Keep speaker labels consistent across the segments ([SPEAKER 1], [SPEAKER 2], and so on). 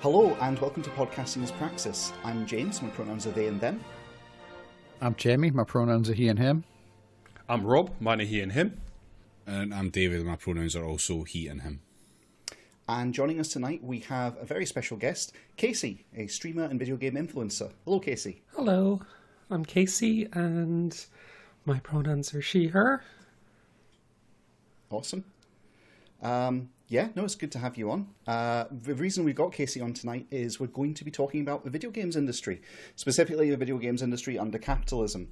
[SPEAKER 1] Hello and welcome to Podcasting as Praxis. I'm James, my pronouns are they and them.
[SPEAKER 2] I'm Jamie, my pronouns are he and him.
[SPEAKER 3] I'm Rob, mine are he and him.
[SPEAKER 4] And I'm David, my pronouns are also he and him.
[SPEAKER 1] And joining us tonight we have a very special guest, Casey, a streamer and video game influencer. Hello Casey.
[SPEAKER 5] Hello, I'm Casey and my pronouns are she, her.
[SPEAKER 1] Awesome. It's good to have you on. The reason we got Casey on tonight is we're going to be talking about the video games industry, specifically the video games industry under capitalism.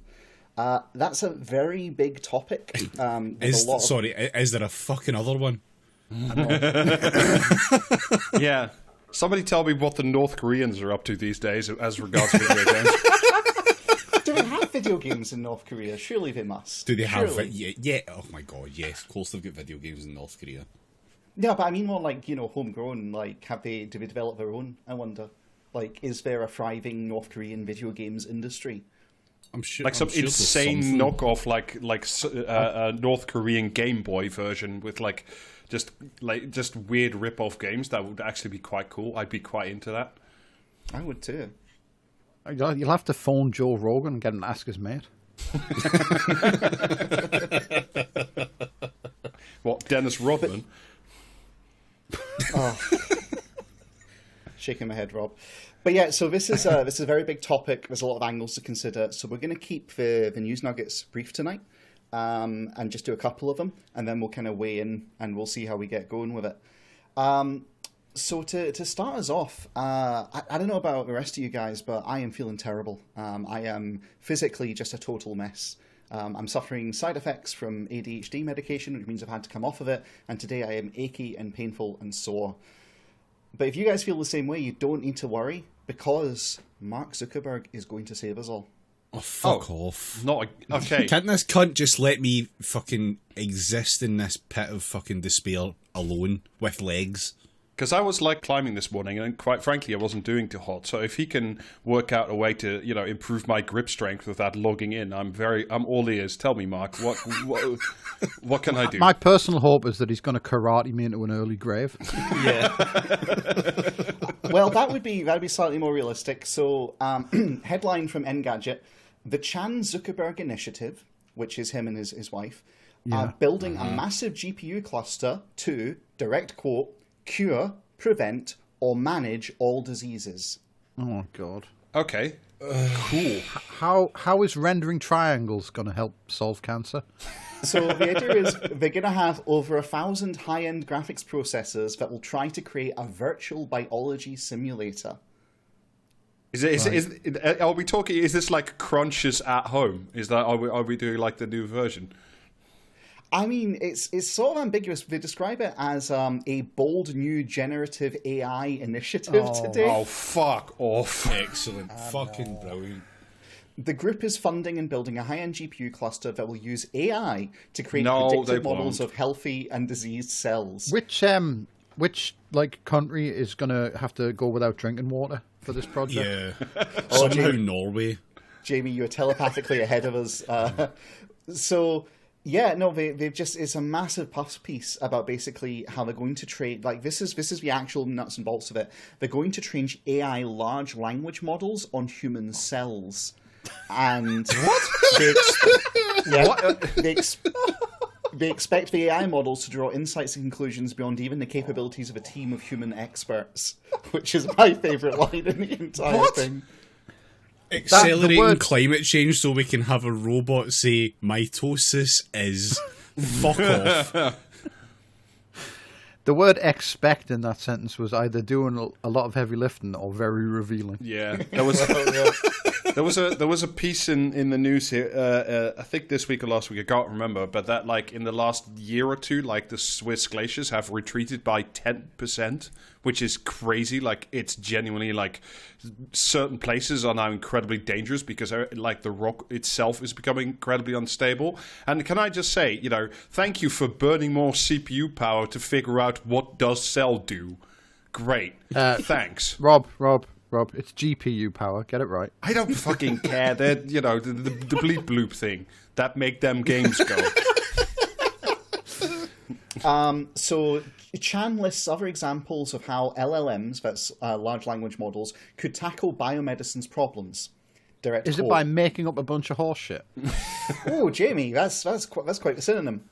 [SPEAKER 1] That's a very big topic.
[SPEAKER 4] Is there a fucking other one?
[SPEAKER 3] Yeah. Somebody tell me what the North Koreans are up to these days as regards video games.
[SPEAKER 1] Do they have video games in North Korea? Surely they must.
[SPEAKER 4] Do they have it? Yeah. Oh my god, yes. Of course they've got video games in North Korea.
[SPEAKER 1] Yeah, but I mean more like, homegrown. Like, do they develop their own? I wonder. Like, is there a thriving North Korean video games industry?
[SPEAKER 4] I'm sure.
[SPEAKER 3] Like some insane knockoff, like a North Korean Game Boy version with just weird rip-off games that would actually be quite cool. I'd be quite into that.
[SPEAKER 1] I would too.
[SPEAKER 2] You'll have to phone Joe Rogan and get him to ask his mate.
[SPEAKER 3] What, Dennis Rodman?
[SPEAKER 1] Oh. Shaking my head, Rob. But yeah, so this is a very big topic. There's a lot of angles to consider. So we're going to keep the news nuggets brief tonight, and just do a couple of them, and then we'll kind of weigh in and we'll see how we get going with it. So to start us off, I don't know about the rest of you guys, but I am feeling terrible. I am physically just a total mess. I'm suffering side effects from ADHD medication, which means I've had to come off of it, and today I am achy and painful and sore. But if you guys feel the same way, you don't need to worry, because Mark Zuckerberg is going to save us all.
[SPEAKER 4] Oh, fuck off.
[SPEAKER 3] Okay.
[SPEAKER 4] Can't this cunt just let me fucking exist in this pit of fucking despair alone with legs?
[SPEAKER 3] Because I was climbing this morning, and quite frankly, I wasn't doing too hot. So if he can work out a way to, improve my grip strength without logging in, I'm all ears. Tell me, Mark, what can I do?
[SPEAKER 2] My personal hope is that he's going to karate me into an early grave.
[SPEAKER 1] Yeah. Well, that'd be slightly more realistic. So, headline from Engadget: the Chan Zuckerberg Initiative, which is him and his wife, are building a massive GPU cluster to, direct quote, cure, prevent, or manage all diseases.
[SPEAKER 2] Oh, God.
[SPEAKER 3] Okay. Cool.
[SPEAKER 2] How is rendering triangles going to help solve cancer?
[SPEAKER 1] So the idea is they're going to have over 1,000 high-end graphics processors that will try to create a virtual biology simulator.
[SPEAKER 3] Are we talking? Is this like Crunches at home? Are we doing like the new version?
[SPEAKER 1] I mean, it's sort of ambiguous. They describe it as a bold new generative AI initiative today.
[SPEAKER 3] Oh, fuck off.
[SPEAKER 4] Excellent. Fucking brilliant.
[SPEAKER 1] The group is funding and building a high-end GPU cluster that will use AI to create predictive models of healthy and diseased cells.
[SPEAKER 2] Which country is going to have to go wwithout drinking water for this project?
[SPEAKER 4] Yeah. Somehow Norway.
[SPEAKER 1] Jamie, you're telepathically ahead of us. They've just, it's a massive puff piece about basically how they're going to train, this is the actual nuts and bolts of it. They're going to train AI large language models on human cells. And they expect the AI models to draw insights and conclusions beyond even the capabilities of a team of human experts, which is my favourite line in the entire thing.
[SPEAKER 4] Accelerating climate change so we can have a robot say mitosis is fuck off.
[SPEAKER 2] The word expect in that sentence was either doing a lot of heavy lifting or very revealing.
[SPEAKER 3] Yeah. There was a piece in the news here, I think this week or last week, I can't remember, but that in the last year or two, the Swiss glaciers have retreated by 10%, which is crazy. It's genuinely certain places are now incredibly dangerous because the rock itself is becoming incredibly unstable. And can I just say, thank you for burning more CPU power to figure out what does cell do. Great. Thanks.
[SPEAKER 2] Rob, it's GPU power. Get it right.
[SPEAKER 3] I don't fucking care. They're, the bleep bloop thing that make them games go.
[SPEAKER 1] So Chan lists other examples of how LLMs, that's large language models, could tackle biomedicine's problems. Direct
[SPEAKER 2] Is it
[SPEAKER 1] quote.
[SPEAKER 2] by making up a bunch of horse shit?
[SPEAKER 1] Oh, Jamie, that's quite the synonym.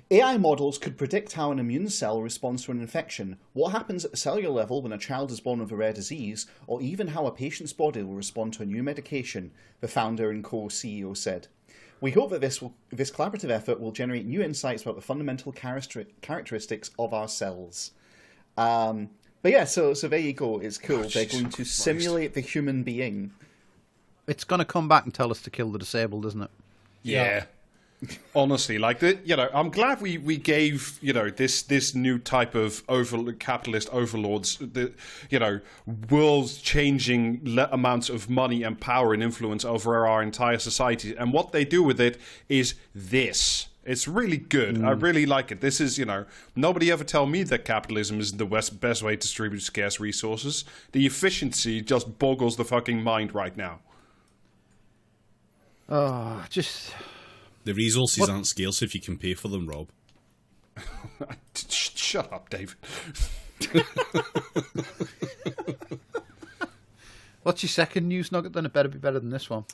[SPEAKER 1] AI models could predict how an immune cell responds to an infection, what happens at the cellular level when a child is born with a rare disease, or even how a patient's body will respond to a new medication, the founder and co-CEO said. We hope that this collaborative effort will generate new insights about the fundamental characteristics of our cells. But yeah, so there you go. It's cool. They're going to simulate the human being.
[SPEAKER 2] It's going to come back and tell us to kill the disabled, isn't it?
[SPEAKER 3] Yeah. Honestly, like I'm glad we gave this new type of capitalist overlords world-changing amounts of money and power and influence over our entire society, and what they do with it is this. It's really good. I really like it. This is, nobody ever tell me that capitalism is the best way to distribute scarce resources. The efficiency just boggles the fucking mind right now.
[SPEAKER 2] Oh, just...
[SPEAKER 4] The resources aren't scarce if you can pay for them, Rob.
[SPEAKER 3] Shut up, David.
[SPEAKER 2] What's your second news nugget then? It better be better than this one.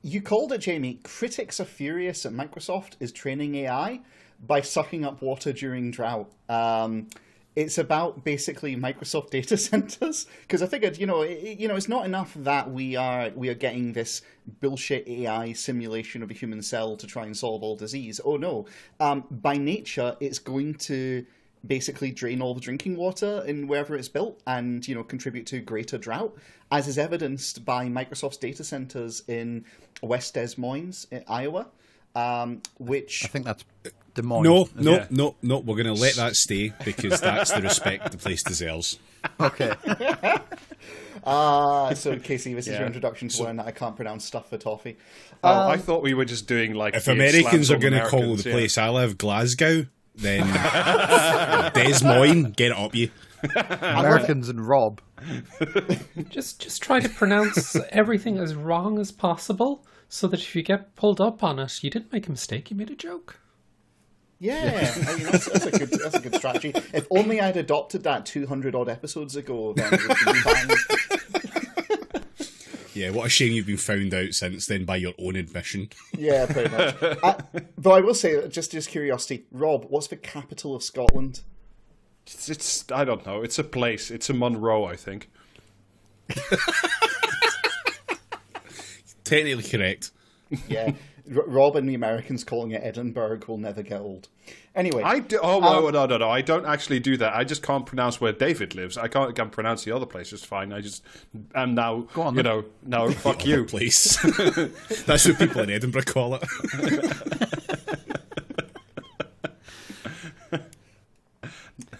[SPEAKER 1] You called it, Jamie. Critics are furious that Microsoft is training AI by sucking up water during drought. It's about basically Microsoft data centers, because I figured, it's not enough that we are getting this bullshit AI simulation of a human cell to try and solve all disease. Oh no, by nature, it's going to basically drain all the drinking water in wherever it's built and, contribute to greater drought, as is evidenced by Microsoft's data centers in West Des Moines, in Iowa, which...
[SPEAKER 2] I think that's Des Moines.
[SPEAKER 4] No. We're going to let that stay because that's the respect the place deserves.
[SPEAKER 2] Okay.
[SPEAKER 1] So Casey, this is your introduction to learn that I can't pronounce stuff for toffee.
[SPEAKER 3] I thought we were just doing like...
[SPEAKER 4] If Americans are going to call the place I live Glasgow, then Des Moines, get it up you.
[SPEAKER 2] Americans and Rob.
[SPEAKER 5] Just try to pronounce everything as wrong as possible, so that if you get pulled up on it, you didn't make a mistake, you made a joke.
[SPEAKER 1] Yeah, that's a good strategy. If only I'd adopted that 200 odd episodes ago, then it would be fine.
[SPEAKER 4] Yeah, what a shame you've been found out since then by your own admission.
[SPEAKER 1] Yeah, pretty much. Though I will say, just curiosity, Rob, what's the capital of Scotland?
[SPEAKER 3] It's I don't know. It's a place. It's a Monroe, I think.
[SPEAKER 4] Technically correct.
[SPEAKER 1] Yeah. Rob and the Americans calling it Edinburgh will never get old. Anyway.
[SPEAKER 3] No. I don't actually do that. I just can't pronounce where David lives. I can't pronounce the other place just fine. I'm now,
[SPEAKER 2] Go on,
[SPEAKER 3] no, fuck you.
[SPEAKER 4] Place. That's what people in Edinburgh call it.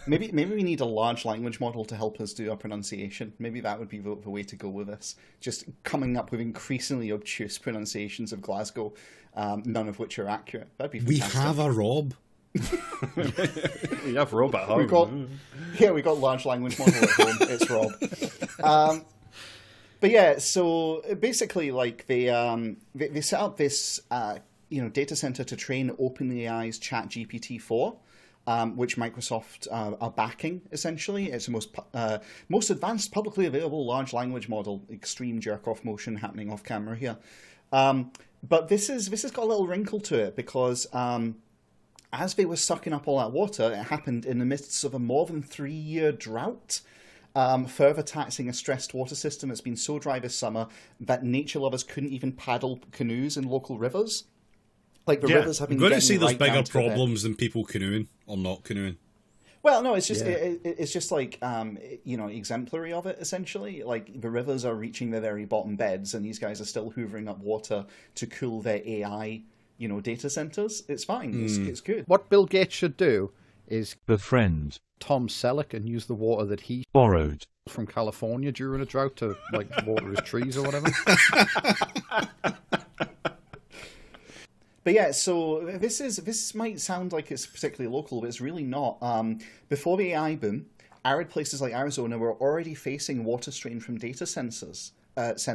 [SPEAKER 1] Maybe we need a large language model to help us do our pronunciation. Maybe that would be the way to go with this. Just coming up with increasingly obtuse pronunciations of Glasgow, none of which are accurate. That'd be fantastic.
[SPEAKER 4] We have a Rob.
[SPEAKER 3] We have Rob at home.
[SPEAKER 1] We got large language model at home. It's Rob. But yeah, so basically, like they set up this data center to train OpenAI's ChatGPT-4. Which Microsoft are backing, essentially. It's the most advanced publicly available large language model. Extreme jerk-off motion happening off camera here. But this has got a little wrinkle to it, because as they were sucking up all that water, it happened in the midst of a more than 3-year drought, further taxing a stressed water system that's been so dry this summer that nature lovers couldn't even paddle canoes in local rivers. Like the rivers have been.
[SPEAKER 4] I'm going to
[SPEAKER 1] getting
[SPEAKER 4] say there's
[SPEAKER 1] right
[SPEAKER 4] bigger
[SPEAKER 1] down to
[SPEAKER 4] problems than people canoeing or not canoeing.
[SPEAKER 1] Well, no, it's just it's just like exemplary of it, essentially. Like the rivers are reaching their very bottom beds, and these guys are still hoovering up water to cool their AI, data centers. It's fine. It's good.
[SPEAKER 2] What Bill Gates should do is
[SPEAKER 6] befriend
[SPEAKER 2] Tom Selleck and use the water that he
[SPEAKER 6] borrowed
[SPEAKER 2] from California during a drought to water his trees or whatever.
[SPEAKER 1] But yeah, so this might sound like it's particularly local, but it's really not. Before the AI boom, arid places like Arizona were already facing water strain from data centers. This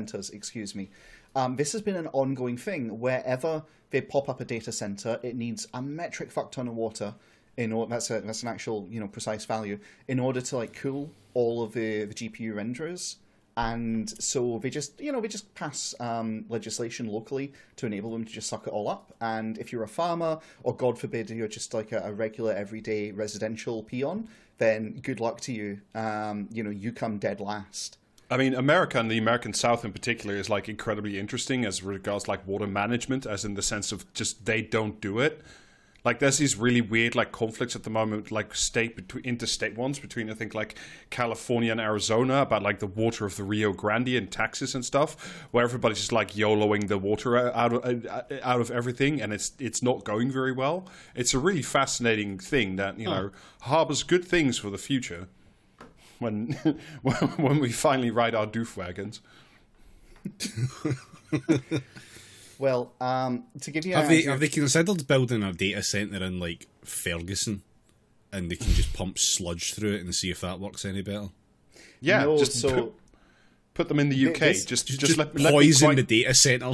[SPEAKER 1] has been an ongoing thing. Wherever they pop up a data center, it needs a metric fuck ton of water That's an actual precise value in order to like cool all of the GPU renderers. And so they just pass legislation locally to enable them to just suck it all up. And if you're a farmer, or God forbid, you're just like a regular everyday residential peon, then good luck to you. You come dead last.
[SPEAKER 3] I mean, America and the American South in particular is like incredibly interesting as regards like water management, as in the sense of just they don't do it. Like there's these really weird like conflicts at the moment, like interstate ones between I think like California and Arizona about like the water of the Rio Grande and Texas and stuff, where everybody's just like YOLOing the water out of everything, and it's not going very well. It's a really fascinating thing that harbors good things for the future when when we finally ride our doof wagons.
[SPEAKER 1] Well, to give you
[SPEAKER 4] have they considered building a data center in like Ferguson, and they can just pump sludge through it and see if that works any better?
[SPEAKER 3] Yeah,
[SPEAKER 1] no,
[SPEAKER 3] just put them in the UK. Just let
[SPEAKER 4] poison the data center.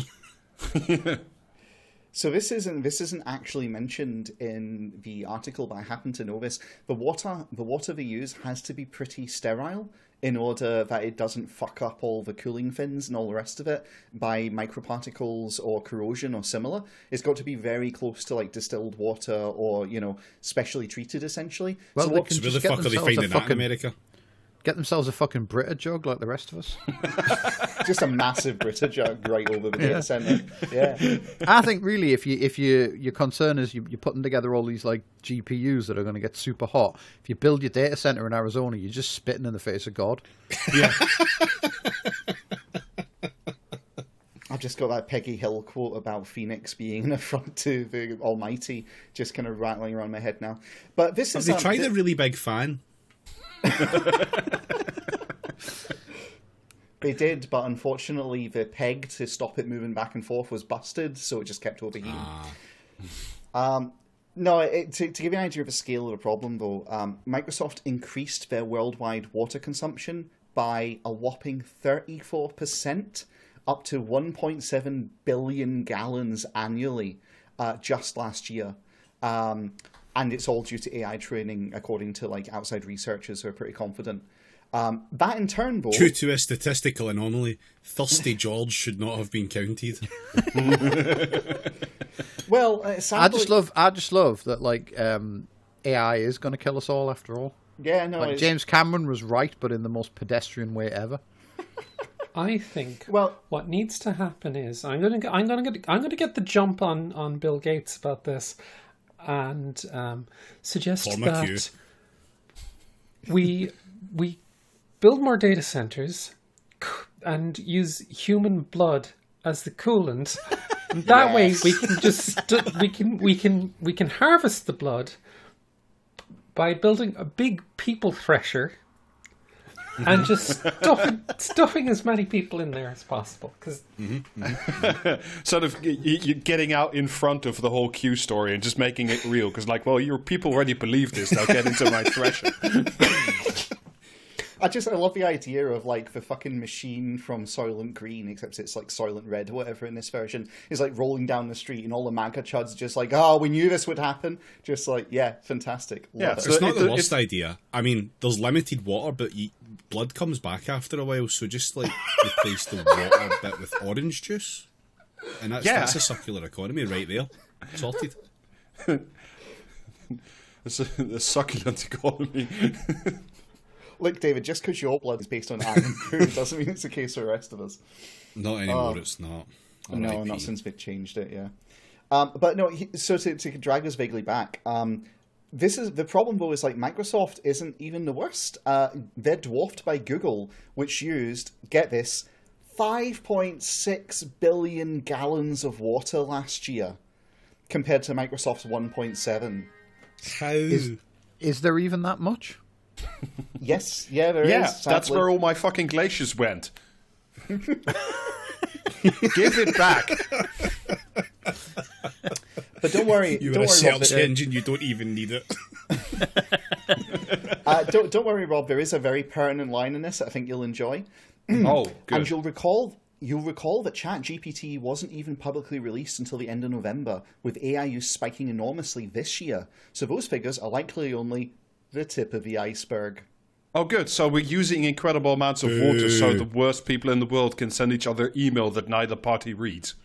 [SPEAKER 1] So this isn't actually mentioned in the article, but I happen to know this. The water they use has to be pretty sterile in order that it doesn't fuck up all the cooling fins and all the rest of it by microparticles or corrosion or similar. It's got to be very close to like distilled water or specially treated essentially.
[SPEAKER 2] Well,
[SPEAKER 4] So where the fuck are they finding that in America?
[SPEAKER 2] Get themselves a fucking Brita jug like the rest of us.
[SPEAKER 1] Just a massive Brita jug right over the data center. Yeah.
[SPEAKER 2] I think really, if your concern is you're putting together all these like GPUs that are going to get super hot, if you build your data center in Arizona, you're just spitting in the face of God.
[SPEAKER 3] Yeah.
[SPEAKER 1] I've just got that Peggy Hill quote about Phoenix being an affront to the Almighty, just kind of rattling around my head now. But this is
[SPEAKER 4] Have they tried a really big fan?
[SPEAKER 1] They did, but unfortunately the peg to stop it moving back and forth was busted, so it just kept overheating. To give you an idea of the scale of the problem, though, Microsoft increased their worldwide water consumption by a whopping 34%, up to 1.7 billion gallons annually just last year. And it's all due to AI training, according to like outside researchers who are pretty confident. That in turn, though,
[SPEAKER 4] Due to a statistical anomaly, Thirsty George should not have been counted.
[SPEAKER 1] well,
[SPEAKER 2] I just love that like AI is going to kill us all after all.
[SPEAKER 1] Yeah, no.
[SPEAKER 2] Like, James Cameron was right, but in the most pedestrian way ever.
[SPEAKER 5] I think
[SPEAKER 1] Well,
[SPEAKER 5] what needs to happen is I'm going to get the jump on Bill Gates about this, and suggest
[SPEAKER 4] Form a
[SPEAKER 5] that we build more data centers and use human blood as the coolant. And that way we can just we can harvest the blood by building a big people thresher and just stuffing as many people in there as possible. Because
[SPEAKER 3] Sort of you getting out in front of the whole Q story and just making it real. Because like, well, your people already believe this. Now get into my thresher.
[SPEAKER 1] I love the idea of like the fucking machine from Soylent Green, except it's like Soylent Red or whatever in this version, is like rolling down the street and all the MAGA chuds just like, oh, we knew this would happen. Just like, yeah, fantastic. Love
[SPEAKER 3] Yeah,
[SPEAKER 1] it.
[SPEAKER 3] so
[SPEAKER 4] it's not the worst idea. I mean, there's limited water, but blood comes back after a while, so just like replace the water bit with orange juice. And that's a circular economy right there. Sorted.
[SPEAKER 3] It's a succulent economy.
[SPEAKER 1] Look, David, just because your blood is based on iron food doesn't mean it's the case for the rest of us.
[SPEAKER 4] Not anymore, it's not.
[SPEAKER 1] No,
[SPEAKER 4] R.I.P.
[SPEAKER 1] not since they've changed it, yeah. But no, so to drag us vaguely back, this is the problem though, is like Microsoft isn't even the worst. They're dwarfed by Google, which used, get this, 5.6 billion gallons of water last year, compared to Microsoft's 1.7.
[SPEAKER 4] How?
[SPEAKER 2] Is there even that much?
[SPEAKER 1] Yes, yeah, there is.
[SPEAKER 3] Yeah,
[SPEAKER 1] Sadly.
[SPEAKER 3] that's where all my fucking glaciers went. Give it back.
[SPEAKER 1] But don't worry.
[SPEAKER 4] You're
[SPEAKER 1] don't
[SPEAKER 4] a
[SPEAKER 1] worry, Rob,
[SPEAKER 4] search engine, you don't even need it.
[SPEAKER 1] don't worry, Rob. There is a very pertinent line in this that I think you'll enjoy.
[SPEAKER 3] Oh, good.
[SPEAKER 1] And you'll recall you'll recall that ChatGPT wasn't even publicly released until the end of November, with AI use spiking enormously this year. So those figures are likely only the tip of the iceberg.
[SPEAKER 3] Oh, good. So we're using incredible amounts of water so the worst people in the world can send each other email that neither party reads.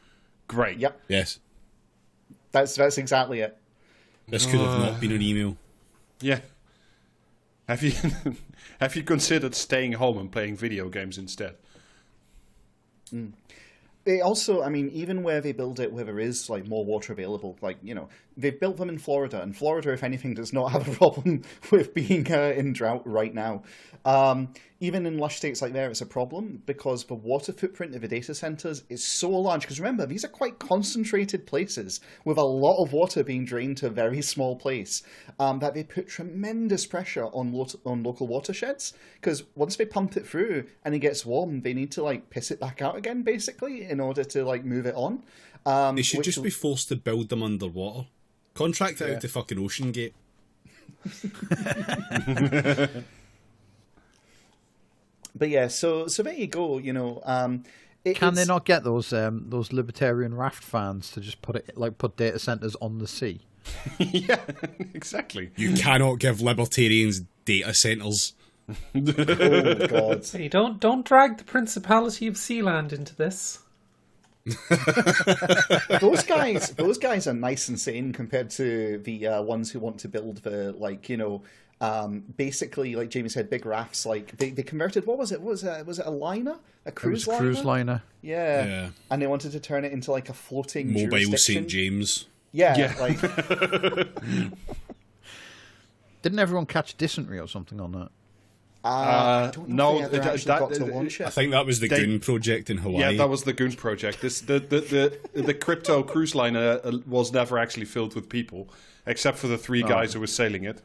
[SPEAKER 3] Great.
[SPEAKER 1] Yep.
[SPEAKER 4] Yes.
[SPEAKER 1] That's exactly it.
[SPEAKER 4] This could have not been an email.
[SPEAKER 3] Yeah. Have you considered staying home and playing video games instead?
[SPEAKER 1] They also, I mean, even where they build it where there is like more water available, like, you know, they've built them in Florida, and Florida, if anything, does not have a problem with being in drought right now. Even in lush states like there, it's a problem because the water footprint of the data centers is so large. Because remember, these are quite concentrated places with a lot of water being drained to a very small place, that they put tremendous pressure on local watersheds. Because once they pump it through and it gets warm, they need to like piss it back out again, basically, in order to like move it on.
[SPEAKER 4] They should just be forced to build them underwater. Contract it out to fucking Ocean Gate.
[SPEAKER 1] But yeah, so there you go. You know,
[SPEAKER 2] Can they not get those libertarian raft fans to just put data centers on the sea?
[SPEAKER 3] Yeah, exactly.
[SPEAKER 4] You cannot give libertarians data centers.
[SPEAKER 1] Oh God!
[SPEAKER 5] Hey, don't drag the Principality of Sealand into this.
[SPEAKER 1] Those guys are nice and sane compared to the ones who want to build the, like, you know, basically, like Jamie said, big rafts. Like they converted, what was it? Was it a liner? A cruise liner?
[SPEAKER 2] Cruise liner.
[SPEAKER 1] Yeah. And they wanted to turn it into like a floating
[SPEAKER 4] Mobile
[SPEAKER 1] jurisdiction.
[SPEAKER 4] St. James.
[SPEAKER 1] Yeah. Like
[SPEAKER 2] Didn't everyone catch dysentery or something on that?
[SPEAKER 1] I don't know if they ever actually got to
[SPEAKER 3] that-
[SPEAKER 1] launch it.
[SPEAKER 4] I think that was the Goon project in Hawaii.
[SPEAKER 3] Yeah, that was the Goon project. The crypto cruise liner was never actually filled with people, except for the three guys who were sailing it.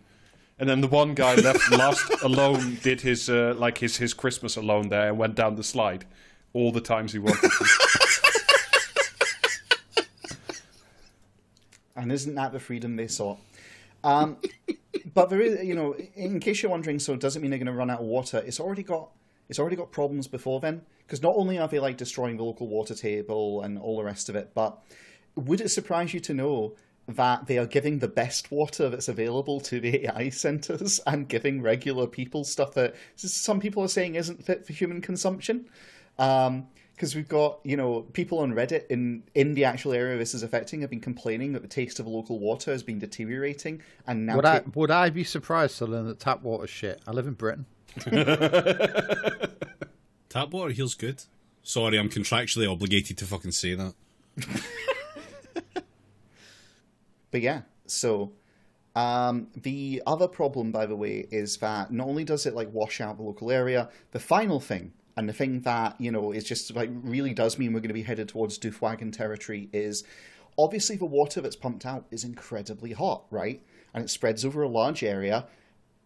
[SPEAKER 3] And then the one guy left last alone, did his his Christmas alone there, and went down the slide all the times he wanted to.
[SPEAKER 1] And isn't that the freedom they sought? But there is, you know, in case you're wondering, so does it mean they're going to run out of water? It's already got problems before then, because not only are they like destroying the local water table and all the rest of it, but would it surprise you to know that they are giving the best water that's available to the AI centers and giving regular people stuff that some people are saying isn't fit for human consumption? Because we've got, you know, people on Reddit in the actual area this is affecting have been complaining that the taste of local water has been deteriorating. And now
[SPEAKER 2] Would I be surprised to learn that tap water's shit? I live in Britain.
[SPEAKER 4] Tap water heals good. Sorry, I'm contractually obligated to fucking say that.
[SPEAKER 1] But yeah, so the other problem, by the way, is that not only does it like wash out the local area, the final thing, and the thing that, you know, is just like really does mean we're going to be headed towards doofwagon territory, is obviously the water that's pumped out is incredibly hot, right? And it spreads over a large area.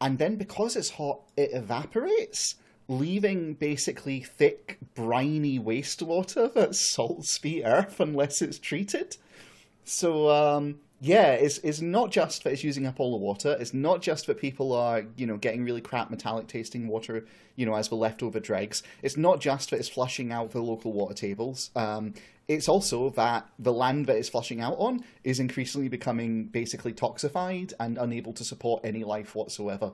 [SPEAKER 1] And then because it's hot, it evaporates, leaving basically thick, briny wastewater that salts the earth unless it's treated. So, yeah, it's not just that it's using up all the water. It's not just that people are, you know, getting really crap metallic tasting water, you know, as the leftover dregs. It's not just that it's flushing out the local water tables. It's also that the land that it's flushing out on is increasingly becoming basically toxified and unable to support any life whatsoever.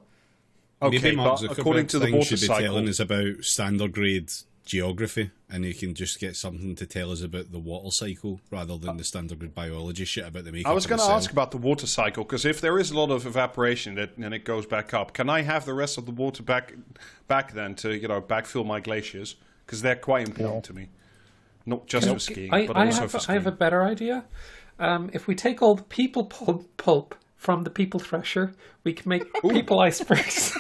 [SPEAKER 3] Okay,
[SPEAKER 4] Maybe Mark
[SPEAKER 3] but according to the
[SPEAKER 4] thing
[SPEAKER 3] water
[SPEAKER 4] should be
[SPEAKER 3] cycle,
[SPEAKER 4] telling us about standard grade geography, and you can just get something to tell us about the water cycle rather than the standard grade biology shit about the makeup.
[SPEAKER 3] I was
[SPEAKER 4] going
[SPEAKER 3] going
[SPEAKER 4] to
[SPEAKER 3] ask about the water cycle, because if there is a lot of evaporation and it goes back up, can I have the rest of the water back then to, you know, backfill my glaciers? Because they're quite important to me, not just for skiing, but also for skiing.
[SPEAKER 5] I have a better idea. If we take all the people pulp from the people thresher, we can make people icebergs.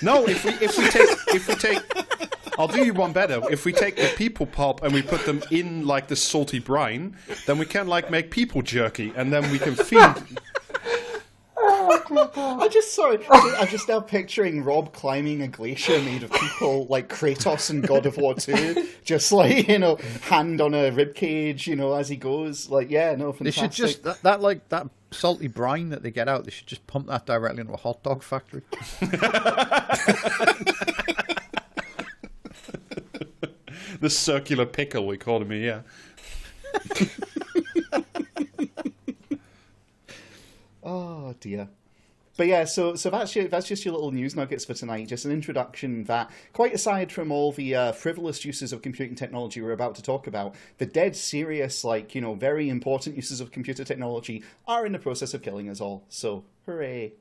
[SPEAKER 3] No, if we take, I'll do you one better. If we take the people pulp and we put them in like the salty brine, then we can like make people jerky, and then we can feed.
[SPEAKER 1] I'm just now picturing Rob climbing a glacier made of people like Kratos and God of War 2, just like, you know, hand on a ribcage, you know, as he goes. Like, yeah, no, fantastic.
[SPEAKER 2] They should just that salty brine that they get out. They should just pump that directly into a hot dog factory.
[SPEAKER 3] the circular pickle economy, yeah.
[SPEAKER 1] Oh dear. But yeah, so that's just your little news nuggets for tonight. Just an introduction that, quite aside from all the frivolous uses of computing technology we're about to talk about, the dead serious, very important uses of computer technology are in the process of killing us all. So, hooray!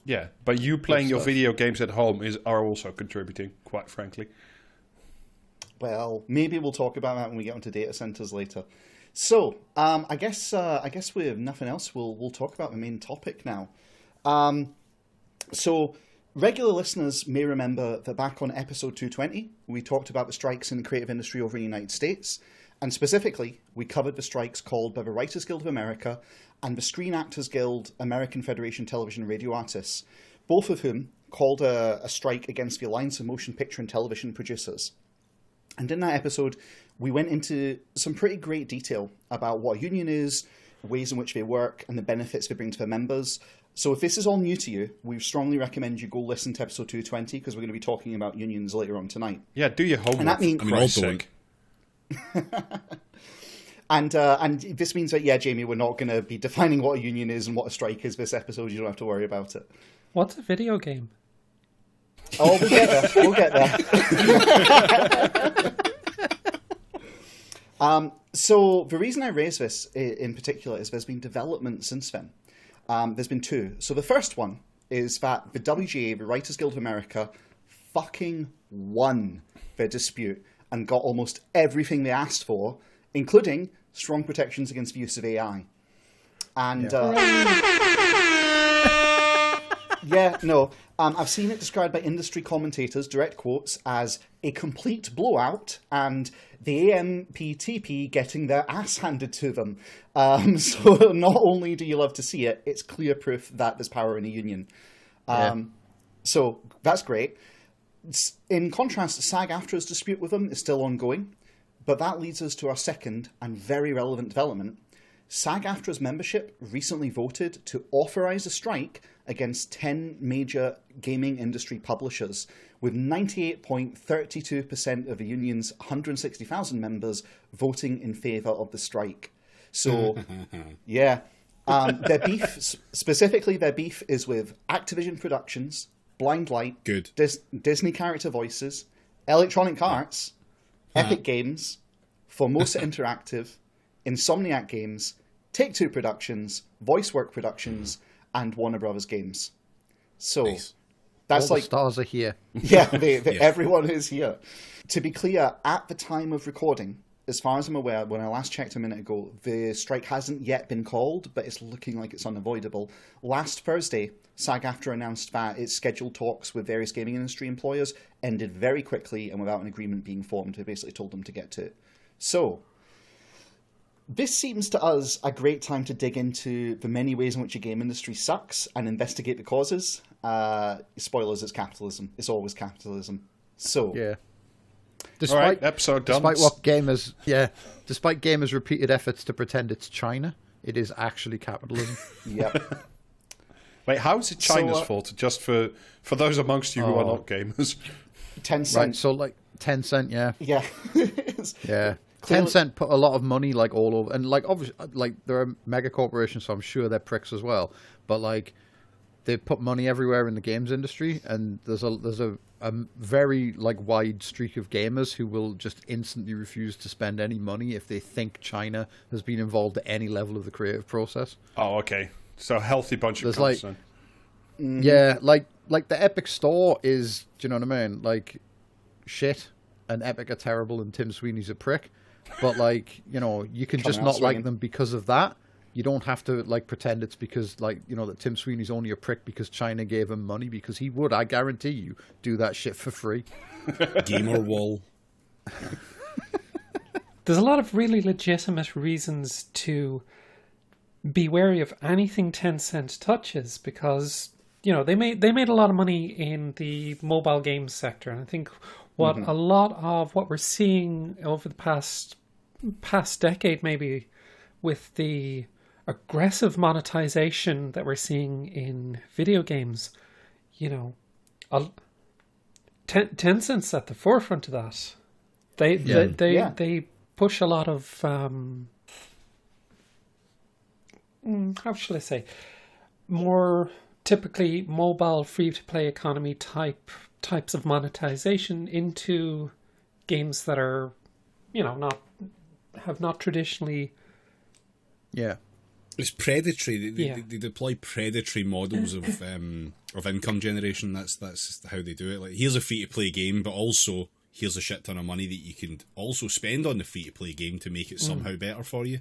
[SPEAKER 3] Yeah, but you playing your video games at home are also contributing, quite frankly.
[SPEAKER 1] Well, maybe we'll talk about that when we get onto data centers later. So, I guess with nothing else, we'll talk about the main topic now. So, regular listeners may remember that back on episode 220, we talked about the strikes in the creative industry over in the United States, and specifically, we covered the strikes called by the Writers Guild of America and the Screen Actors Guild American Federation Television Radio Artists, both of whom called a strike against the Alliance of Motion Picture and Television Producers. And in that episode, we went into some pretty great detail about what a union is, ways in which they work, and the benefits they bring to their members. So if this is all new to you, we strongly recommend you go listen to episode 220, because we're going to be talking about unions later on tonight.
[SPEAKER 3] Yeah, do your homework.
[SPEAKER 1] And that means, and this means that, yeah, Jamie, we're not going to be defining what a union is and what a strike is this episode. You don't have to worry about it.
[SPEAKER 5] What's a video game?
[SPEAKER 1] Oh, we'll get there. We'll get there. So the reason I raise this in particular is there's been development since then. There's been two. So the first one is that the WGA, the Writers Guild of America, fucking won their dispute and got almost everything they asked for, including strong protections against the use of AI. And I've seen it described by industry commentators, direct quotes, as a complete blowout and the AMPTP getting their ass handed to them. So not only do you love to see it, it's clear proof that there's power in a union. So that's great. In contrast, SAG-AFTRA's dispute with them is still ongoing, but that leads us to our second and very relevant development. SAG-AFTRA's membership recently voted to authorize a strike against 10 major gaming industry publishers, with 98.32% of the union's 160,000 members voting in favour of the strike. So, yeah. Their beef, specifically their beef, is with Activision Productions, Blind Light, Disney Character Voices, Electronic Arts, Epic Games, Formosa Interactive, Insomniac Games, Take-Two Productions, VoiceWork Productions, and Warner Brothers Games. So that's
[SPEAKER 2] all the stars are here.
[SPEAKER 1] Yeah, everyone is here. To be clear, at the time of recording, as far as I'm aware, when I last checked a minute ago, the strike hasn't yet been called, but it's looking like it's unavoidable. Last Thursday, SAG-AFTRA announced that its scheduled talks with various gaming industry employers ended very quickly and without an agreement being formed. They basically told them to get to it. So, this seems to us a great time to dig into the many ways in which the game industry sucks and investigate the causes. Spoilers, it's capitalism. It's always capitalism. So,
[SPEAKER 2] yeah.
[SPEAKER 3] All right, episode done.
[SPEAKER 2] Despite gamers' repeated efforts to pretend it's China, it is actually capitalism.
[SPEAKER 1] Yep.
[SPEAKER 3] Wait, how is it China's fault? Just for those amongst you who are not gamers.
[SPEAKER 1] 10 cents.
[SPEAKER 2] Right, so like 10 cent, yeah.
[SPEAKER 1] Yeah.
[SPEAKER 2] Yeah. 10 cent put a lot of money like all over, and like obviously like there are mega corporations, so I'm sure they're pricks as well. But like they put money everywhere in the games industry, and there's a very like wide streak of gamers who will just instantly refuse to spend any money if they think China has been involved at any level of the creative process.
[SPEAKER 3] Oh, okay. So a healthy bunch of
[SPEAKER 2] cunts,
[SPEAKER 3] then.
[SPEAKER 2] Yeah, like the Epic Store is, do you know what I mean? Like shit, and Epic are terrible, and Tim Sweeney's a prick. But like, you know, you can just not like them because of that. You don't have to like pretend it's because like, you know, that Tim Sweeney's only a prick because China gave him money, because he would, I guarantee you, do that shit for free.
[SPEAKER 4] Gamer wall.
[SPEAKER 5] There's a lot of really legitimate reasons to be wary of anything 10 cent touches, because, you know, they made a lot of money in the mobile games sector, and I think what a lot of what we're seeing over the past decade, maybe, with the aggressive monetization that we're seeing in video games, you know, 10 cents at the forefront of that. They push a lot of how shall I say, more typically mobile free-to-play economy types of monetization into games that are, have not traditionally.
[SPEAKER 2] Yeah.
[SPEAKER 4] It's predatory. They deploy predatory models of income generation. That's how they do it. Like, here's a free-to-play game, but also here's a shit ton of money that you can also spend on the free-to-play game to make it somehow better for you.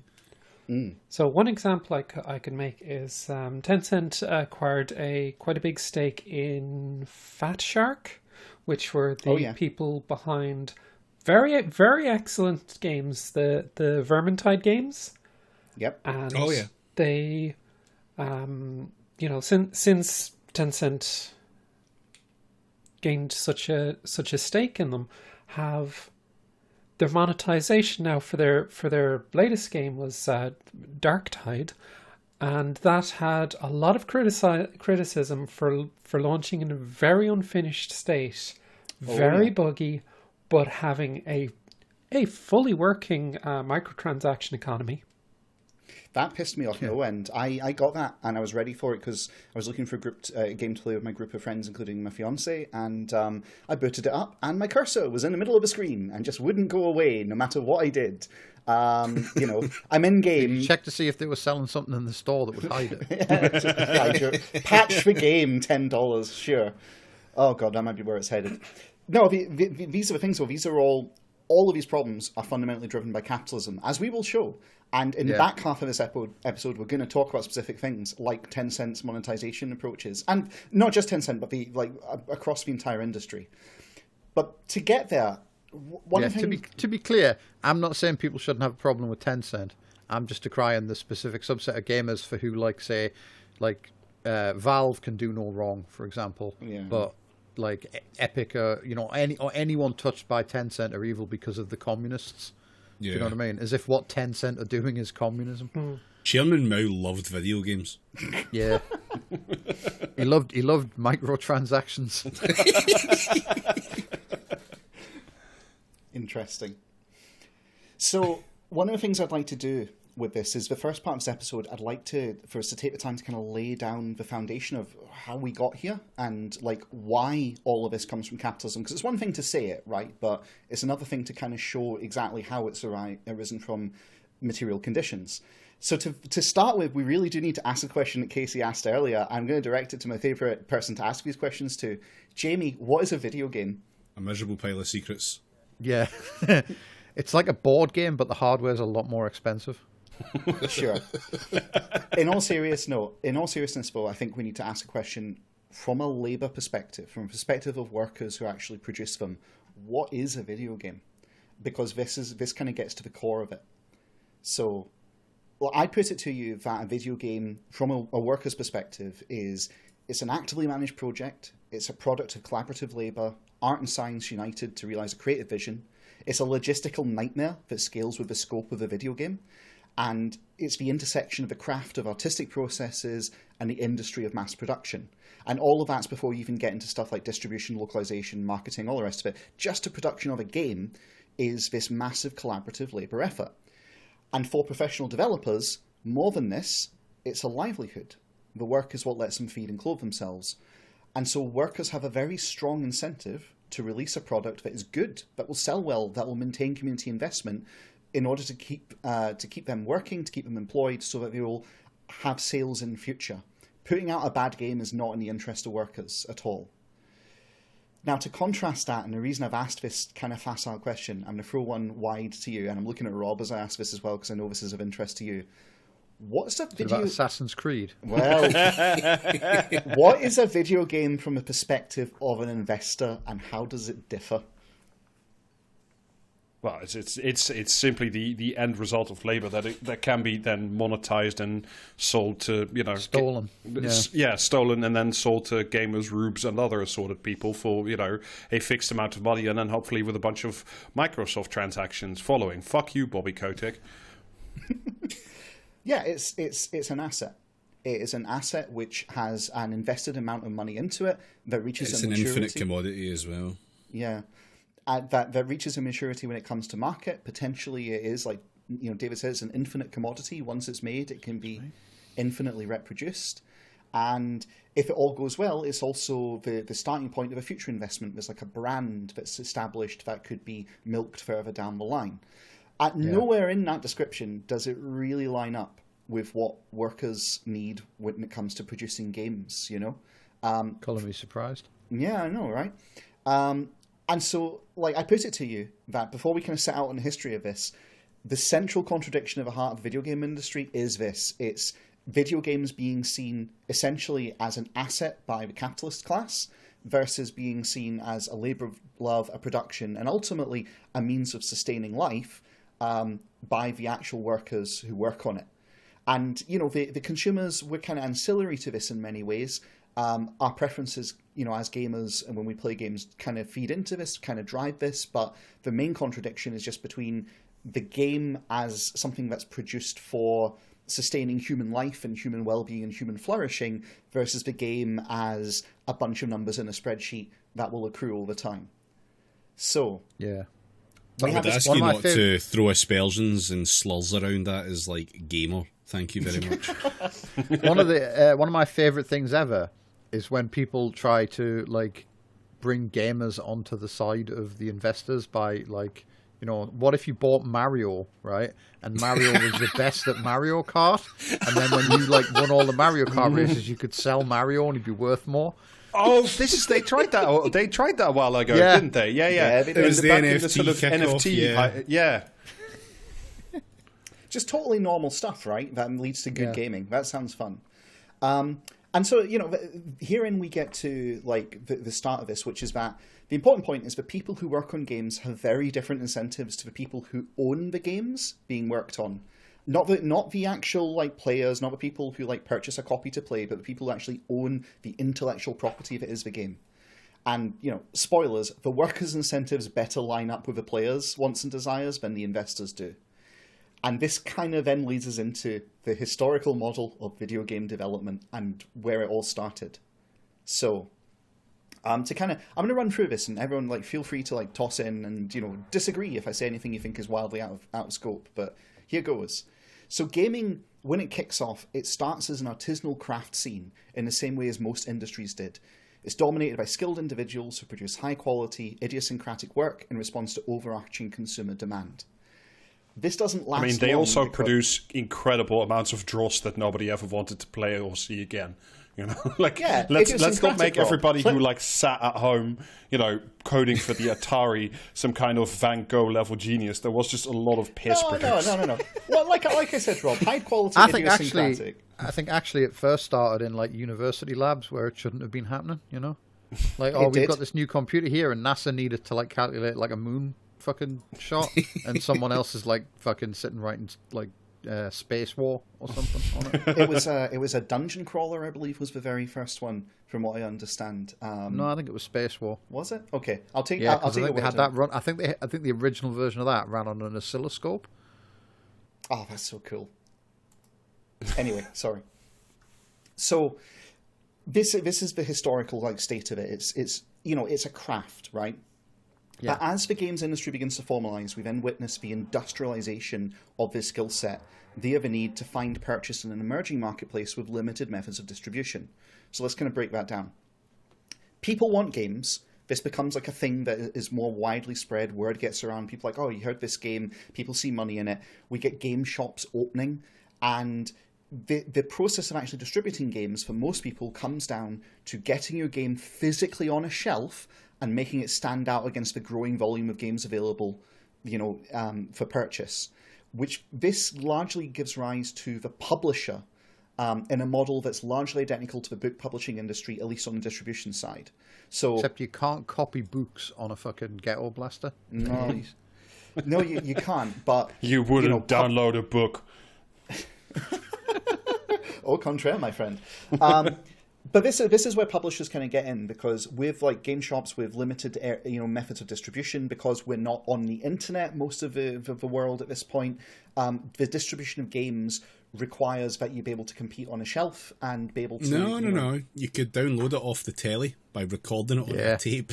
[SPEAKER 5] So one example I could make is Tencent acquired quite a big stake in Fat Shark, which were the people behind very, very excellent games, the Vermintide games.
[SPEAKER 1] Yep.
[SPEAKER 5] And they, since Tencent gained such a stake in them, have their monetization now for their latest game was Dark Tide, and that had a lot of criticism for launching in a very unfinished state, very buggy, but having a fully working microtransaction economy.
[SPEAKER 1] That pissed me off no end. I got that and I was ready for it because I was looking for a game to play with my group of friends, including my fiance, and I booted it up and my cursor was in the middle of the screen and just wouldn't go away no matter what I did. I'm in game.
[SPEAKER 2] Check to see if they were selling something in the store that would hide it.
[SPEAKER 1] Patch for game, $10, sure. Oh god, that might be where it's headed. No, these are the things. So these are all of these problems are fundamentally driven by capitalism, as we will show. And in the back half of this episode, we're going to talk about specific things like Tencent's monetization approaches, and not just Tencent, but across the entire industry. But to get there, one thing
[SPEAKER 2] to be clear, I'm not saying people shouldn't have a problem with Tencent. I'm just decrying the specific subset of gamers for who, Valve can do no wrong, for example. Yeah. But like Epic, or anyone touched by Tencent are evil because of the communists. Yeah. Do you know what I mean? As if what Tencent are doing is communism.
[SPEAKER 4] Chairman Mao loved video games.
[SPEAKER 2] Yeah. he loved microtransactions.
[SPEAKER 1] Interesting. So one of the things I'd like to do with this is the first part of this episode, I'd like for us to take the time to kind of lay down the foundation of how we got here and why all of this comes from capitalism. Because it's one thing to say it, right? But it's another thing to kind of show exactly how it's arisen from material conditions. So to start with, we really do need to ask a question that Casey asked earlier. I'm going to direct it to my favorite person to ask these questions to. Jamie, what is a video game?
[SPEAKER 4] A miserable pile of secrets.
[SPEAKER 2] Yeah. It's like a board game, but the hardware's a lot more expensive.
[SPEAKER 1] Sure. In all seriousness, though, I think we need to ask a question from a labour perspective, from a perspective of workers who actually produce them. What is a video game? Because this kind of gets to the core of it. So, I put it to you that a video game, from a worker's perspective, it's an actively managed project. It's a product of collaborative labour, art and science united to realise a creative vision. It's a logistical nightmare that scales with the scope of the video game. And it's the intersection of the craft of artistic processes and the industry of mass production. And all of that's before you even get into stuff like distribution, localization, marketing, all the rest of it. Just the production of a game is this massive collaborative labour effort. And for professional developers, more than this, it's a livelihood. The work is what lets them feed and clothe themselves. And so workers have a very strong incentive to release a product that is good, that will sell well, that will maintain community investment, in order to keep them working, to keep them employed, so that they will have sales in the future. Putting out a bad game is not in the interest of workers at all. Now, to contrast that, and the reason I've asked this kind of facile question, I'm going to throw one wide to you, and I'm looking at Rob as I ask this as well, because I know this is of interest to you. What's a video?
[SPEAKER 2] About Assassin's Creed.
[SPEAKER 1] Well, what is a video game from the perspective of an investor, and how does it differ?
[SPEAKER 3] Well, it's simply the end result of labor that can be then monetized and sold to
[SPEAKER 2] stolen.
[SPEAKER 3] Stolen and then sold to gamers, rubes, and other assorted people for a fixed amount of money, and then hopefully with a bunch of Microsoft transactions following. Fuck you, Bobby Kotick.
[SPEAKER 1] Yeah, it's an asset. It is an asset which has an invested amount of money into it that reaches
[SPEAKER 4] it's
[SPEAKER 1] a maturity.
[SPEAKER 4] It's an infinite commodity as well.
[SPEAKER 1] Yeah. that reaches a maturity when it comes to market. Potentially, it is like David says, an infinite commodity. Once it's made, it can be infinitely reproduced. And if it all goes well, it's also the starting point of a future investment. There's like a brand that's established that could be milked further down the line. Nowhere in that description does it really line up with what workers need when it comes to producing games,
[SPEAKER 2] Calling me surprised.
[SPEAKER 1] Yeah, I know, right? And so, I put it to you that before we kind of set out on the history of this, the central contradiction of the heart of the video game industry is this. It's video games being seen essentially as an asset by the capitalist class versus being seen as a labor of love, a production, and ultimately a means of sustaining life by the actual workers who work on it. And, the consumers were kind of ancillary to this in many ways. Our preferences, as gamers and when we play games kind of feed into this, kind of drive this. But the main contradiction is just between the game as something that's produced for sustaining human life and human well-being and human flourishing versus the game as a bunch of numbers in a spreadsheet that will accrue all the time. So,
[SPEAKER 2] yeah.
[SPEAKER 4] I would ask you not to throw aspersions and slurs around that as gamer. Thank you very much.
[SPEAKER 2] One of my favorite things ever is when people try to bring gamers onto the side of the investors by what if you bought Mario, right? And Mario was the best at Mario Kart, and then when you won all the Mario Kart races, you could sell Mario and he'd be worth more.
[SPEAKER 3] Oh, they tried that. They tried that a while ago, didn't they? Yeah.
[SPEAKER 4] It was the NFT sort of
[SPEAKER 3] NFT. Yeah.
[SPEAKER 1] Just totally normal stuff, right? That leads to good gaming. That sounds fun. And so, herein we get to the start of this, which is that the important point is that people who work on games have very different incentives to the people who own the games being worked on. Not the actual players, not the people who purchase a copy to play, but the people who actually own the intellectual property that is the game. And, spoilers, the workers' incentives better line up with the players' wants and desires than the investors do. And this kind of then leads us into the historical model of video game development and where it all started. So, I'm going to run through this, and everyone feel free to toss in and disagree if I say anything you think is wildly out of scope. But here goes. So, gaming, when it kicks off, it starts as an artisanal craft scene in the same way as most industries did. It's dominated by skilled individuals who produce high quality, idiosyncratic work in response to overarching consumer demand. This doesn't last long.
[SPEAKER 3] I mean, they also produce incredible amounts of dross that nobody ever wanted to play or see again. Let's not make everybody who sat at home, coding for the Atari some kind of Van Gogh level genius. There was just a lot of piss produced.
[SPEAKER 1] No. Well, like I said, Rob, high quality.
[SPEAKER 2] I think actually it first started in university labs where it shouldn't have been happening. We've got this new computer here, and NASA needed to calculate a moon fucking shot, and someone else is fucking sitting writing Space War or something on it.
[SPEAKER 1] It was a dungeon crawler, I believe, was the very first one, from what I understand.
[SPEAKER 2] No, I think it was Space War.
[SPEAKER 1] Was it? Okay, I'll take.
[SPEAKER 2] Yeah,
[SPEAKER 1] I'll take
[SPEAKER 2] they had that run. I think the original version of that ran on an oscilloscope.
[SPEAKER 1] Oh, that's so cool. Anyway, sorry. So this is the historical state of it. It's a craft, right? Yeah. But as the games industry begins to formalize, we then witness the industrialization of this skill set via the need to find purchase in an emerging marketplace with limited methods of distribution. So let's kind of break that down. People want games. This becomes a thing that is more widely spread. Word gets around. People are oh, you heard this game. People see money in it. We get game shops opening. And the process of actually distributing games for most people comes down to getting your game physically on a shelf and making it stand out against the growing volume of games available, for purchase. Which this largely gives rise to the publisher in a model that's largely identical to the book publishing industry, at least on the distribution side. So,
[SPEAKER 2] except you can't copy books on a fucking ghetto blaster.
[SPEAKER 1] No, no, you can't. But
[SPEAKER 3] you wouldn't download a book.
[SPEAKER 1] Au contraire, my friend. But this is where publishers kind of get in, because with game shops with limited methods of distribution, because we're not on the internet most of the world at this point, the distribution of games requires that you be able to compete on a shelf and be able to...
[SPEAKER 4] No. You could download it off the telly by recording it on a tape.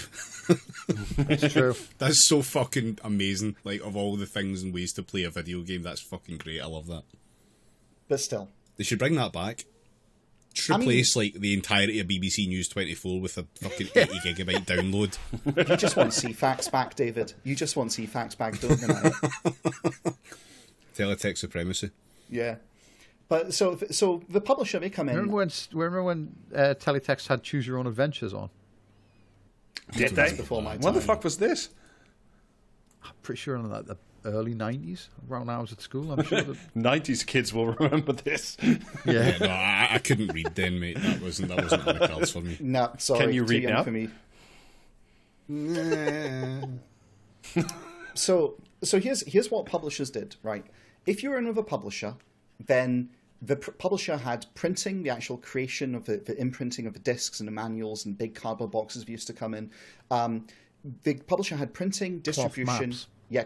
[SPEAKER 2] It's true.
[SPEAKER 4] That's so fucking amazing. Like, of all the things and ways to play a video game, that's fucking great. I love that.
[SPEAKER 1] But still.
[SPEAKER 4] They should bring that back. Just replace, like, the entirety of BBC News 24 with a fucking 80 gigabyte download.
[SPEAKER 1] You just want CFAX back, David. You just want CFAX back, don't you, man?
[SPEAKER 4] Teletext supremacy.
[SPEAKER 1] Yeah. But so the publisher, they come in...
[SPEAKER 2] Remember when Teletext had Choose Your Own Adventures on?
[SPEAKER 3] Did they?
[SPEAKER 1] Before my time.
[SPEAKER 3] When the fuck was this?
[SPEAKER 2] I'm pretty sure in the early 90s, around when I was at school. I'm sure that...
[SPEAKER 3] 90s kids will remember this.
[SPEAKER 4] Yeah, no, I couldn't read then, mate. That wasn't on the cards for me.
[SPEAKER 1] No, sorry.
[SPEAKER 3] Can you read now?
[SPEAKER 1] For me. So here's what publishers did, right? If you're another publisher, then the publisher had printing, the actual creation of the imprinting of the discs and the manuals and big cardboard boxes that used to come in. The publisher had printing, distribution...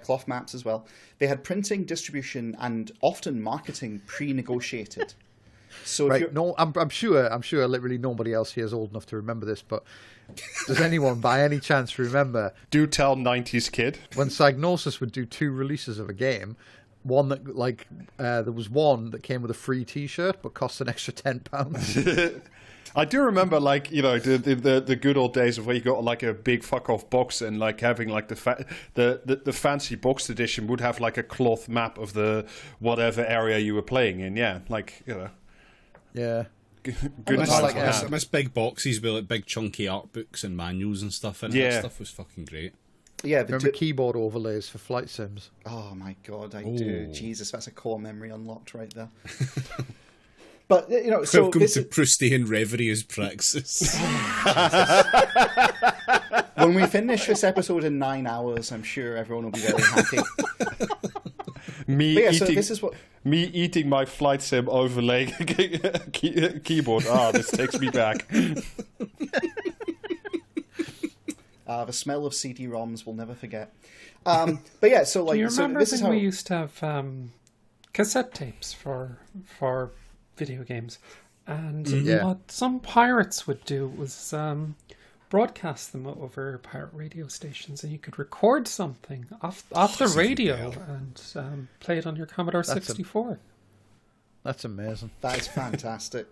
[SPEAKER 1] Cloth maps as well. They had printing, distribution, and often marketing pre-negotiated. So
[SPEAKER 2] right, I'm sure literally nobody else here is old enough to remember this, but does anyone by any chance remember...
[SPEAKER 3] Do tell 90s kid.
[SPEAKER 2] When Psygnosis would do 2 releases of a game, one that, there was one that came with a free T-shirt but cost an extra £10.
[SPEAKER 3] I do remember, the good old days of where you got like a big fuck off box and like having like the fancy boxed edition would have like a cloth map of the whatever area you were playing in. Yeah,
[SPEAKER 2] Yeah.
[SPEAKER 3] Good
[SPEAKER 4] I miss big boxes with like big chunky art books and manuals and stuff. And that stuff was fucking great.
[SPEAKER 1] Yeah,
[SPEAKER 2] remember keyboard overlays for flight sims?
[SPEAKER 1] Oh my god, I do. Jesus, that's a core memory unlocked right there. But, so...
[SPEAKER 4] Welcome to Proustian Reverie as Praxis.
[SPEAKER 1] When we finish this episode in 9 hours, I'm sure everyone will be very happy.
[SPEAKER 3] Me eating my flight sim overlay keyboard. This takes me back.
[SPEAKER 1] The smell of CD-ROMs we'll never forget. But yeah, so like...
[SPEAKER 5] Do you remember
[SPEAKER 1] this is
[SPEAKER 5] when
[SPEAKER 1] how...
[SPEAKER 5] we used to have cassette tapes for video games? And what some pirates would do was broadcast them over pirate radio stations, and you could record something off the radio and play it on your Commodore 64.
[SPEAKER 2] That's amazing.
[SPEAKER 1] That is fantastic.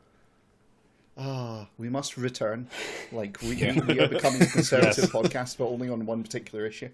[SPEAKER 1] We must return. Like, we are becoming a conservative podcast, but only on one particular issue.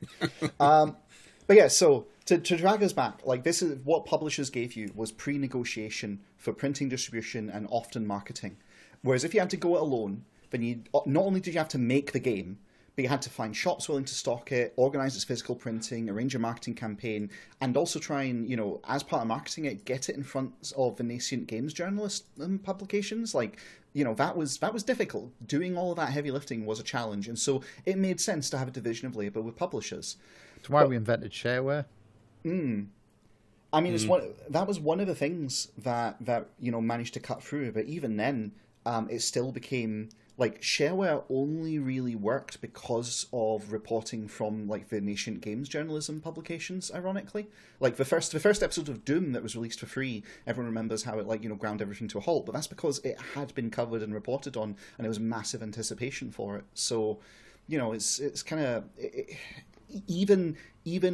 [SPEAKER 1] But yeah, so to drag us back, like this is what publishers gave you was pre-negotiation for printing, distribution, and often marketing. Whereas if you had to go it alone, then you not only did you have to make the game, but you had to find shops willing to stock it, organize its physical printing, arrange a marketing campaign, and also try and, as part of marketing it, get it in front of the nascent games journalist publications. Like, that was difficult. Doing all of that heavy lifting was a challenge, and so it made sense to have a division of labor with publishers.
[SPEAKER 2] That's why we invented shareware.
[SPEAKER 1] I mean, that was one of the things that managed to cut through. But even then, it still became like shareware only really worked because of reporting from like the nascent games journalism publications. Ironically, like the first episode of Doom that was released for free, everyone remembers how it ground everything to a halt. But that's because it had been covered and reported on, and there was massive anticipation for it. So, it's kind of. Even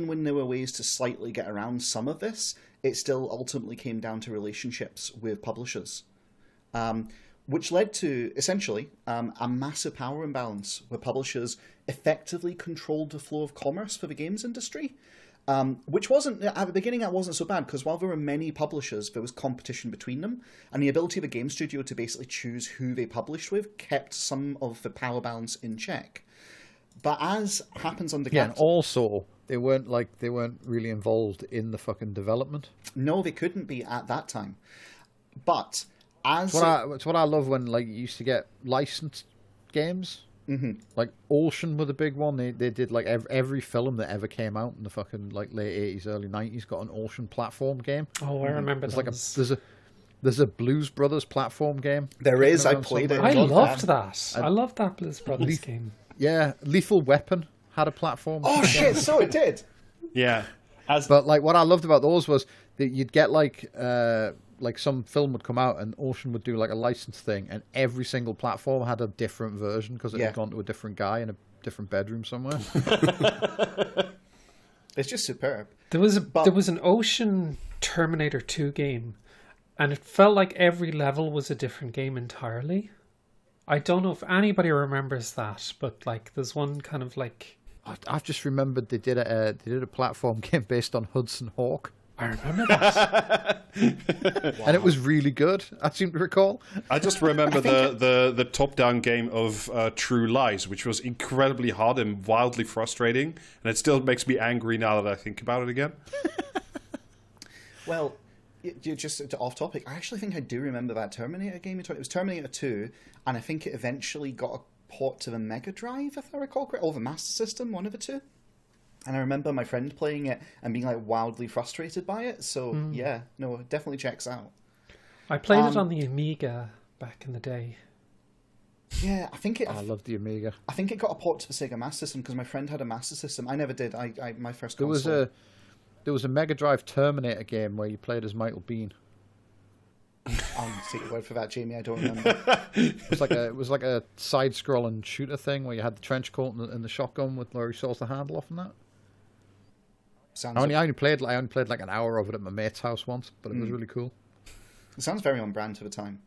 [SPEAKER 1] when there were ways to slightly get around some of this, it still ultimately came down to relationships with publishers, which led to, essentially, a massive power imbalance where publishers effectively controlled the flow of commerce for the games industry, which wasn't, at the beginning, that wasn't so bad, because while there were many publishers, there was competition between them, and the ability of a game studio to basically choose who they published with kept some of the power balance in check. But as happens under
[SPEAKER 2] and also they weren't really involved in the fucking development. No,
[SPEAKER 1] they couldn't be at that time. But as
[SPEAKER 2] it's what I love when you used to get licensed games. Mm-hmm. Like Ocean were the big one. They did like every film that ever came out in the fucking late 80s, early 90s got an Ocean platform game.
[SPEAKER 5] Oh, I remember
[SPEAKER 2] those. There's a Blues Brothers platform game.
[SPEAKER 1] There is. I played it.
[SPEAKER 5] I loved that. I loved that Blues Brothers game.
[SPEAKER 2] Yeah, Lethal Weapon had a platform.
[SPEAKER 1] Oh shit! So it did.
[SPEAKER 3] Yeah.
[SPEAKER 2] But like what I loved about those was that you'd get like some film would come out and Ocean would do like a license thing, and every single platform had a different version because it had gone to a different guy in a different bedroom somewhere.
[SPEAKER 1] It's just superb.
[SPEAKER 5] There was an Ocean Terminator 2 game, and it felt like every level was a different game entirely. I don't know if anybody remembers that, but like there's one kind of like...
[SPEAKER 2] I've just remembered they did a platform game based on Hudson Hawk.
[SPEAKER 5] I remember that.
[SPEAKER 2] Wow. And it was really good, I seem to recall.
[SPEAKER 3] I just remember the top-down game of True Lies, which was incredibly hard and wildly frustrating, and it still makes me angry now that I think about it again.
[SPEAKER 1] Well, just off topic, I actually think I do remember that Terminator game. It was Terminator 2, and I think it eventually got a port to the Mega Drive, if I recall correctly, or the Master System, one of the two. And I remember my friend playing it and being like wildly frustrated by it. So yeah, no, it definitely checks out.
[SPEAKER 5] I played it on the Amiga back in the day.
[SPEAKER 1] Yeah, I
[SPEAKER 2] love the Amiga.
[SPEAKER 1] I think it got a port to the Sega Master System because my friend had a Master System. I never did. My first console.
[SPEAKER 2] There was a Mega Drive Terminator game where you played as Michael Biehn.
[SPEAKER 1] I'll take your word for that, Jamie. I don't remember.
[SPEAKER 2] It was like a side-scrolling shooter thing where you had the trench coat and the shotgun with where he saws the handle off and that. I only played like an hour of it at my mate's house once, but it was really cool.
[SPEAKER 1] It sounds very on brand for the time.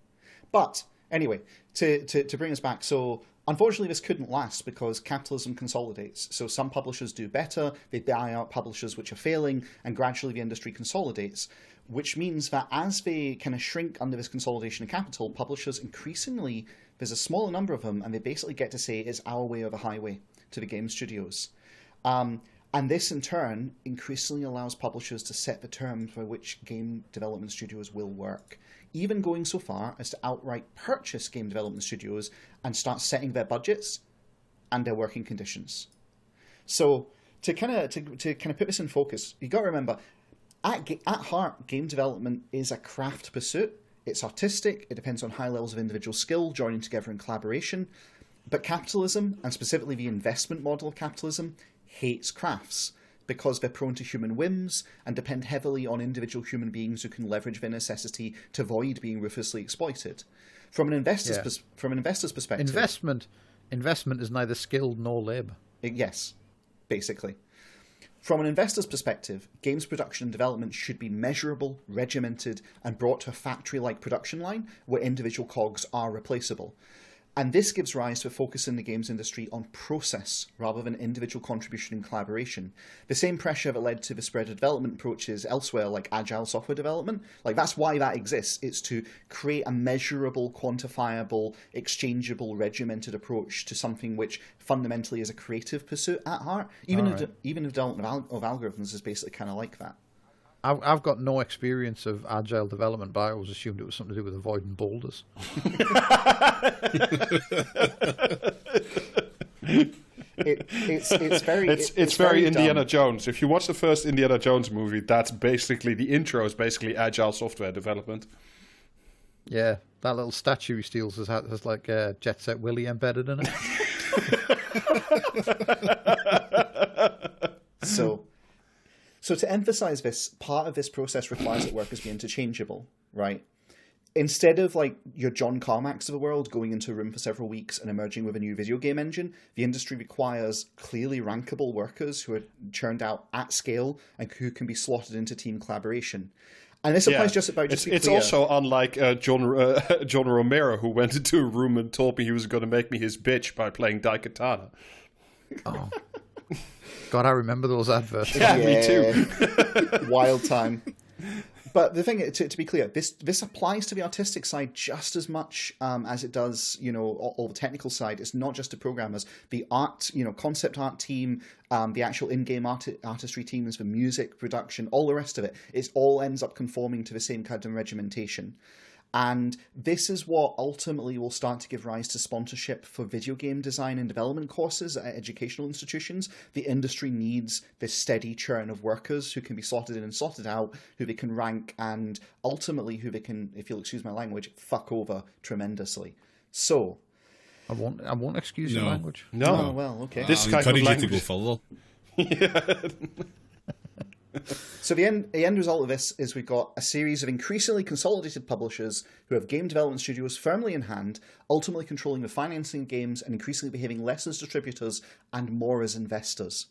[SPEAKER 1] But anyway, to bring us back, so unfortunately this couldn't last because capitalism consolidates. So some publishers do better, they buy out publishers which are failing, and gradually the industry consolidates, which means that as they kind of shrink under this consolidation of capital, publishers increasingly, there's a smaller number of them, and they basically get to say it's our way or the highway to the game studios. And this, in turn, increasingly allows publishers to set the terms by which game development studios will work, even going so far as to outright purchase game development studios and start setting their budgets and their working conditions. So to kind of put this in focus, you got to remember, at heart, game development is a craft pursuit. It's artistic. It depends on high levels of individual skill joining together in collaboration. But capitalism, and specifically the investment model of capitalism, hates crafts because they're prone to human whims and depend heavily on individual human beings who can leverage their necessity to avoid being ruthlessly exploited. From an investor's perspective,
[SPEAKER 2] investment is neither skilled nor labour.
[SPEAKER 1] Yes, basically. From an investor's perspective, games production and development should be measurable, regimented, and brought to a factory-like production line where individual cogs are replaceable. And this gives rise to a focus in the games industry on process rather than individual contribution and collaboration. The same pressure that led to the spread of development approaches elsewhere, like agile software development, like that's why that exists. It's to create a measurable, quantifiable, exchangeable, regimented approach to something which fundamentally is a creative pursuit at heart. Even the development of algorithms is basically kind of like that.
[SPEAKER 2] I've got no experience of agile development, but I always assumed it was something to do with avoiding boulders.
[SPEAKER 1] It's
[SPEAKER 3] very Indiana Jones. If you watch the first Indiana Jones movie, that's basically the intro is basically agile software development.
[SPEAKER 2] Yeah, that little statue he steals has like Jet Set Willy embedded in it.
[SPEAKER 1] So to emphasize this, part of this process requires that workers be interchangeable, right? Instead of like your John Carmacks of the world going into a room for several weeks and emerging with a new video game engine, the industry requires clearly rankable workers who are churned out at scale and who can be slotted into team collaboration. And this applies just about just to be clear.
[SPEAKER 3] It's also unlike John Romero, who went into a room and told me he was going to make me his bitch by playing Daikatana.
[SPEAKER 2] Oh. God, I remember those adverts.
[SPEAKER 3] Yeah, me too.
[SPEAKER 1] Wild time. But the thing, to be clear, this applies to the artistic side just as much as it does, all the technical side. It's not just to programmers. The art, concept art team, the actual in-game artistry teams, the music production, all the rest of it, it all ends up conforming to the same kind of regimentation. And this is what ultimately will start to give rise to sponsorship for video game design and development courses at educational institutions. The industry needs this steady churn of workers who can be slotted in and slotted out, who they can rank, and ultimately who they can, if you'll excuse my language, fuck over tremendously. So...
[SPEAKER 2] I won't excuse your language.
[SPEAKER 3] No.
[SPEAKER 1] Oh, well, okay.
[SPEAKER 3] This
[SPEAKER 4] I
[SPEAKER 3] kind of
[SPEAKER 4] encourage
[SPEAKER 3] language...
[SPEAKER 4] you to go further.
[SPEAKER 3] Yeah.
[SPEAKER 1] So the end result of this is we've got a series of increasingly consolidated publishers who have game development studios firmly in hand, ultimately controlling the financing of games and increasingly behaving less as distributors and more as investors.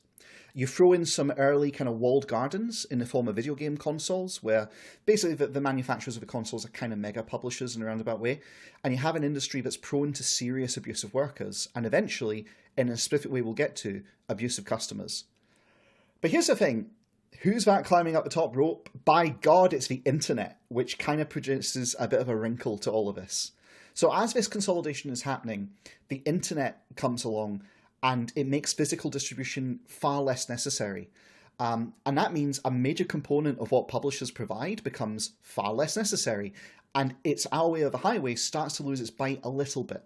[SPEAKER 1] You throw in some early kind of walled gardens in the form of video game consoles, where basically the manufacturers of the consoles are kind of mega publishers in a roundabout way, and you have an industry that's prone to serious abuse of workers, and eventually, in a specific way we'll get to, abuse of customers. But here's the thing. Who's that climbing up the top rope? By God, it's the internet, which kind of produces a bit of a wrinkle to all of this. So as this consolidation is happening, the internet comes along and it makes physical distribution far less necessary. And that means a major component of what publishers provide becomes far less necessary. And it's our way or the highway starts to lose its bite a little bit.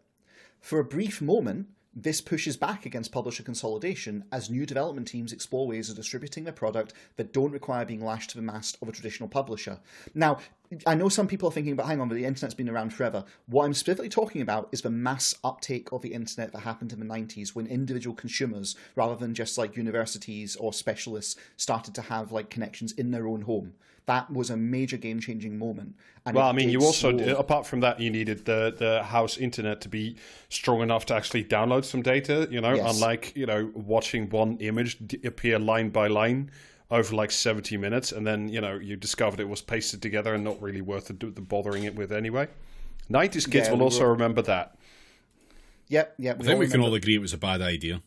[SPEAKER 1] For a brief moment, this pushes back against publisher consolidation as new development teams explore ways of distributing their product that don't require being lashed to the mast of a traditional publisher. Now, I know some people are thinking, but hang on, but the internet's been around forever. What I'm specifically talking about is the mass uptake of the internet that happened in the 90s when individual consumers, rather than just like universities or specialists, started to have like connections in their own home. That was a major game-changing moment. And
[SPEAKER 3] well, I mean, you also, apart from that, you needed the house internet to be strong enough to actually download some data, you know,
[SPEAKER 1] Yes.
[SPEAKER 3] unlike, you know, watching one image appear line by line over like 70 minutes, and then, you know, you discovered it was pasted together and not really worth the bothering it with anyway. 90s kids will also remember that.
[SPEAKER 1] Yep.
[SPEAKER 4] I think we can all agree it was a bad idea.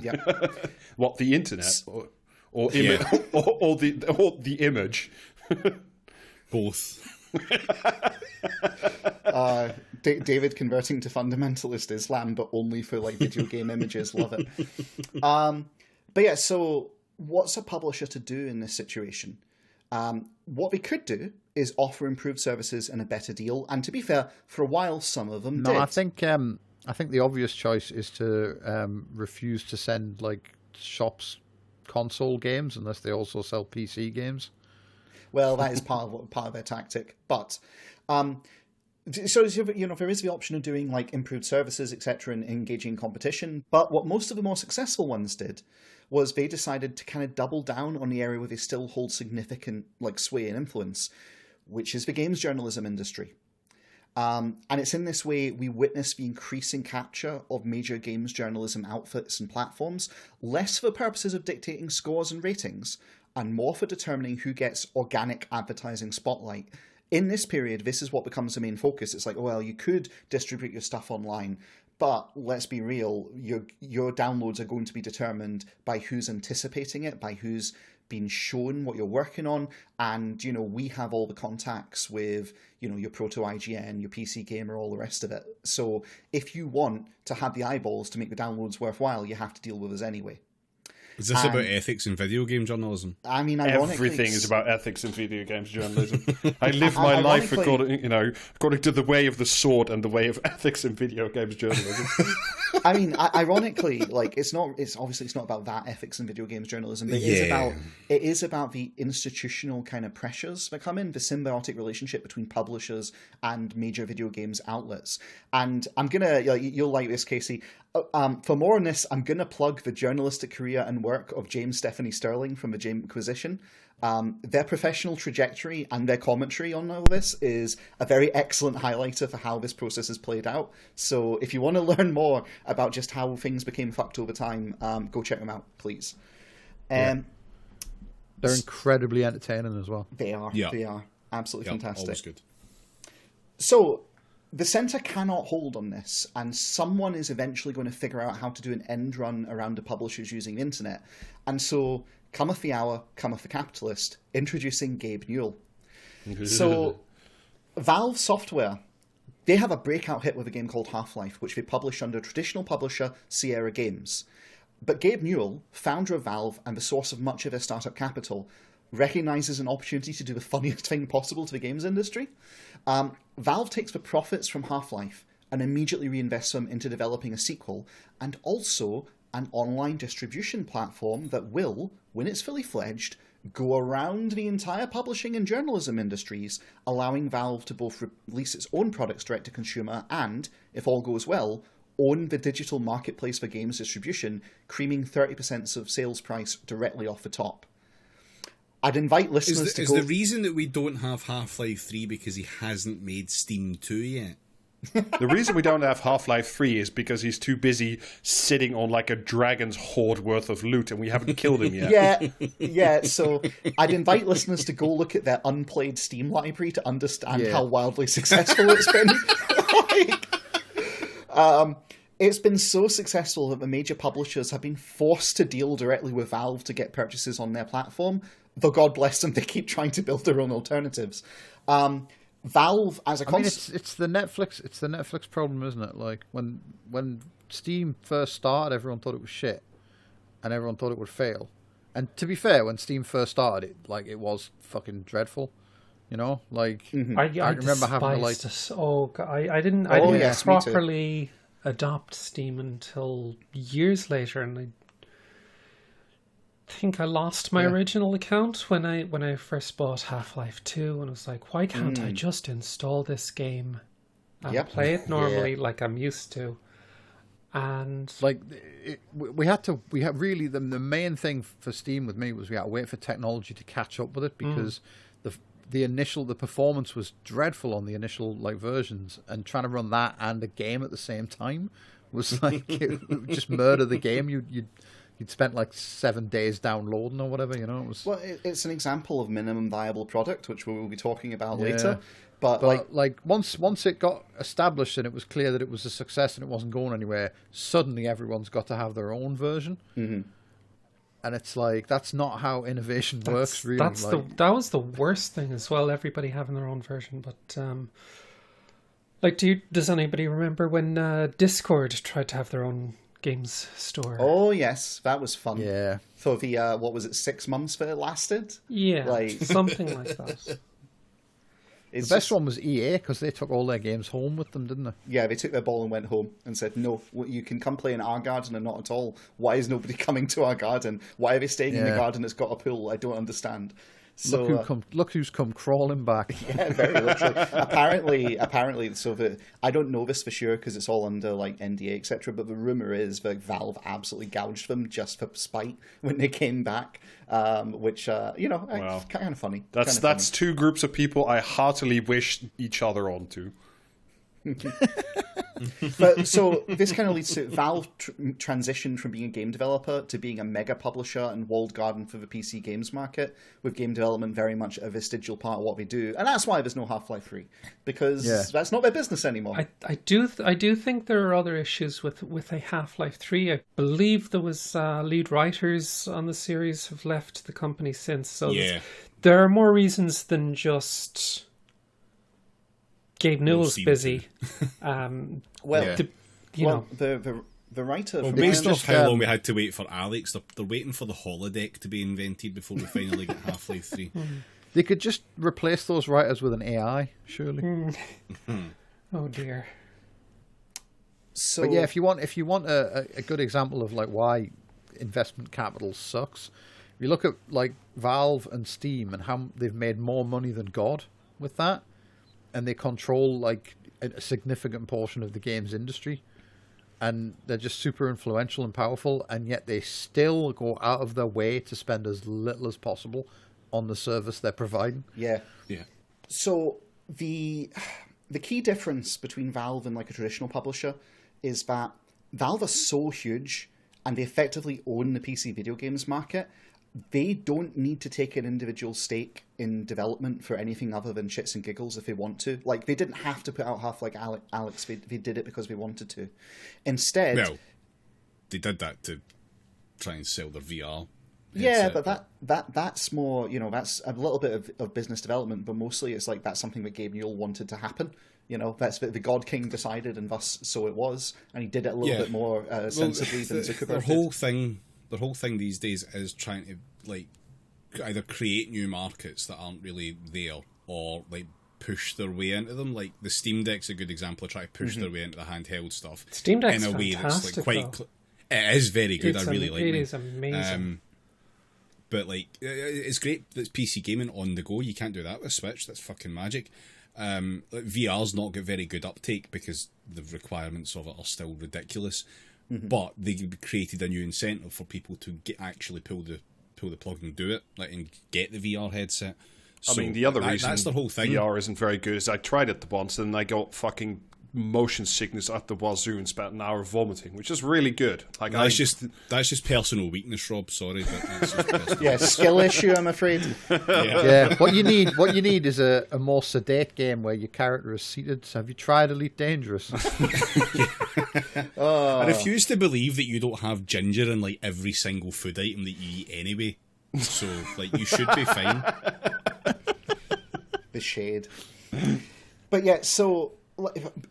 [SPEAKER 1] Yep.
[SPEAKER 3] What, the internet? Or
[SPEAKER 4] Yeah.
[SPEAKER 3] or the image?
[SPEAKER 4] Both.
[SPEAKER 1] David converting to fundamentalist Islam, but only for like video game images. Love it. But yeah, so what's a publisher to do in this situation? What they could do is offer improved services and a better deal. And to be fair, for a while, some of them did.
[SPEAKER 2] I think the obvious choice is to refuse to send like shops console games unless they also sell PC games.
[SPEAKER 1] Well, that is part of their tactic, but so you know there is the option of doing like improved services, etc., and engaging in competition. But what most of the more successful ones did was they decided to kind of double down on the area where they still hold significant like sway and influence, which is the games journalism industry. And it's in this way we witness the increasing capture of major games journalism outfits and platforms, less for purposes of dictating scores and ratings, and more for determining who gets organic advertising spotlight. In this period, this is what becomes the main focus. It's like, well, you could distribute your stuff online, but let's be real, your downloads are going to be determined by who's anticipating it, by who's been shown what you're working on, and you know we have all the contacts with you know your Proto IGN, your PC Gamer, all the rest of it. So if you want to have the eyeballs to make the downloads worthwhile, you have to deal with us anyway.
[SPEAKER 4] Is this about ethics in video game journalism?
[SPEAKER 1] I mean, ironically,
[SPEAKER 3] everything is about ethics in video games journalism. I live my life according to the way of the sword and the way of ethics in video games journalism.
[SPEAKER 1] I mean, ironically, like it's obviously not about that ethics in video games journalism. It is about the institutional kind of pressures that come in, the symbiotic relationship between publishers and major video games outlets. And I'm gonna, you'll like this, Casey. For more on this, I'm going to plug the journalistic career and work of James Stephanie Sterling from the Game Inquisition. Their professional trajectory and their commentary on all this is a very excellent highlighter for how this process has played out. So if you want to learn more about just how things became fucked over time, go check them out, please. They're
[SPEAKER 2] incredibly entertaining as well.
[SPEAKER 1] They are.
[SPEAKER 4] Yeah.
[SPEAKER 1] They are. Absolutely fantastic.
[SPEAKER 4] Always good.
[SPEAKER 1] So the centre cannot hold on this, and someone is eventually going to figure out how to do an end run around the publishers using the internet. And so, cometh the hour, cometh the capitalist, introducing Gabe Newell. So, Valve Software, they have a breakout hit with a game called Half-Life, which they publish under traditional publisher Sierra Games. But Gabe Newell, founder of Valve and the source of much of their startup capital, recognizes an opportunity to do the funniest thing possible to the games industry. Valve takes the profits from Half-Life and immediately reinvests them into developing a sequel and also an online distribution platform that will, when it's fully fledged, go around the entire publishing and journalism industries, allowing Valve to both release its own products direct to consumer and, if all goes well, own the digital marketplace for games distribution, creaming 30% of sales price directly off the top. I'd invite listeners
[SPEAKER 4] Is
[SPEAKER 1] to go...
[SPEAKER 4] the reason that we don't have Half-Life 3 because he hasn't made Steam 2 yet?
[SPEAKER 3] The reason we don't have Half-Life 3 is because he's too busy sitting on like a dragon's hoard worth of loot and we haven't killed him yet.
[SPEAKER 1] Yeah. So I'd invite listeners to go look at their unplayed Steam library to understand how wildly successful it's been. It's been so successful that the major publishers have been forced to deal directly with Valve to get purchases on their platform. Though God bless them, they keep trying to build their own alternatives. Valve as a
[SPEAKER 2] it's the Netflix problem, isn't it? Like when Steam first started, everyone thought it was shit, and everyone thought it would fail. And to be fair, when Steam first started, it was fucking dreadful. You know, like
[SPEAKER 5] I
[SPEAKER 2] remember having to like.
[SPEAKER 5] I didn't properly adopt Steam until years later, and I think I lost my original account when I first bought Half-Life 2, and I was like, why can't I just install this game and play it normally like I'm used to? And
[SPEAKER 2] we had really the main thing for Steam with me was we had to wait for technology to catch up with it, because the performance was dreadful on the initial versions, and trying to run that and a game at the same time was it would just murder the game. You'd spent 7 days downloading or whatever, It was...
[SPEAKER 1] Well, it's an example of minimum viable product, which we will be talking about later. But
[SPEAKER 2] once it got established and it was clear that it was a success and it wasn't going anywhere, suddenly everyone's got to have their own version. Mm-hmm. And it's that's not how innovation works, really.
[SPEAKER 5] That was the worst thing as well, everybody having their own version. But does anybody remember when Discord tried to have their own games store?
[SPEAKER 1] Oh yes, that was fun.
[SPEAKER 2] Yeah.
[SPEAKER 1] So the what was it, 6 months that it lasted?
[SPEAKER 5] Yeah, something like that.
[SPEAKER 2] The best one was EA, because they took all their games home with them, didn't they?
[SPEAKER 1] Yeah, they took their ball and went home and said, no, you can come play in our garden and not at all. Why is nobody coming to our garden? Why are they staying in the garden that's got a pool? I don't understand. So
[SPEAKER 2] look who's come crawling back.
[SPEAKER 1] Yeah, very literally. apparently, so I don't know this for sure because it's all under NDA, etc. But the rumor is that Valve absolutely gouged them just for spite when they came back, which kind of funny.
[SPEAKER 3] That's two groups of people I heartily wish each other on to.
[SPEAKER 1] But so this kind of leads to Valve transitioned from being a game developer to being a mega publisher and walled garden for the PC games market, with game development very much a vestigial part of what they do, and that's why there's no Half-Life 3, because that's not their business anymore.
[SPEAKER 5] I do think there are other issues with a Half-Life 3. I believe there was lead writers on the series have left the company since, so there are more reasons than just Gabe Newell's busy.
[SPEAKER 1] The writer...
[SPEAKER 4] Well, based off how long we had to wait for Alex, they're waiting for the holodeck to be invented before we finally get Half-Life 3.
[SPEAKER 2] They could just replace those writers with an AI, surely.
[SPEAKER 5] Oh dear.
[SPEAKER 1] So,
[SPEAKER 2] but yeah, if you want a good example of why investment capital sucks, if you look at Valve and Steam and how they've made more money than God with that, and they control a significant portion of the games industry, and they're just super influential and powerful, and yet they still go out of their way to spend as little as possible on the service they're providing.
[SPEAKER 1] Yeah. So the key difference between Valve and a traditional publisher is that Valve are so huge and they effectively own the PC video games market. They don't need to take an individual stake in development for anything other than shits and giggles if they want to. They didn't have to put out Half like Alex. They did it because they wanted to. Instead...
[SPEAKER 4] Well, they did that to try and sell their VR.
[SPEAKER 1] Yeah, but that's more, that's a little bit of business development, but mostly it's that's something that Gabe Newell wanted to happen. That's the God King decided, and thus so it was. And he did it a little bit more sensibly than Zuckerberg did.
[SPEAKER 4] Their whole thing these days is trying to either create new markets that aren't really there, or push their way into them. The Steam Deck's a good example of trying to push their way into the handheld stuff.
[SPEAKER 5] Steam Deck's
[SPEAKER 4] in a way that's
[SPEAKER 5] fantastic,
[SPEAKER 4] it is very good. I really like it.
[SPEAKER 5] It is amazing.
[SPEAKER 4] But it's great that it's PC gaming on the go. You can't do that with Switch. That's fucking magic. VR's not got very good uptake because the requirements of it are still ridiculous. Mm-hmm. But they created a new incentive for people to actually pull the pull the plug and do it, like, and get the VR headset.
[SPEAKER 3] I mean, the other reason
[SPEAKER 4] that's the whole thing.
[SPEAKER 3] VR isn't very good is I tried it once and I got fucking motion sickness at the wazoo and spent an hour vomiting, which is really good. Like,
[SPEAKER 4] that's just personal weakness, Rob. Sorry, but that's just personal.
[SPEAKER 1] Yeah, skill issue, I'm afraid.
[SPEAKER 2] Yeah, what you need is a more sedate game where your character is seated. So have you tried Elite Dangerous?
[SPEAKER 4] I refuse to believe that you don't have ginger in like every single food item that you eat anyway. So like you should be fine.
[SPEAKER 1] The shade. But yeah, so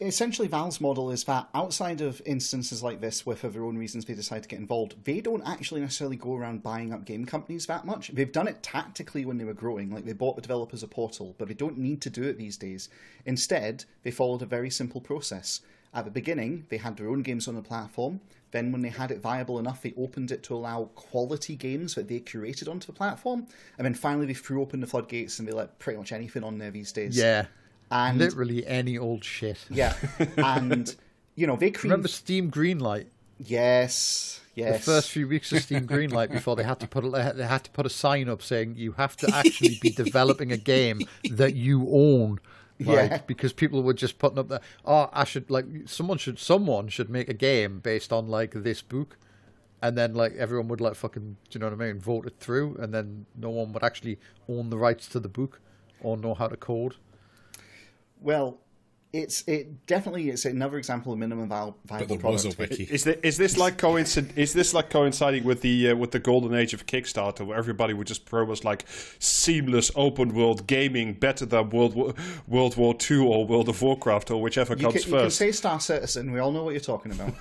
[SPEAKER 1] essentially Valve's model is that outside of instances like this where for their own reasons they decide to get involved, they don't actually necessarily go around buying up game companies that much. They've done it tactically when they were growing, like they bought the developers a portal, but they don't need to do it these days. Instead, they followed a very simple process. At the beginning, they had their own games on the platform. Then when they had it viable enough, they opened it to allow quality games that they curated onto the platform. And then finally they threw open the floodgates and they let pretty much anything on there these days.
[SPEAKER 2] Yeah.
[SPEAKER 1] And
[SPEAKER 2] literally any old shit.
[SPEAKER 1] yeah, and they
[SPEAKER 2] remember Steam Greenlight.
[SPEAKER 1] Yes.
[SPEAKER 2] The first few weeks of Steam Greenlight before they had to put a sign up saying you have to actually be developing a game that you own. Because people were just putting up someone should make a game based on like this book, and then like everyone would like fucking, do you know what I mean, vote it through, and then no one would actually own the rights to the book or know how to code.
[SPEAKER 1] Well, it's another example of minimum viable
[SPEAKER 4] But
[SPEAKER 1] product.
[SPEAKER 4] was a wiki.
[SPEAKER 3] Is this like coinciding with the golden age of Kickstarter, where everybody would just promise like seamless open world gaming better than World War II or World of Warcraft or whichever comes first?
[SPEAKER 1] You can say Star Citizen. We all know what you're talking about.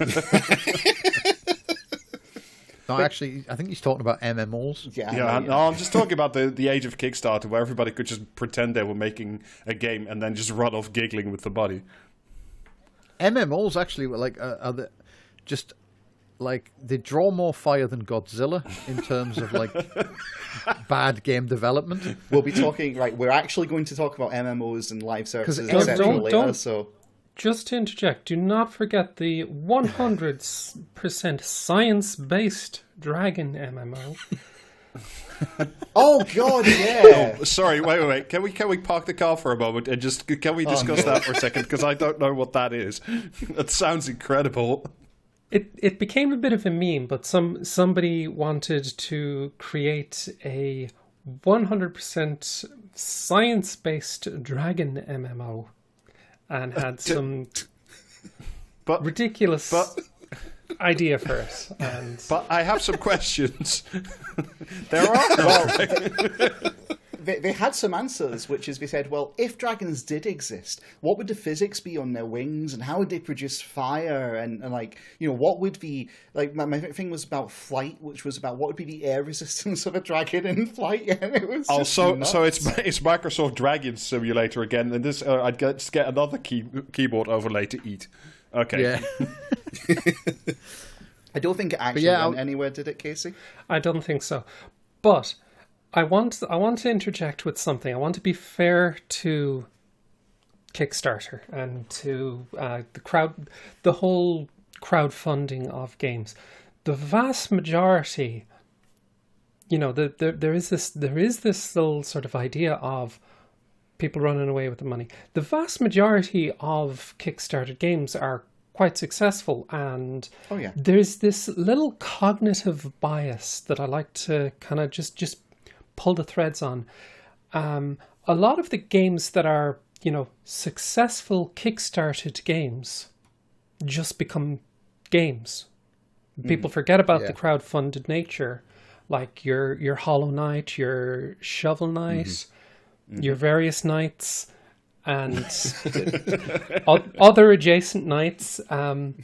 [SPEAKER 2] No, actually, I think he's talking about MMOs.
[SPEAKER 3] Yeah. No, I'm just talking about the age of Kickstarter, where everybody could just pretend they were making a game and then just run off giggling with the body.
[SPEAKER 2] MMOs actually were like just like they draw more fire than Godzilla in terms of like bad game development.
[SPEAKER 1] We'll be talking We're actually going to talk about MMOs and live services,
[SPEAKER 2] Don't-
[SPEAKER 1] etc. later. So
[SPEAKER 5] Just to interject, do not forget the 100% science-based Dragon MMO.
[SPEAKER 1] oh god, yeah.
[SPEAKER 3] Sorry, wait. Can we park the car for a moment and just can we discuss that for a second? Because I don't know what that is. That sounds incredible.
[SPEAKER 5] It became a bit of a meme, but somebody wanted to create a 100% science-based Dragon MMO. And had some ridiculous idea for it.
[SPEAKER 3] But I have some questions. There are
[SPEAKER 1] They had some answers, which is they said, well, if dragons did exist, what would the physics be on their wings, and how would they produce fire, and what would be my thing was about flight, which was about what would be the air resistance of a dragon in flight, and it was
[SPEAKER 3] so it's Microsoft Dragon Simulator again, and this I'd get another keyboard overlay to eat. Okay.
[SPEAKER 2] Yeah.
[SPEAKER 1] I don't think it actually went anywhere, did it, Casey?
[SPEAKER 5] I don't think so. But I want to interject with something. I want to be fair to Kickstarter and to the whole crowdfunding of games. The vast majority, there is this little sort of idea of people running away with the money. The vast majority of Kickstarter games are quite successful, and there's this little cognitive bias that I like to kind of just pull the threads on. A lot of the games that are, successful Kickstarted games just become games. People forget about the crowdfunded nature, like your Hollow Knight, your Shovel Knight, your various knights, and other adjacent knights. And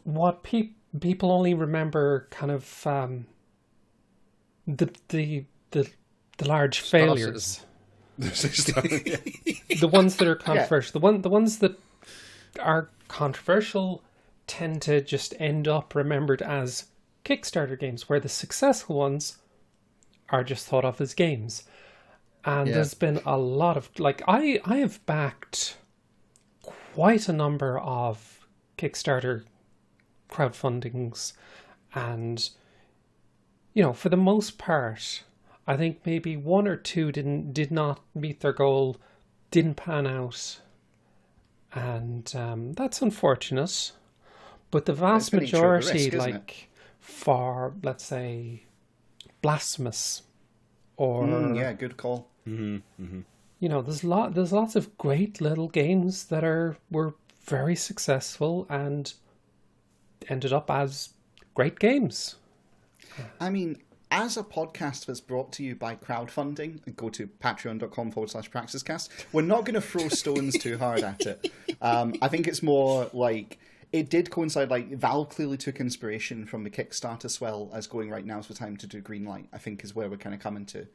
[SPEAKER 5] what people only remember kind of the large failures. The ones that are controversial. The ones that are controversial tend to just end up remembered as Kickstarter games, where the successful ones are just thought of as games. And there's been a lot of, I have backed quite a number of Kickstarter crowdfundings, and for the most part, I think maybe one or two did not meet their goal, didn't pan out, and that's unfortunate. But the vast majority,
[SPEAKER 1] risk,
[SPEAKER 5] for, let's say, Blasphemous, or
[SPEAKER 1] yeah, good call.
[SPEAKER 5] There's lots of great little games that were very successful and ended up as great games.
[SPEAKER 1] I mean, as a podcast that's brought to you by crowdfunding, go to patreon.com/praxiscast, we're not going to throw stones too hard at it. I think it's more like, it did coincide, like, Valve clearly took inspiration from the Kickstarter as well as going, right, now's the time to do Greenlight, I think is where we're kind of coming to.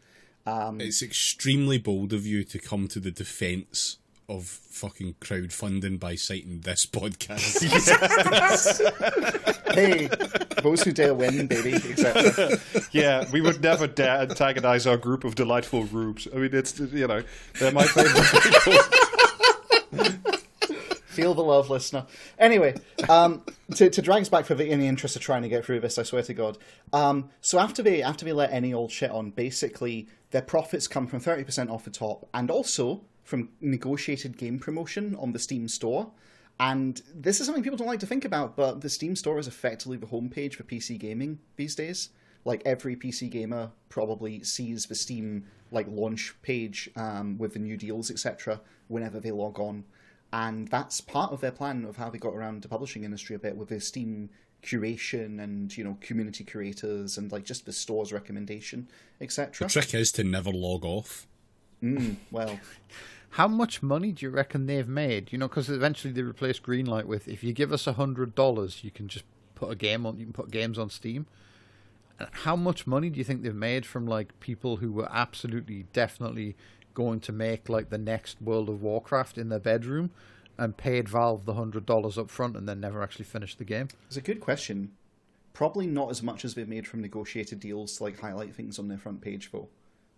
[SPEAKER 4] It's extremely bold of you to come to the defense of fucking crowdfunding by citing this podcast.
[SPEAKER 1] Hey, those who dare win, baby, etc.
[SPEAKER 3] Yeah, we would never dare antagonize our group of delightful rubes. I mean, it's, they're my favorite people.
[SPEAKER 1] Feel the love, listener. Anyway, to drag us back in the interest of trying to get through this, I swear to God. So after they let any old shit on, basically their profits come from 30% off the top, and also from negotiated game promotion on the Steam store. And this is something people don't like to think about, but the Steam store is effectively the homepage for PC gaming these days. Like, every PC gamer probably sees the Steam launch page with the new deals, etc., whenever they log on. And that's part of their plan of how they got around the publishing industry a bit, with their Steam curation and, community curators and just the store's recommendation, etc.
[SPEAKER 4] The trick is to never log off.
[SPEAKER 1] Well,
[SPEAKER 2] how much money do you reckon they've made? Because eventually they replaced Greenlight with, if you give us $100, you can just put a game on. You can put games on Steam. And how much money do you think they've made from people who were absolutely, definitely going to make the next World of Warcraft in their bedroom, and paid Valve the $100 up front and then never actually finished the game?
[SPEAKER 1] It's a good question. Probably not as much as they've made from negotiated deals to highlight things on their front page, though.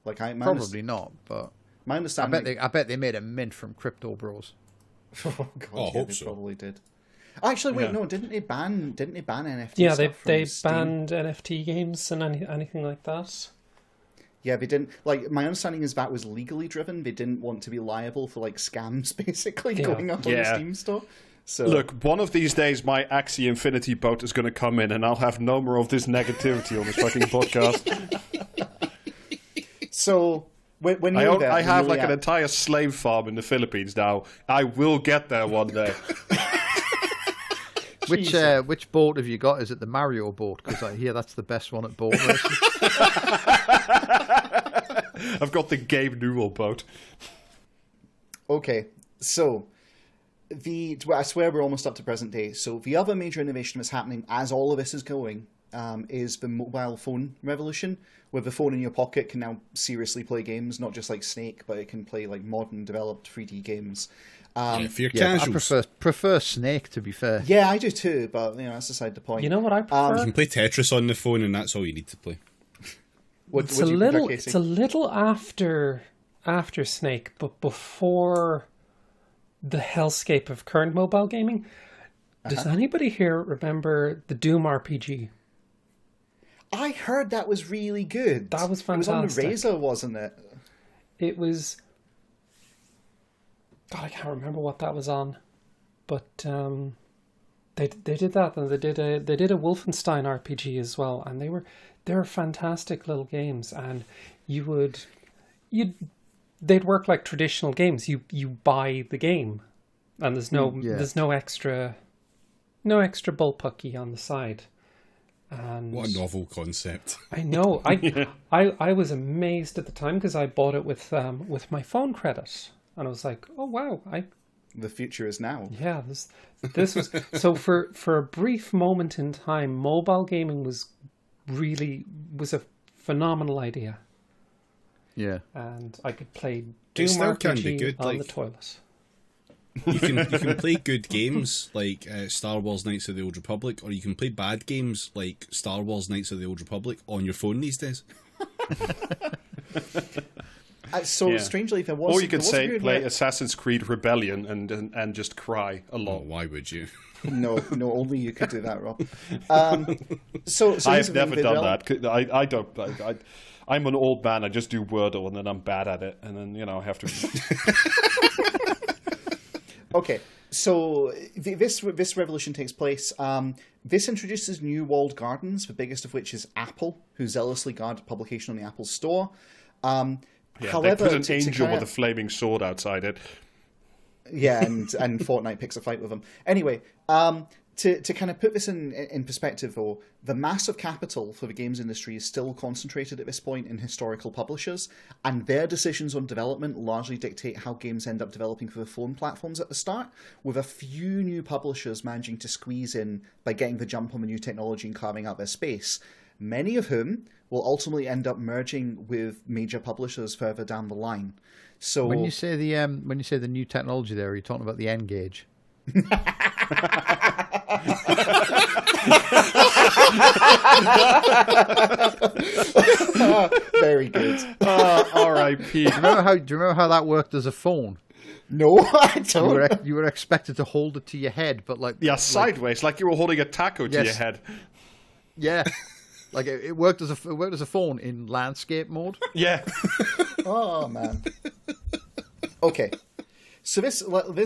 [SPEAKER 2] Probably not, but
[SPEAKER 1] my understanding.
[SPEAKER 2] I bet they made a mint from Crypto Bros.
[SPEAKER 1] Oh God,
[SPEAKER 4] I hope
[SPEAKER 1] they
[SPEAKER 4] so.
[SPEAKER 1] Probably did. Actually, wait, no, didn't they ban NFT?
[SPEAKER 5] Yeah,
[SPEAKER 1] stuff from
[SPEAKER 5] they
[SPEAKER 1] Steam?
[SPEAKER 5] banned NFT games and anything like that.
[SPEAKER 1] Yeah, they didn't. My understanding is that was legally driven. They didn't want to be liable for scams, basically, going up on the Steam store. So
[SPEAKER 3] Look, one of these days my Axie Infinity boat is going to come in, and I'll have no more of this negativity on this fucking podcast.
[SPEAKER 1] So we're nearly there.
[SPEAKER 3] I have
[SPEAKER 1] We're nearly
[SPEAKER 3] an entire slave farm in the Philippines now. I will get there one day.
[SPEAKER 2] Which boat have you got? Is it the Mario boat? Because I hear that's the best one at boat racing.
[SPEAKER 3] I've got the Gabe Newell boat.
[SPEAKER 1] Okay, so I swear we're almost up to present day. So the other major innovation that's happening as all of this is going is the mobile phone revolution, where the phone in your pocket can now seriously play games, not just like Snake, but it can play modern developed 3D games.
[SPEAKER 4] For your casuals.
[SPEAKER 2] I prefer Snake, to be fair.
[SPEAKER 1] Yeah, I do too, but that's beside the point.
[SPEAKER 5] You know what I prefer?
[SPEAKER 4] You can play Tetris on the phone, and that's all you need to play.
[SPEAKER 5] It's a little after Snake, but before the hellscape of current mobile gaming. Does anybody here remember the Doom RPG?
[SPEAKER 1] I heard that was really good.
[SPEAKER 5] That was fantastic.
[SPEAKER 1] It was on the Razor, wasn't it?
[SPEAKER 5] It was. God, I can't remember what that was on, but they did that, and they did a Wolfenstein RPG as well, and they were fantastic little games, and they'd work like traditional games. You buy the game, and there's no extra bullpucky on the side. And
[SPEAKER 4] what a novel concept!
[SPEAKER 5] I know. I was amazed at the time because I bought it with my phone credit. And I was like, "Oh wow!
[SPEAKER 1] The future is now."
[SPEAKER 5] Yeah, this was so. For a brief moment in time, mobile gaming was a phenomenal idea.
[SPEAKER 2] Yeah,
[SPEAKER 5] and I could play
[SPEAKER 4] It
[SPEAKER 5] Doom
[SPEAKER 4] still can
[SPEAKER 5] RPG
[SPEAKER 4] be good,
[SPEAKER 5] on the toilet.
[SPEAKER 4] You can play good games like Star Wars Knights of the Old Republic, or you can play bad games like Star Wars Knights of the Old Republic on your phone these days.
[SPEAKER 1] So strangely, there was.
[SPEAKER 3] Or you could
[SPEAKER 1] there was a
[SPEAKER 3] say
[SPEAKER 1] period
[SPEAKER 3] play
[SPEAKER 1] where-
[SPEAKER 3] Assassin's Creed Rebellion and just cry a
[SPEAKER 4] Oh,
[SPEAKER 3] lot.
[SPEAKER 4] why would you?
[SPEAKER 1] No, only you could do that, Rob. So
[SPEAKER 3] I
[SPEAKER 1] here's
[SPEAKER 3] have
[SPEAKER 1] the thing,
[SPEAKER 3] never
[SPEAKER 1] the
[SPEAKER 3] done
[SPEAKER 1] develop-
[SPEAKER 3] that. I don't. I'm an old man. I just do Wordle, and then I'm bad at it, and then I have to.
[SPEAKER 1] Okay, so this revolution takes place. This introduces new walled gardens, the biggest of which is Apple, who zealously guard publication on the Apple Store.
[SPEAKER 3] Yeah,
[SPEAKER 1] However,
[SPEAKER 3] they put an
[SPEAKER 1] to
[SPEAKER 3] angel
[SPEAKER 1] kinda-
[SPEAKER 3] with a flaming sword outside it.
[SPEAKER 1] Yeah, and Fortnite picks a fight with them. Anyway, to kind of put this in perspective, though, the mass of capital for the games industry is still concentrated at this point in historical publishers, and their decisions on development largely dictate how games end up developing for the phone platforms at the start, with a few new publishers managing to squeeze in by getting the jump on the new technology and carving out their space, many of whom will ultimately end up merging with major publishers further down the line. So
[SPEAKER 2] When you say the new technology, there, are you talking about the N gauge?
[SPEAKER 1] very good.
[SPEAKER 3] R.I.P.
[SPEAKER 2] Do you remember how that worked as a phone?
[SPEAKER 1] No, I don't.
[SPEAKER 2] You were expected to hold it to your head, but
[SPEAKER 3] Yeah, sideways, like you were holding a taco to
[SPEAKER 2] Yes.
[SPEAKER 3] your head.
[SPEAKER 2] yeah, like it worked as a phone in landscape mode.
[SPEAKER 3] Yeah.
[SPEAKER 1] Oh man. Okay. So this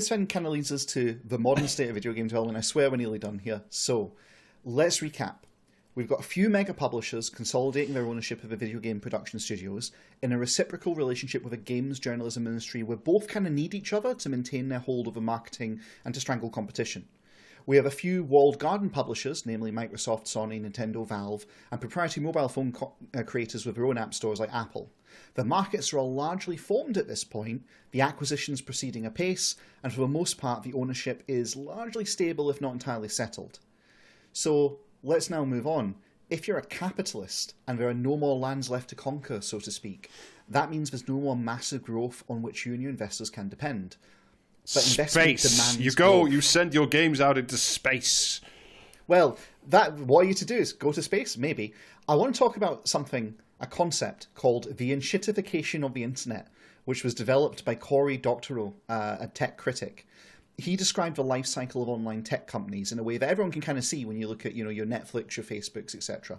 [SPEAKER 1] then kind of leads us to the modern state of video game development. I swear we're nearly done here. So let's recap. We've got a few mega publishers consolidating their ownership of the video game production studios in a reciprocal relationship with a games journalism industry where both kind of need each other to maintain their hold over marketing and to strangle competition. We have a few walled garden publishers, namely Microsoft, Sony, Nintendo, Valve, and proprietary mobile phone creators with their own app stores like Apple. The markets are all largely formed at this point, the acquisitions proceeding apace, and for the most part the ownership is largely stable if not entirely settled. So let's now move on. If you're a capitalist and there are no more lands left to conquer, so to speak, that means there's no more massive growth on which you and your investors can depend. But investment
[SPEAKER 3] Space.
[SPEAKER 1] demands
[SPEAKER 3] You go.
[SPEAKER 1] growth.
[SPEAKER 3] You send your games out into space.
[SPEAKER 1] Well, what are you to do? Is go to space? Maybe. I want to talk about a concept called the enshittification of the internet, which was developed by Cory Doctorow, a tech critic. He described the life cycle of online tech companies in a way that everyone can kind of see when you look at your Netflix, your Facebooks, etc.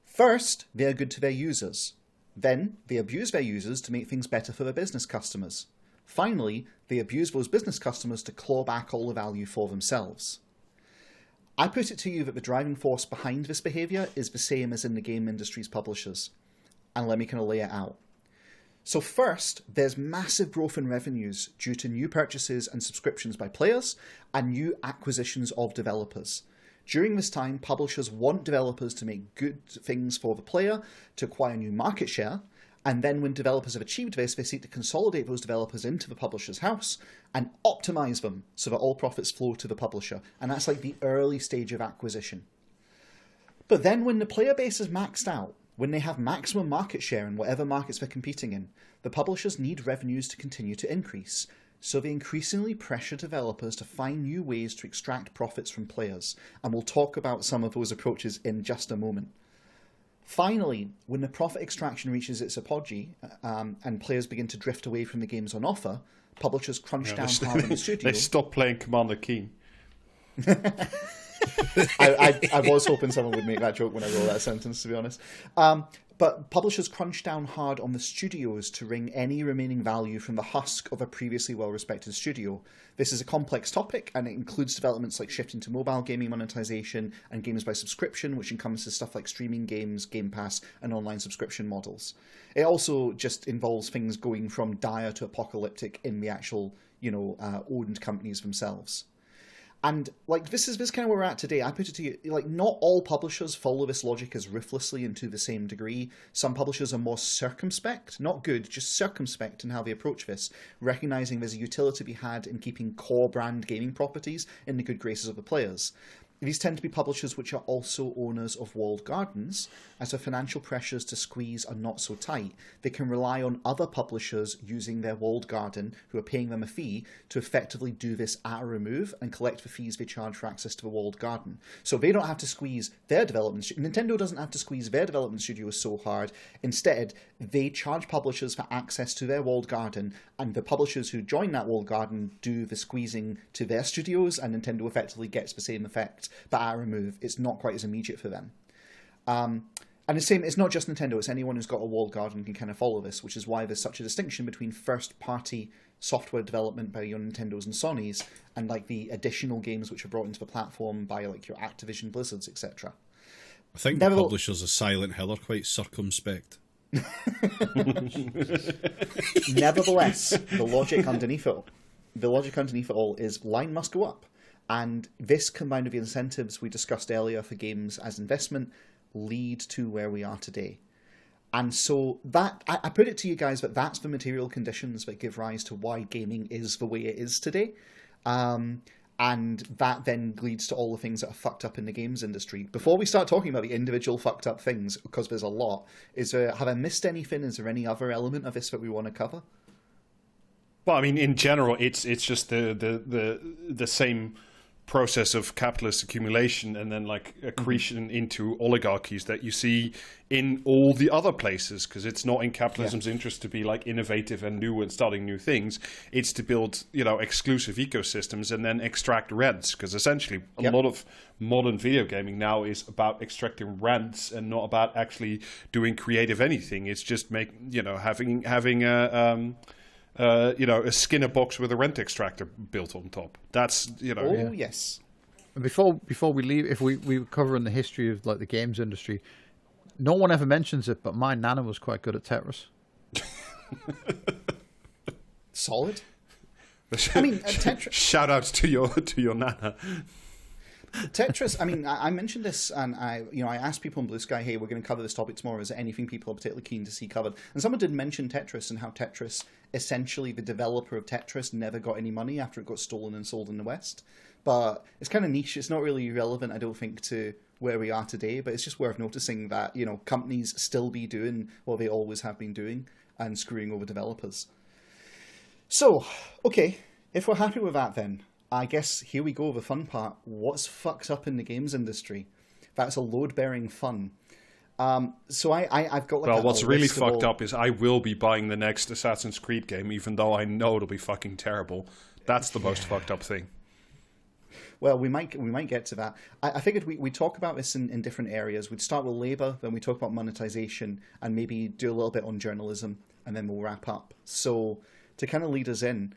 [SPEAKER 1] First, they are good to their users. Then, they abuse their users to make things better for their business customers. Finally, they abuse those business customers to claw back all the value for themselves. I put it to you that the driving force behind this behaviour is the same as in the game industry's publishers. And let me kind of lay it out. So first, there's massive growth in revenues due to new purchases and subscriptions by players and new acquisitions of developers. During this time, publishers want developers to make good things for the player, to acquire new market share, and then when developers have achieved this, they seek to consolidate those developers into the publisher's house and optimize them so that all profits flow to the publisher. And that's like the early stage of acquisition. But then when the player base is maxed out, when they have maximum market share in whatever markets they're competing in, the publishers need revenues to continue to increase. So they increasingly pressure developers to find new ways to extract profits from players. And we'll talk about some of those approaches in just a moment. Finally, when the profit extraction reaches its apogee and players begin to drift away from the games on offer, publishers crunch down hard on the studio.
[SPEAKER 3] They stop playing Commander Keen.
[SPEAKER 1] I was hoping someone would make that joke when I wrote that sentence, to be honest. But publishers crunch down hard on the studios to wring any remaining value from the husk of a previously well-respected studio. This is a complex topic, and it includes developments like shifting to mobile gaming monetization and games by subscription, which encompasses stuff like streaming games, Game Pass, and online subscription models. It also just involves things going from dire to apocalyptic in the actual, owned companies themselves. And this is kind of where we're at today. I put it to you, not all publishers follow this logic as ruthlessly and to the same degree. Some publishers are more circumspect, not good, just circumspect in how they approach this, recognizing there's a utility to be had in keeping core brand gaming properties in the good graces of the players. These tend to be publishers which are also owners of walled gardens, as their financial pressures to squeeze are not so tight. They can rely on other publishers using their walled garden, who are paying them a fee, to effectively do this at a remove and collect the fees they charge for access to the walled garden. So they don't have to squeeze their development... Nintendo doesn't have to squeeze their development studios so hard. Instead, they charge publishers for access to their walled garden, and the publishers who join that walled garden do the squeezing to their studios, and Nintendo effectively gets the same effect. But at a remove, it's not quite as immediate for them. And the same, it's not just Nintendo, it's anyone who's got a walled garden can kind of follow this, which is why there's such a distinction between first-party software development by your Nintendos and Sonys, and like the additional games which are brought into the platform by like your Activision Blizzards, etc.
[SPEAKER 4] I think the publishers of Silent Hill are quite circumspect.
[SPEAKER 1] Nevertheless, the logic underneath it all is line must go up. And this, combined with the incentives we discussed earlier for games as investment, lead to where we are today. And so that I put it to you guys that that's the material conditions that give rise to why gaming is the way it is today. And that then leads to all the things that are fucked up in the games industry. Before we start talking about the individual fucked up things, because there's a lot, have I missed anything? Is there any other element of this that we want to cover?
[SPEAKER 3] Well, I mean, in general, it's just the same process of capitalist accumulation and then like accretion into oligarchies that you see in all the other places, because it's not in capitalism's interest to be like innovative and new and starting new things. It's to build, exclusive ecosystems and then extract rents, because essentially a lot of modern video gaming now is about extracting rents and not about actually doing creative anything. It's just having a Skinner box with a rent extractor built on top. That's,
[SPEAKER 1] Oh, yes.
[SPEAKER 2] And before we leave, if we were covering the history of like the games industry, no one ever mentions it, but my nana was quite good at Tetris.
[SPEAKER 1] Solid. I mean, Tetris...
[SPEAKER 3] Shout out to your nana.
[SPEAKER 1] Tetris, I mean, I mentioned this, and I asked people on Blue Sky, hey, we're going to cover this topic tomorrow. Is there anything people are particularly keen to see covered? And someone did mention Tetris and how Tetris, essentially the developer of Tetris, never got any money after it got stolen and sold in the West. But it's kind of niche. It's not really relevant, I don't think, to where we are today. But it's just worth noticing that, companies still be doing what they always have been doing and screwing over developers. So, okay, if we're happy with that then, I guess here we go, the fun part. What's fucked up in the games industry? That's a load-bearing fun. So I've got like
[SPEAKER 3] what's really fucked up is I will be buying the next Assassin's Creed game, even though I know it'll be fucking terrible. That's the most fucked up thing.
[SPEAKER 1] Well, we might get to that. I figured we talk about this in different areas. We'd start with labour, then we talk about monetization, and maybe do a little bit on journalism, and then we'll wrap up. So to kind of lead us in,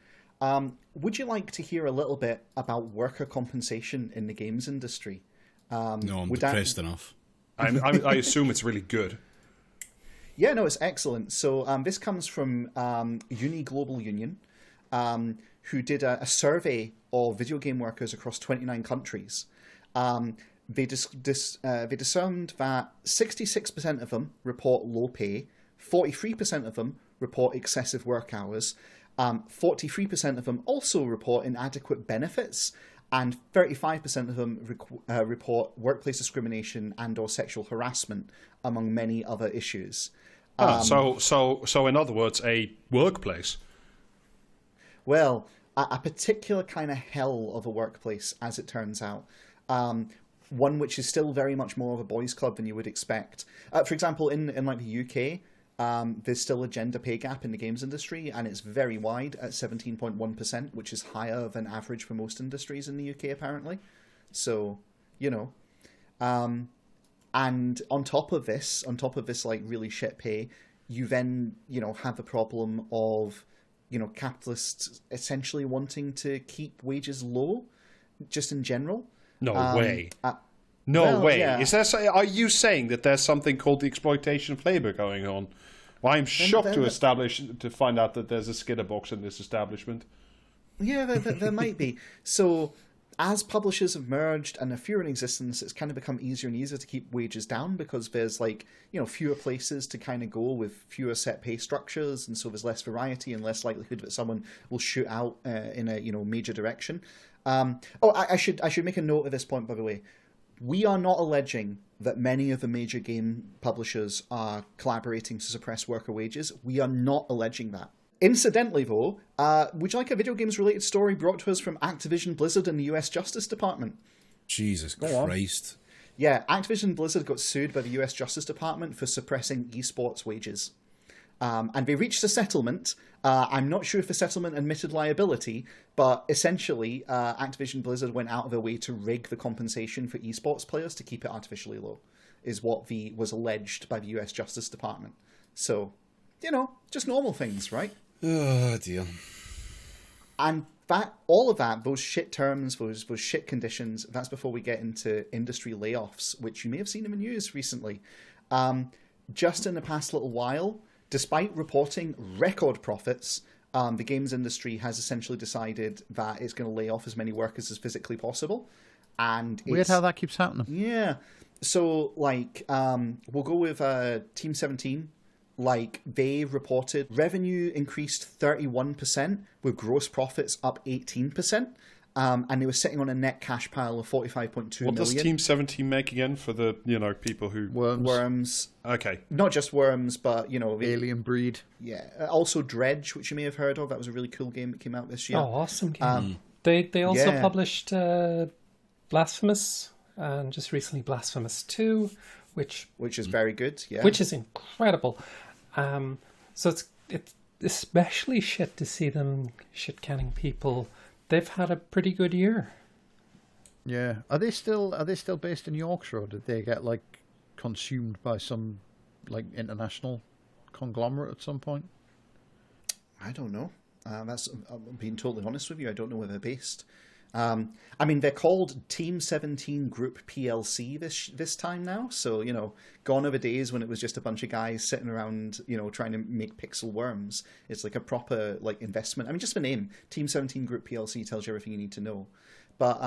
[SPEAKER 1] would you like to hear a little bit about worker compensation in the games industry?
[SPEAKER 4] No, I'm depressed enough.
[SPEAKER 3] I assume it's really good.
[SPEAKER 1] Yeah, no, it's excellent. So this comes from Uni Global Union, who did a survey of video game workers across 29 countries. They discerned that 66% of them report low pay, 43% of them report excessive work hours, 43% of them also report inadequate benefits, and 35% of them report workplace discrimination and or sexual harassment, among many other issues.
[SPEAKER 3] So in other words, a workplace.
[SPEAKER 1] Well, a particular kind of hell of a workplace, as it turns out. One which is still very much more of a boys' club than you would expect. For example, in like the UK, there's still a gender pay gap in the games industry, and it's very wide at 17.1%, which is higher than average for most industries in the UK, apparently. So, and on top of this like really shit pay, you then, have the problem of, capitalists essentially wanting to keep wages low, just in general.
[SPEAKER 3] No way. No way. Yeah. Are you saying that there's something called the exploitation of labor going on? Well, I'm shocked to find out that there's a Skinner box in this establishment.
[SPEAKER 1] Yeah, there might be. So as publishers have merged and are fewer in existence, it's kind of become easier and easier to keep wages down because there's fewer places to kind of go with fewer set pay structures, and so there's less variety and less likelihood that someone will shoot out in a major direction. I should make a note at this point, by the way. We are not alleging that many of the major game publishers are collaborating to suppress worker wages. We are not alleging that. Incidentally, though, would you like a video games related story brought to us from Activision Blizzard and the US Justice Department?
[SPEAKER 4] Jesus Christ.
[SPEAKER 1] Yeah, Activision Blizzard got sued by the US Justice Department for suppressing esports wages. And they reached a settlement. I'm not sure if the settlement admitted liability, but essentially Activision Blizzard went out of their way to rig the compensation for esports players to keep it artificially low, is what was alleged by the US Justice Department. So, just normal things, right?
[SPEAKER 4] Oh, dear.
[SPEAKER 1] And those shit terms, those shit conditions, that's before we get into industry layoffs, which you may have seen in the news recently. Just in the past little while, despite reporting record profits, the games industry has essentially decided that it's going to lay off as many workers as physically possible. And
[SPEAKER 2] weird how that keeps happening.
[SPEAKER 1] Yeah. So, we'll go with Team 17. They reported revenue increased 31%, with gross profits up 18%. And they were sitting on a net cash pile of 45.2 million.
[SPEAKER 3] What does Team 17 make again for the, people who...
[SPEAKER 1] Worms.
[SPEAKER 3] Okay.
[SPEAKER 1] Not just Worms, but,
[SPEAKER 2] Alien Breed.
[SPEAKER 1] Yeah. Also Dredge, which you may have heard of. That was a really cool game that came out this year.
[SPEAKER 5] Oh, awesome game. They also published Blasphemous, and just recently Blasphemous 2, which
[SPEAKER 1] is very good, yeah.
[SPEAKER 5] Which is incredible. So it's especially shit to see them shit-canning people. They've had a pretty good year.
[SPEAKER 2] Yeah. Are they still based in Yorkshire, or did they get consumed by some international conglomerate at some point?
[SPEAKER 1] I don't know. I'm being totally honest with you. I don't know where they're based. They're called Team 17 Group PLC this time now. So, gone are the days when it was just a bunch of guys sitting around, trying to make pixel worms. It's like a proper investment. Just the name, Team 17 Group PLC, tells you everything you need to know. But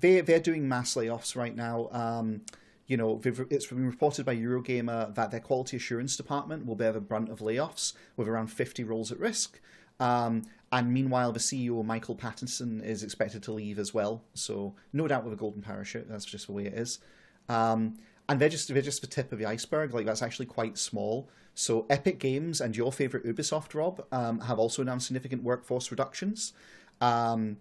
[SPEAKER 1] they're doing mass layoffs right now. It's been reported by Eurogamer that their quality assurance department will bear the brunt of layoffs, with around 50 roles at risk. And meanwhile, the CEO, Michael Pattinson, is expected to leave as well. So no doubt with a golden parachute. That's just the way it is. And they're just the tip of the iceberg. That's actually quite small. So Epic Games and your favorite Ubisoft, Rob, have also announced significant workforce reductions. Epic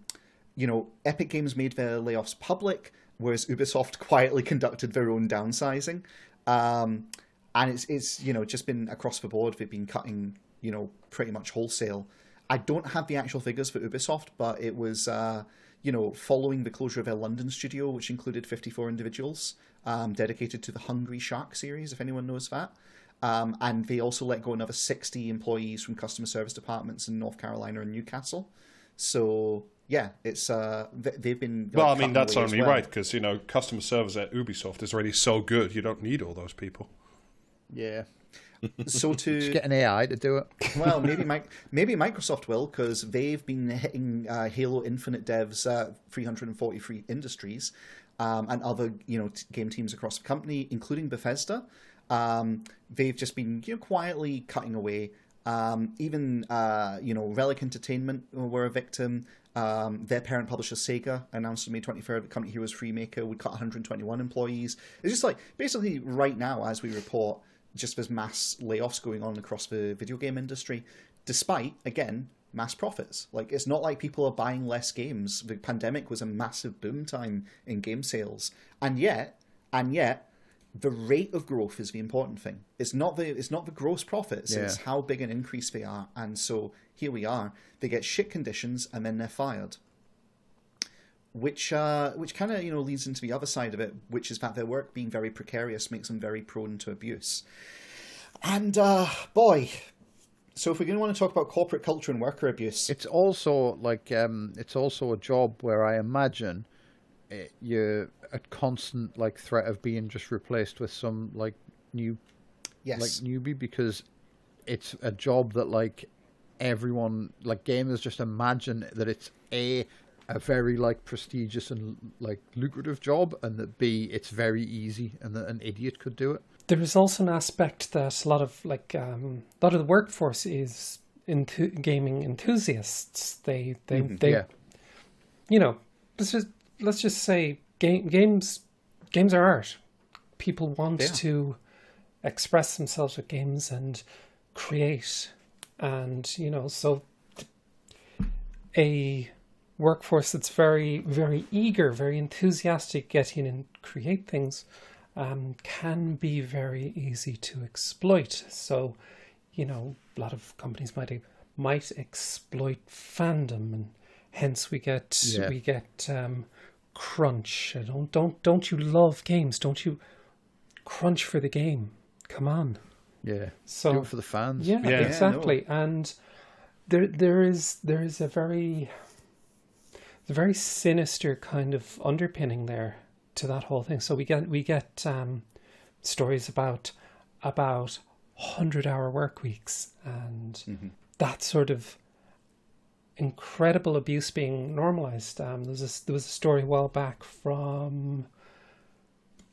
[SPEAKER 1] Games made their layoffs public, whereas Ubisoft quietly conducted their own downsizing. And it's just been across the board. They've been cutting, pretty much wholesale. I don't have the actual figures for Ubisoft, but it was, following the closure of their London studio, which included 54 individuals dedicated to the Hungry Shark series, if anyone knows that. And they also let go another 60 employees from customer service departments in North Carolina and Newcastle. So, yeah, it's they've been...
[SPEAKER 3] that's only right, because, customer service at Ubisoft is already so good, you don't need all those people.
[SPEAKER 2] Yeah.
[SPEAKER 1] So
[SPEAKER 2] just get an AI to do it.
[SPEAKER 1] Well, maybe Microsoft will, because they've been hitting Halo Infinite devs 343 industries and other game teams across the company, including Bethesda. They've just been quietly cutting away. Even Relic Entertainment were a victim. Their parent publisher Sega announced on May 23rd that Company Heroes Freemaker would cut 121 employees. It's just basically right now, as we report, just there's mass layoffs going on across the video game industry, despite, again, mass profits. It's not like people are buying less games. The pandemic was a massive boom time in game sales. And yet, the rate of growth is the important thing. It's not the gross profits, it's how big an increase they are. And so here we are. They get shit conditions and then they're fired. Which kind of leads into the other side of it, which is that their work being very precarious makes them very prone to abuse. And boy, so if we're going to want to talk about corporate culture and worker abuse,
[SPEAKER 2] it's also a job where I imagine you're at constant threat of being just replaced with some newbie, because it's a job that everyone gamers just imagine that it's a very like prestigious and like lucrative job, and that B, it's very easy and that an idiot could do it.
[SPEAKER 5] There is also an aspect that a lot of the workforce is gaming enthusiasts. They you know, let's just say games are art. People want to express themselves with games and create, and you know, so a workforce that's very, very eager, very enthusiastic, get in and create things, can be very easy to exploit. So, you know, a lot of companies might exploit fandom, and hence we get crunch. Don't you love games? Don't you crunch for the game? Come on.
[SPEAKER 2] Yeah.
[SPEAKER 5] So
[SPEAKER 2] do it for the fans.
[SPEAKER 5] Yeah, exactly. No. And there is a very sinister kind of underpinning there to that whole thing. So we get stories about 100-hour work weeks and that sort of incredible abuse being normalized. There was a story a while back from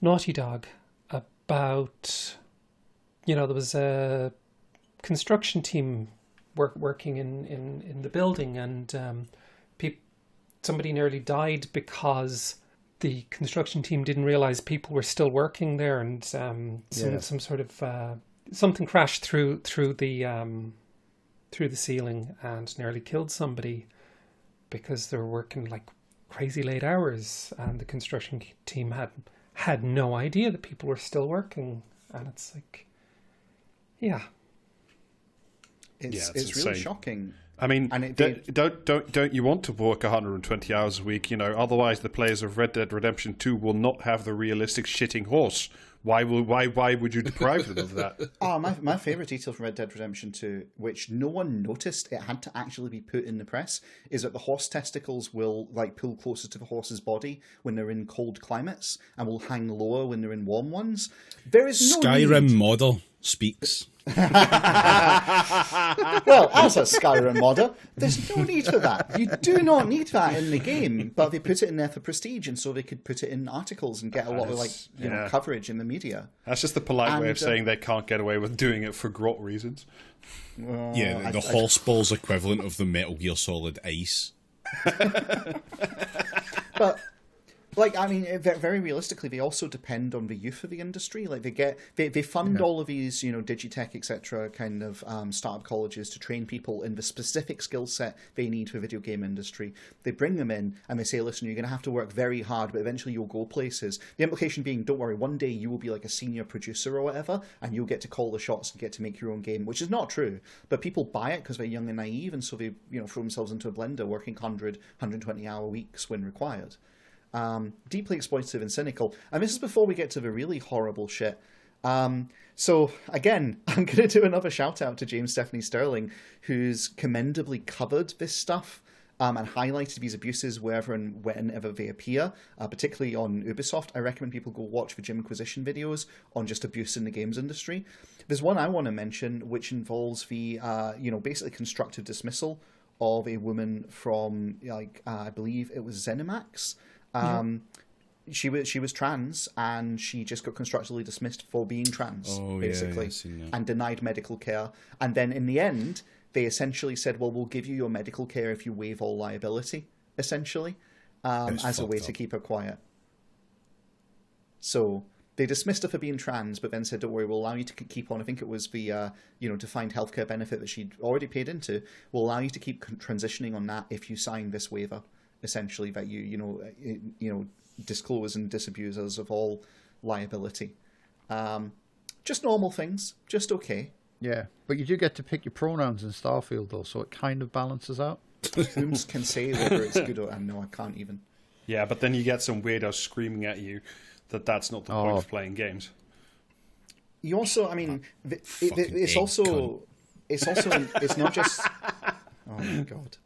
[SPEAKER 5] Naughty Dog about, you know, there was a construction team working in the building, and somebody nearly died because the construction team didn't realize people were still working there, and some sort of something crashed through the ceiling and nearly killed somebody because they were working like crazy late hours, and the construction team had no idea that people were still working. And it's like,
[SPEAKER 1] it's really shocking.
[SPEAKER 3] I mean, don't you want to work 120 hours a week? You know, otherwise the players of Red Dead Redemption 2 will not have the realistic shitting horse. Why would you deprive them of that?
[SPEAKER 1] My favourite detail from Red Dead Redemption 2, which no one noticed, it had to actually be put in the press, is that the horse testicles will like pull closer to the horse's body when they're in cold climates and will hang lower when they're in warm ones. There is no
[SPEAKER 4] Skyrim
[SPEAKER 1] need.
[SPEAKER 4] modder speaks.
[SPEAKER 1] Well, as a Skyrim modder, there's no need for that. You do not need that in the game, but they put it in there for prestige, and so they could put it in articles and get a lot of coverage in the media.
[SPEAKER 3] That's just the polite way of saying they can't get away with doing it for grot reasons.
[SPEAKER 4] The horse ball's equivalent of the Metal Gear Solid ice.
[SPEAKER 1] But like, I mean, very realistically, they also depend on the youth of the industry. Like, they fund all of these, you know, Digitech, etc., kind of startup colleges to train people in the specific skill set they need for the video game industry. They bring them in and they say, listen, you're going to have to work very hard, but eventually you'll go places. The implication being, don't worry, one day you will be like a senior producer or whatever, and you'll get to call the shots and get to make your own game, which is not true. But people buy it because they're young and naive, and so they, you know, throw themselves into a blender, working 100, 120-hour weeks when required. Deeply exploitative and cynical. And this is before we get to the really horrible shit. So, again, I'm going to do another shout-out to James Stephanie Sterling, who's commendably covered this stuff and highlighted these abuses wherever and whenever they appear, particularly on Ubisoft. I recommend people go watch the Jimquisition videos on just abuse in the games industry. There's one I want to mention, which involves the, basically constructive dismissal of a woman from, I believe it was ZeniMax. She was trans, and she just got constructively dismissed for being trans, basically, and denied medical care. And then in the end, they essentially said, well, we'll give you your medical care if you waive all liability, essentially, as a way to keep her quiet. So they dismissed her for being trans, but then said, don't worry, we'll allow you to keep on. I think it was the defined healthcare benefit that she'd already paid into. We'll allow you to keep transitioning on that if you sign this waiver. Essentially, that you disclose and disabuse us of all liability. Just normal things, just okay.
[SPEAKER 2] Yeah, but you do get to pick your pronouns in Starfield, though, so it kind of balances out.
[SPEAKER 1] Whom can say whether it's good or no? I can't even.
[SPEAKER 3] Yeah, but then you get some weirdos screaming at you that's not the point of playing games.
[SPEAKER 1] You also, I mean, it's not just. Oh my god.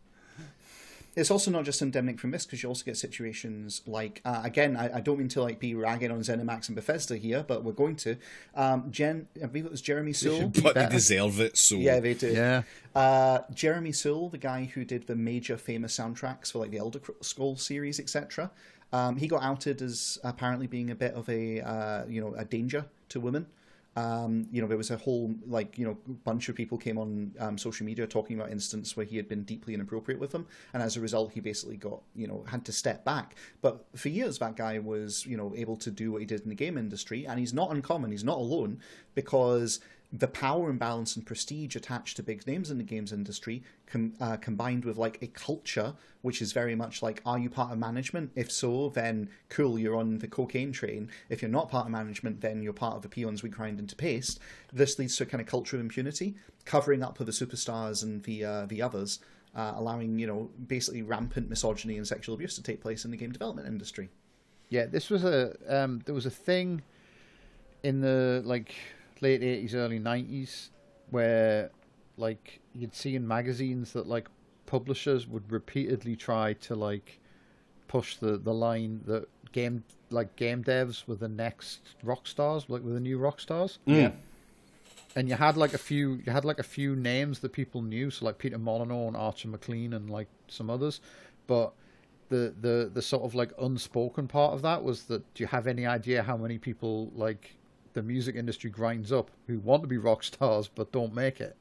[SPEAKER 1] it's also not just endemic from this, because you also get situations like, again, I don't mean to like be ragging on ZeniMax and Bethesda here, but we're going to. I believe it was Jeremy Soule.
[SPEAKER 4] But they deserve it, so...
[SPEAKER 1] Yeah, they do.
[SPEAKER 2] Yeah.
[SPEAKER 1] Jeremy Soule, the guy who did the major famous soundtracks for like the Elder Scrolls series, etc., he got outed as apparently being a bit of a danger to women. There was a whole bunch of people came on social media talking about instances where he had been deeply inappropriate with them, and as a result, he basically got had to step back. But for years, that guy was able to do what he did in the game industry, and he's not uncommon. He's not alone, because the power imbalance and prestige attached to big names in the games industry combined with like a culture which is very much like, are you part of management? If so, then cool, you're on the cocaine train. If you're not part of management, then you're part of the peons we grind into paste. This leads to a kind of culture of impunity, covering up with the superstars and the others, allowing basically rampant misogyny and sexual abuse to take place in the game development industry.
[SPEAKER 2] Yeah, this was there was a thing in the late 80s, early 90s, where you'd see in magazines that publishers would repeatedly try to push the line that game devs were the next rock stars, were the new rock stars.
[SPEAKER 1] Yeah.
[SPEAKER 2] And you had a few names that people knew, so Peter Molyneux and Archer McLean and some others, but the sort of unspoken part of that was that, do you have any idea how many people the music industry grinds up who want to be rock stars but don't make it?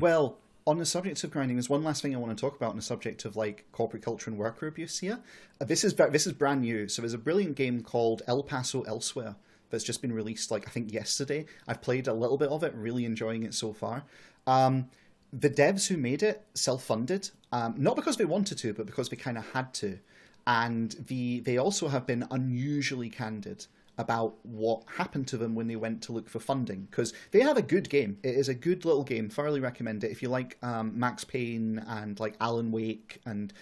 [SPEAKER 1] Well, on the subject of grinding, there's one last thing I want to talk about on the subject of corporate culture and worker abuse here. This is brand new. So there's a brilliant game called El Paso Elsewhere that's just been released I think yesterday. I've played a little bit of it, really enjoying it so far. The devs who made it self-funded, not because they wanted to, but because they kind of had to. And they also have been unusually candid about what happened to them when they went to look for funding, because they have a good game. It is a good little game. Thoroughly recommend it if you like Max Payne and Alan Wake and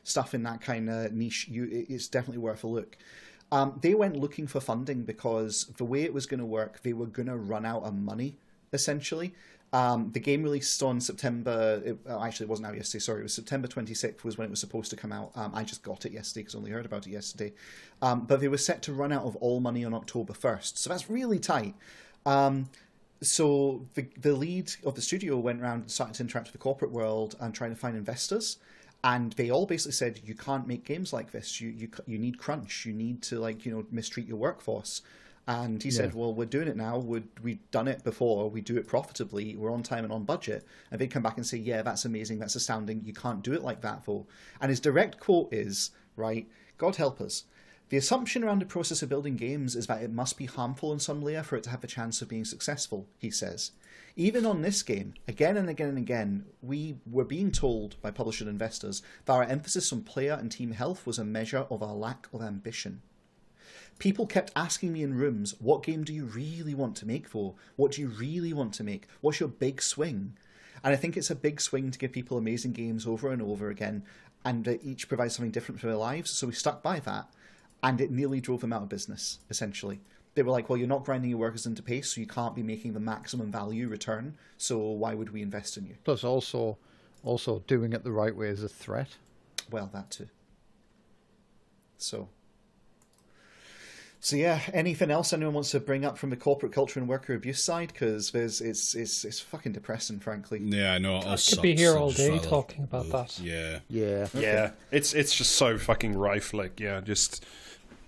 [SPEAKER 1] stuff in that kind of niche. It's definitely worth a look. They went looking for funding because the way it was going to work, they were going to run out of money, essentially. The game released on September... Actually, it wasn't out yesterday, sorry. It was September 26th was when it was supposed to come out. I just got it yesterday because I only heard about it yesterday. But they were set to run out of all money on October 1st. So that's really tight. So the lead of the studio went around and started to interact with the corporate world and trying to find investors. And they all basically said, you can't make games like this. You need crunch. You need to mistreat your workforce. And he said, well, we're doing it now. We've done it before. We do it profitably. We're on time and on budget. And they'd come back and say, yeah, that's amazing. That's astounding. You can't do it like that, though. And his direct quote is, right, God help us. The assumption around the process of building games is that it must be harmful in some layer for it to have the chance of being successful, he says. Even on this game, again and again and again, we were being told by publisher investors that our emphasis on player and team health was a measure of our lack of ambition. People kept asking me in rooms, what game do you really want to make for? What do you really want to make? What's your big swing? And I think it's a big swing to give people amazing games over and over again, and each provides something different for their lives. So we stuck by that, and it nearly drove them out of business, essentially. They were like, well, you're not grinding your workers into pace, so you can't be making the maximum value return, so why would we invest in you?
[SPEAKER 2] Plus also doing it the right way is a threat.
[SPEAKER 1] Well, that too. So yeah, anything else anyone wants to bring up from the corporate culture and worker abuse side? Because it's fucking depressing, frankly.
[SPEAKER 4] Yeah, I know.
[SPEAKER 5] I could be here all day talking about that.
[SPEAKER 4] Yeah.
[SPEAKER 2] Yeah.
[SPEAKER 3] Okay. Yeah. It's just so fucking rife. I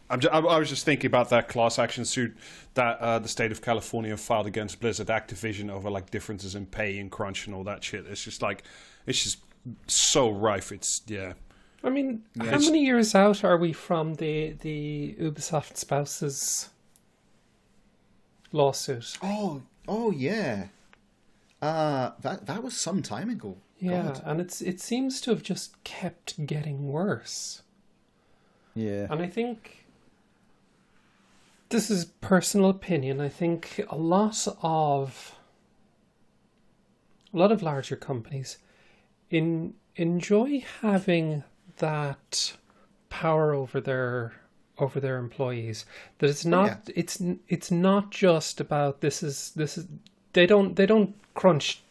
[SPEAKER 3] was just thinking about that class action suit that the state of California filed against Blizzard Activision over differences in pay and crunch and all that shit. It's just so rife.
[SPEAKER 5] I mean, how many years out are we from the Ubisoft spouses lawsuit?
[SPEAKER 1] Oh yeah. That was some time ago.
[SPEAKER 5] Yeah,
[SPEAKER 1] God.
[SPEAKER 5] and it seems to have just kept getting worse.
[SPEAKER 2] Yeah.
[SPEAKER 5] And I think this is personal opinion. I think a lot of larger companies enjoy having that power over their employees. That it's not it's not just about this is they don't crunch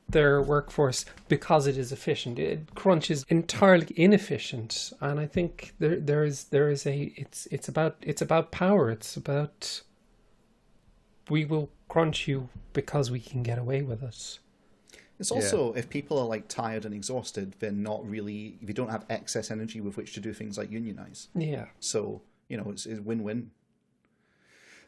[SPEAKER 5] their workforce because it is efficient. Crunch is entirely inefficient, and I think there is it's about power. It's about we will crunch you because we can get away with it.
[SPEAKER 1] It's also, if people are like tired and exhausted, they're not really, if you don't have excess energy with which to do things like unionize.
[SPEAKER 5] Yeah.
[SPEAKER 1] So, it's win-win.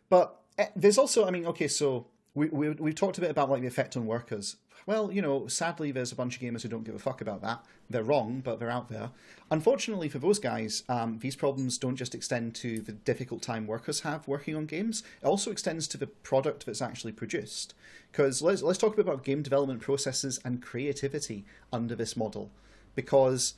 [SPEAKER 1] But there's also, okay, so we've talked a bit about like the effect on workers. Well, sadly, there's a bunch of gamers who don't give a fuck about that. They're wrong, but they're out there. Unfortunately for those guys, these problems don't just extend to the difficult time workers have working on games. It also extends to the product that's actually produced. Because let's talk a bit about game development processes and creativity under this model. Because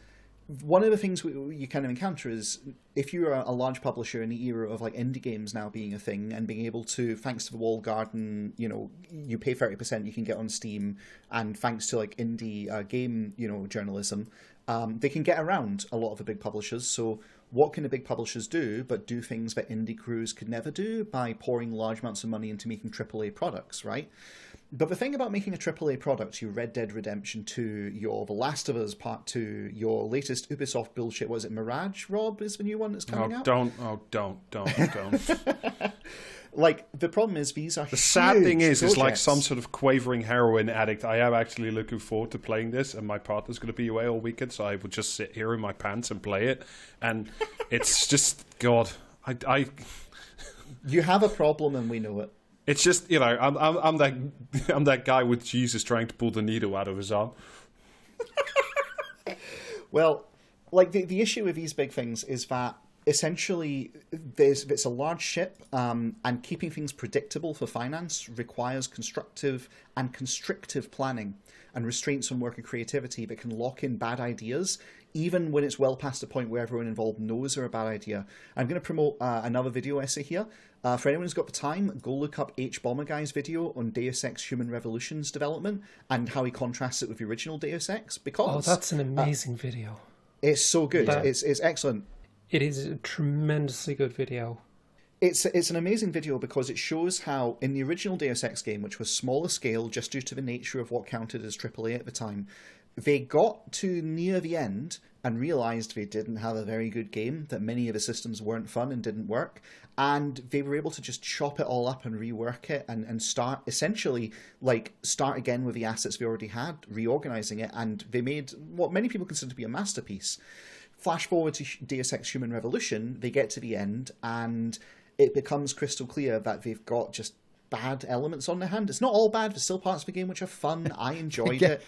[SPEAKER 1] one of the things you kind of encounter is if you're a large publisher in the era of like indie games now being a thing and being able to, thanks to the walled garden, you pay 30%, you can get on Steam, and thanks to like indie game, journalism, they can get around a lot of the big publishers. So what can the big publishers do but do things that indie crews could never do by pouring large amounts of money into making AAA products, right? But the thing about making a AAA product, your Red Dead Redemption 2, your The Last of Us Part 2, your latest Ubisoft bullshit, was it Mirage, Rob, is the new one that's coming out?
[SPEAKER 3] Don't.
[SPEAKER 1] Like, the problem is these are
[SPEAKER 3] The sad thing is
[SPEAKER 1] projects.
[SPEAKER 3] like some sort of quavering heroin addict. I am actually looking forward to playing this, and my partner's going to be away all weekend, so I will just sit here in my pants and play it. And it's just, God, I
[SPEAKER 1] You have a problem and we know it.
[SPEAKER 3] It's just, I'm that guy with Jesus trying to pull the needle out of his arm.
[SPEAKER 1] Well, like the issue with these big things is that essentially it's a large ship, and keeping things predictable for finance requires constructive and constrictive planning and restraints on worker creativity that can lock in bad ideas, even when it's well past the point where everyone involved knows they're a bad idea. I'm going to promote another video essay here. For anyone who's got the time, go look up Bomber Guy's video on Deus Ex Human Revolution's development and how he contrasts it with the original Deus Ex. Because
[SPEAKER 5] that's an amazing video.
[SPEAKER 1] It's so good. It's excellent.
[SPEAKER 5] It is a tremendously good video.
[SPEAKER 1] It's an amazing video because it shows how in the original Deus Ex game, which was smaller scale just due to the nature of what counted as AAA at the time, they got to near the end and realized they didn't have a very good game, that many of the systems weren't fun and didn't work, and they were able to just chop it all up and rework it and start again with the assets they already had, reorganizing it, and they made what many people consider to be a masterpiece. Flash forward to Deus Ex Human Revolution, they get to the end, and it becomes crystal clear that they've got just bad elements on their hand. It's not all bad, there's still parts of the game which are fun. I enjoyed it.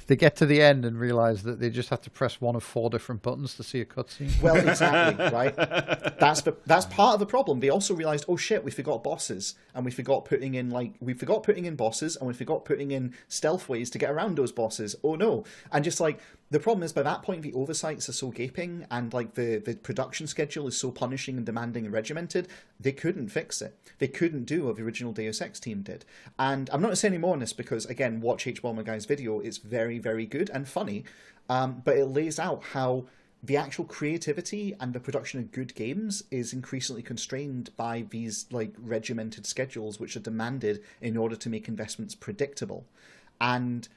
[SPEAKER 2] They get to the end and realize that they just have to press one of 4 different buttons to see a cutscene.
[SPEAKER 1] Well, exactly, right? That's part of the problem. They also realized, oh shit, we forgot bosses, and we forgot putting in bosses, and we forgot putting in stealth ways to get around those bosses. Oh no! And just like the problem is, by that point, the oversights are so gaping, and like the production schedule is so punishing and demanding and regimented, they couldn't fix it. They couldn't do what the original Deus Ex team did. And I'm not going to say any more on this because, again, watch Bomber Guy's video. It's very, very good and funny, but it lays out how the actual creativity and the production of good games is increasingly constrained by these like regimented schedules which are demanded in order to make investments predictable. And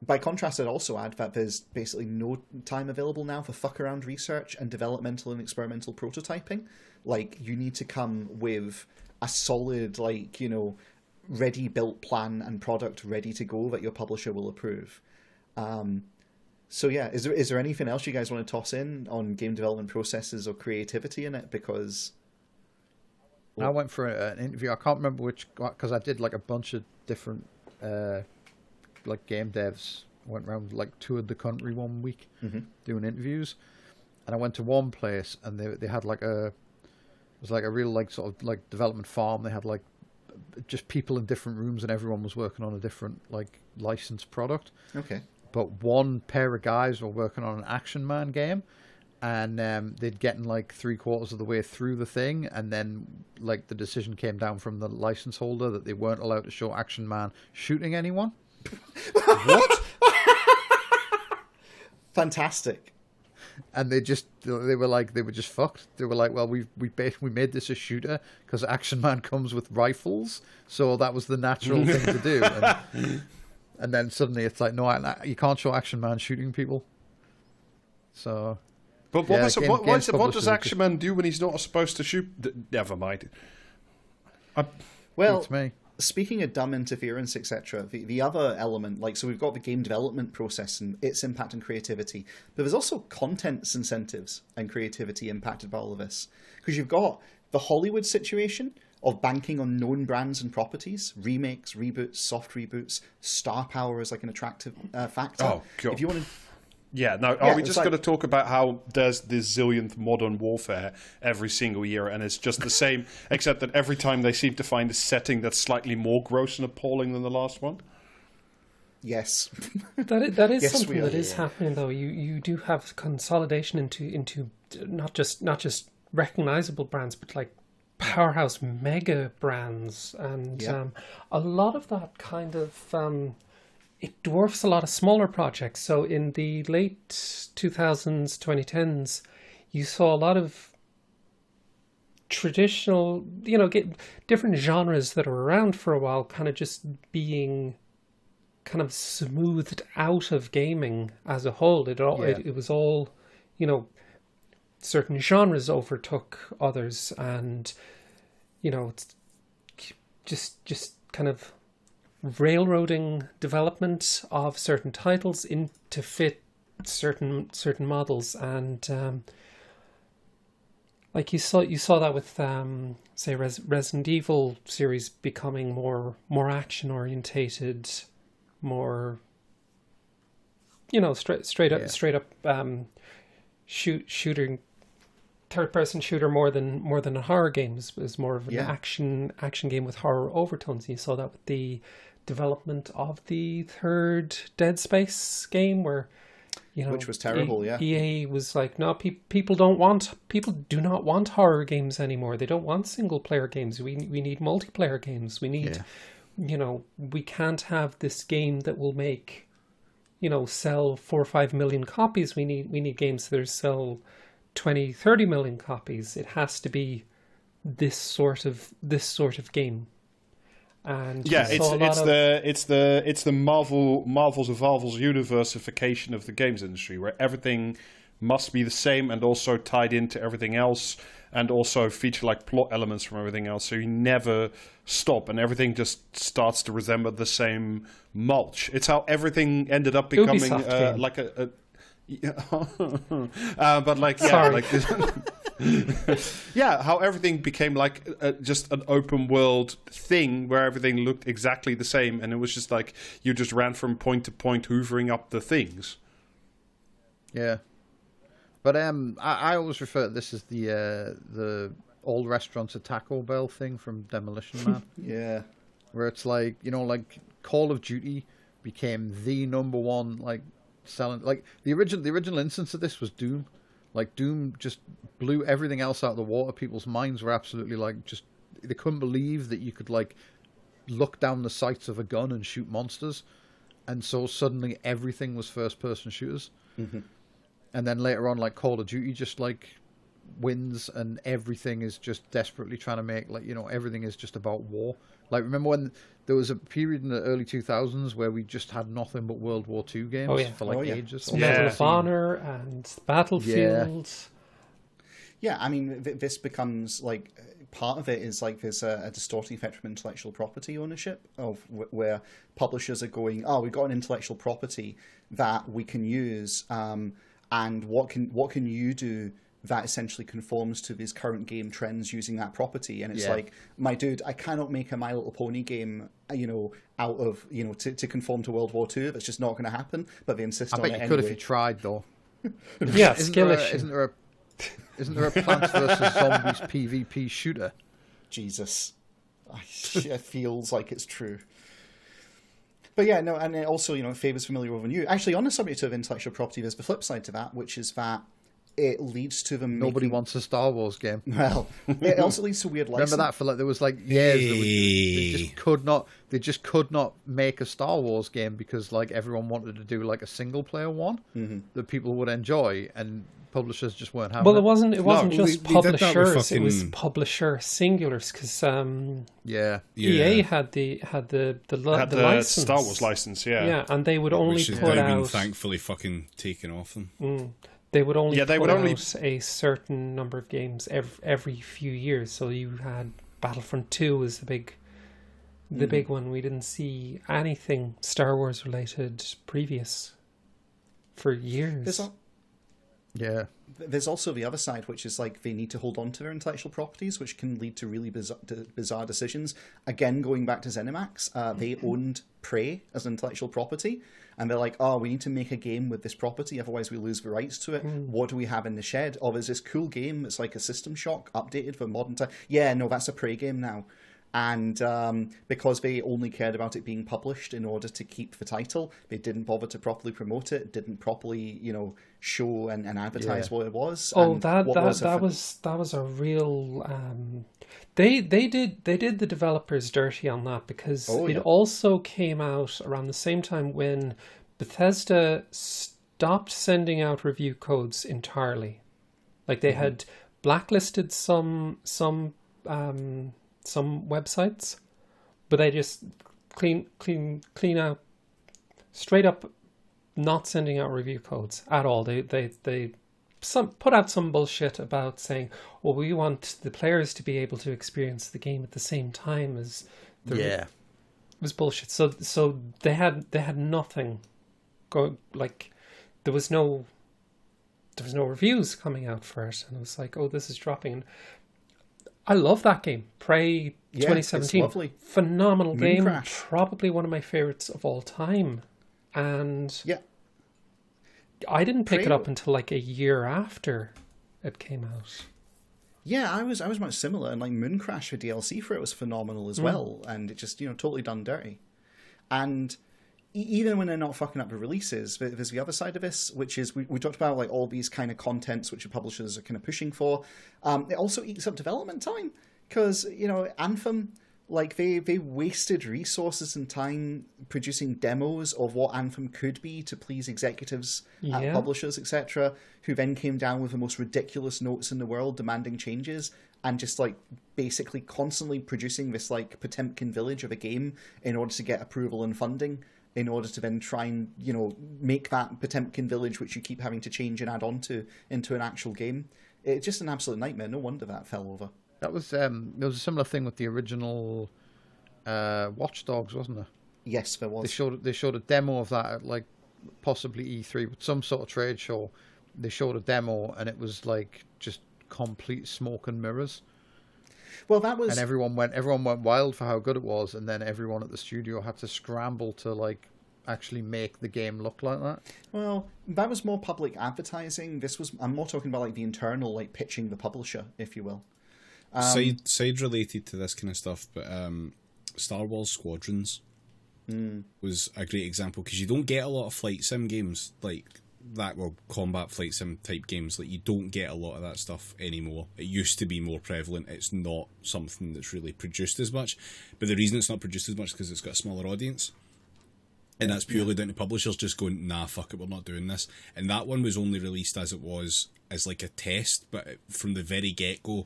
[SPEAKER 1] by contrast, I'd also add that there's basically no time available now for fuck around research and developmental and experimental prototyping. Like, you need to come with a solid, ready built plan and product ready to go that your publisher will approve. So yeah, is there anything else you guys want to toss in on game development processes or creativity in it? Because
[SPEAKER 2] I went for an interview. I can't remember which, because I did like a bunch of different like game devs. Went around, like, toured the country one week doing interviews, and I went to one place and they had like it was like a real like sort of like development farm. They had like just people in different rooms and everyone was working on a different like licensed product.
[SPEAKER 1] Okay.
[SPEAKER 2] But one pair of guys were working on an Action Man game, and they'd gotten like 3/4 of the way through the thing, and then like the decision came down from the license holder that they weren't allowed to show Action Man shooting anyone.
[SPEAKER 1] What? Fantastic.
[SPEAKER 2] And they were just fucked. They were like, well, we made this a shooter because Action Man comes with rifles, so that was the natural thing to do. And and then suddenly it's like, no, you can't show Action Man shooting people. So,
[SPEAKER 3] but what does Action Man do when he's not supposed to shoot? Never mind.
[SPEAKER 1] Well,
[SPEAKER 2] it's me.
[SPEAKER 1] Speaking of dumb interference, etc., the other element, like, so we've got the game development process and its impact on creativity, but there's also contents incentives and creativity impacted by all of this. Because you've got the Hollywood situation of banking on known brands and properties, remakes, reboots, soft reboots, star power is like an attractive factor.
[SPEAKER 3] Oh, God.
[SPEAKER 1] If you want to...
[SPEAKER 3] Yeah, no, are we just going to talk about how there's this zillionth Modern Warfare every single year, and it's just the same, except that every time they seem to find a setting that's slightly more gross and appalling than the last one?
[SPEAKER 1] Yes.
[SPEAKER 5] That is
[SPEAKER 1] Yes,
[SPEAKER 5] something that
[SPEAKER 1] are,
[SPEAKER 5] is happening, though. You do have consolidation into not just recognizable brands, but like powerhouse mega brands, and a lot of that kind of... it dwarfs a lot of smaller projects. So in the late 2000s, 2010s, you saw a lot of traditional, different genres that were around for a while kind of just being kind of smoothed out of gaming as a whole. It was all, certain genres overtook others, and, it's just kind of railroading development of certain titles in to fit certain models, and like you saw that with say Resident Evil series becoming more action orientated, more straight up shooting, third person shooter more than a horror game. Is more of an action game with horror overtones. You saw that with the development of the third Dead Space game, where
[SPEAKER 1] which was terrible.
[SPEAKER 5] EA was like, no, people do not want horror games anymore. They don't want single player games. We need multiplayer games. We need we can't have this game that will make sell 4 or 5 million copies. We need games that sell 20, 30 million copies. It has to be this sort of game. And
[SPEAKER 3] it's the Marvel's universification of the games industry, where everything must be the same and also tied into everything else, and also feature like plot elements from everything else, so you never stop and everything just starts to resemble the same mulch. It's how everything ended up becoming like a but like like this. How everything became like just an open world thing where everything looked exactly the same, and it was just like you just ran from point to point hoovering up the things.
[SPEAKER 2] But I always refer to this as the old restaurants at Taco Bell thing from Demolition Man. Where it's like, like Call of Duty became the number one like selling, like the original instance of this was Doom. Like Doom just blew everything else out of the water. People's minds were absolutely like just, they couldn't believe that you could like look down the sights of a gun and shoot monsters, and so suddenly everything was first person shooters. And then later on, like Call of Duty just like wins, and everything is just desperately trying to make like, everything is just about war. Like, remember when there was a period in the early 2000s where we just had nothing but World War II games for ages?
[SPEAKER 5] Medal of Honor and Battlefield.
[SPEAKER 1] I mean, this becomes like, part of it is like there's a distorting effect from intellectual property ownership, of where publishers are going, we've got an intellectual property that we can use, and what can you do that essentially conforms to these current game trends using that property? And it's like, my dude, I cannot make a My Little Pony game, out of, to conform to World War II. That's just not going to happen. But they insist on it anyway.
[SPEAKER 2] I bet you could if you tried, though.
[SPEAKER 5] Skill issue.
[SPEAKER 2] Isn't there a Plants vs. Zombies PvP shooter?
[SPEAKER 1] Jesus. It feels like it's true. But and it also, it favours familiar over new. Actually, on the subject of intellectual property, there's the flip side to that, which is that it leads to them
[SPEAKER 2] Nobody wants a Star Wars game.
[SPEAKER 1] Well, it also leads to weird license.
[SPEAKER 2] Remember that for like, there was like years they just could not make a Star Wars game because like everyone wanted to do like a single player one that people would enjoy, and publishers just weren't having
[SPEAKER 5] Well,
[SPEAKER 2] it.
[SPEAKER 5] it wasn't just
[SPEAKER 4] they did that with
[SPEAKER 5] publishers. It was
[SPEAKER 4] fucking-
[SPEAKER 5] publisher singulars because
[SPEAKER 2] Yeah.
[SPEAKER 5] EA had the license.
[SPEAKER 3] Star Wars license,
[SPEAKER 5] Yeah, and they would only
[SPEAKER 4] which has
[SPEAKER 5] put
[SPEAKER 4] now been
[SPEAKER 5] out.
[SPEAKER 4] thankfully fucking taken off them.
[SPEAKER 5] They would only
[SPEAKER 3] they
[SPEAKER 5] put
[SPEAKER 3] would only-
[SPEAKER 5] out a certain number of games every few years. So you had Battlefront 2 was the big one. We didn't see anything Star Wars related previous for years.
[SPEAKER 2] Yeah.
[SPEAKER 1] There's also the other side, which is like they need to hold on to their intellectual properties, which can lead to really bizarre decisions. Again, going back to ZeniMax, they owned Prey as an intellectual property, and they're like, oh, we need to make a game with this property, otherwise we lose the rights to it. What do we have in the shed? Oh, there's this cool game that's like a System Shock updated for modern time. Yeah, no, that's a Prey game now. And because they only cared about it being published in order to keep the title, they didn't bother to properly promote it, didn't properly, show and advertise what it was.
[SPEAKER 5] Oh,
[SPEAKER 1] and
[SPEAKER 5] that was a real. They did the developers dirty on that because it also came out around the same time when Bethesda stopped sending out review codes entirely. Like they had blacklisted some websites, but they just clean out, straight up, not sending out review codes at all. They put out some bullshit about saying, well, we want the players to be able to experience the game at the same time as it was bullshit. So they had nothing go, like there was no reviews coming out for it, and it was like, oh, this is dropping. I love that game, Prey 2017.
[SPEAKER 1] It's lovely.
[SPEAKER 5] Phenomenal game,
[SPEAKER 1] Crash.
[SPEAKER 5] probably one of my favorites of all time. And
[SPEAKER 1] Yeah.
[SPEAKER 5] I didn't pick
[SPEAKER 1] Prey-
[SPEAKER 5] it up until like a year after it came out.
[SPEAKER 1] Yeah, I was much similar, and like Moon Crash, the DLC for it was phenomenal as well, and it just totally done dirty. And even when they're not fucking up the releases, there's the other side of this, which is we talked about like all these kind of contents which the publishers are kind of pushing for. It also eats up development time because Anthem, like they wasted resources and time producing demos of what Anthem could be to please executives at publishers, etc., who then came down with the most ridiculous notes in the world demanding changes and just like basically constantly producing this like Potemkin village of a game in order to get approval and funding, in order to then try and make that Potemkin village, which you keep having to change and add on to, into an actual game. It's just an absolute nightmare. No wonder that fell over.
[SPEAKER 2] That was there was a similar thing with the original Watch Dogs, wasn't there?
[SPEAKER 1] Yes, there was.
[SPEAKER 2] They showed a demo of that at like possibly E3 with some sort of trade show. They showed a demo and it was like just complete smoke and mirrors.
[SPEAKER 1] Well, that was,
[SPEAKER 2] and everyone went wild for how good it was, and then everyone at the studio had to scramble to like actually make the game look like that.
[SPEAKER 1] Well, that was more public advertising. I'm more talking about like the internal, like pitching the publisher, if you will.
[SPEAKER 4] Side related to this kind of stuff, but Star Wars Squadrons was a great example because you don't get a lot of flight sim games like that, or combat flight sim type games. Like you don't get a lot of that stuff anymore. It used to be more prevalent. It's not something that's really produced as much, but the reason it's not produced as much is because it's got a smaller audience. And that's purely down to publishers just going, nah, fuck it, we're not doing this. And that one was only released as it was, as like a test, but from the very get-go,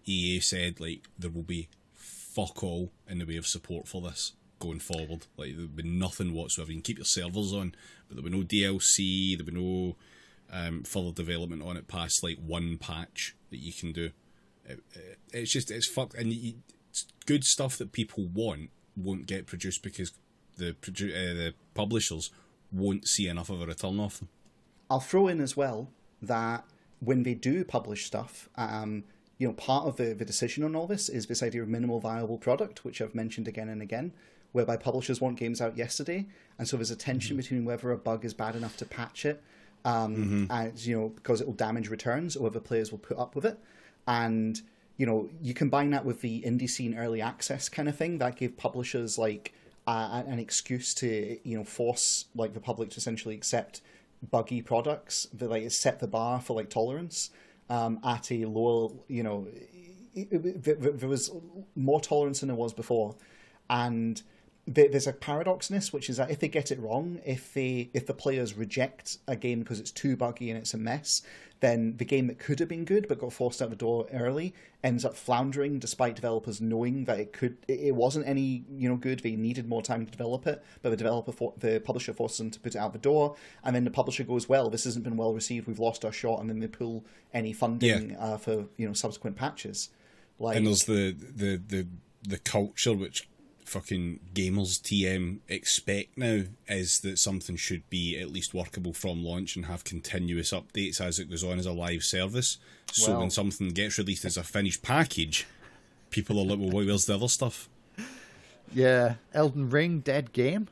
[SPEAKER 4] EA said, like, there will be fuck all in the way of support for this going forward. Like, there'll be nothing whatsoever. You can keep your servers on, but there'll be no DLC, there'll be no further development on it past, like, one patch that you can do. It's just, it's fucked. And it's good stuff that people won't get produced because the publishers won't see enough of a return off them.
[SPEAKER 1] I'll throw in as well that when they do publish stuff, part of the decision on all this is this idea of minimal viable product, which I've mentioned again and again, whereby publishers want games out yesterday, and so there's a tension between whether a bug is bad enough to patch it, as because it will damage returns, or whether players will put up with it. And you combine that with the indie scene early access kind of thing that gave publishers like an excuse to force like the public to essentially accept buggy products that like set the bar for like tolerance at a lower there was more tolerance than there was before. And there's a paradox in this, which is that if they get it wrong, if the players reject a game because it's too buggy and it's a mess, then the game that could have been good but got forced out the door early ends up floundering, despite developers knowing that it wasn't any good. They needed more time to develop it, but the publisher forces them to put it out the door, and then the publisher goes, well, this hasn't been well received, we've lost our shot, and then they pull any funding for subsequent patches.
[SPEAKER 4] And there's the culture which fucking gamers TM expect now is that something should be at least workable from launch and have continuous updates as it goes on as a live service. So when something gets released as a finished package, people are like, well, where's the other stuff?
[SPEAKER 2] Yeah, Elden Ring, dead game.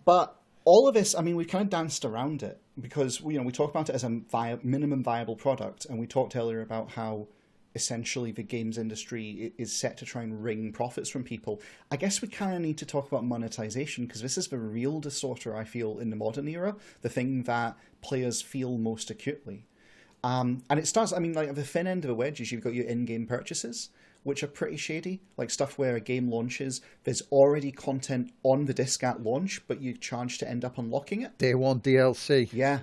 [SPEAKER 1] But all of this, I mean, we kind of danced around it because we talk about it as a minimum viable product, and we talked earlier about how essentially the games industry is set to try and wring profits from people. I guess we kind of need to talk about monetization, because this is the real distorter, I feel, in the modern era, the thing that players feel most acutely. And it starts, I mean, like, at the thin end of the wedge is you've got your in-game purchases, which are pretty shady, like stuff where a game launches, there's already content on the disc at launch, but you charge to end up unlocking it.
[SPEAKER 2] Day one DLC.
[SPEAKER 1] Yeah.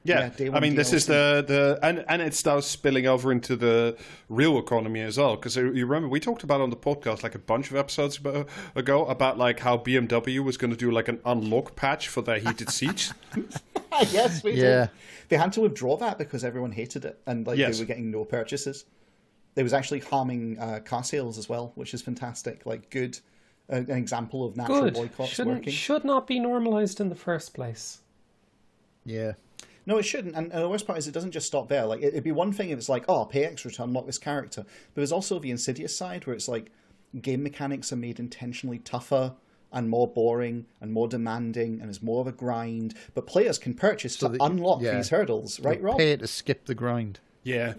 [SPEAKER 3] Yeah, I mean, this is the and it starts spilling over into the real economy as well. Because you remember we talked about on the podcast like a bunch of episodes ago about like how BMW was going to do like an unlock patch for their heated seats.
[SPEAKER 1] Yes, we did. They had to withdraw that because everyone hated it, and like they were getting no purchases. It was actually harming car sales as well, which is fantastic. Like an example of natural boycotts working.
[SPEAKER 5] Should not be normalized in the first place.
[SPEAKER 2] Yeah.
[SPEAKER 1] No, it shouldn't. And the worst part is it doesn't just stop there. Like, it'd be one thing if it's like, oh, pay extra to unlock this character. But there's also the insidious side where it's like game mechanics are made intentionally tougher and more boring and more demanding, and there's more of a grind. But players can purchase to unlock these hurdles, right, Rob?
[SPEAKER 2] Pay to skip the grind.
[SPEAKER 3] Yeah.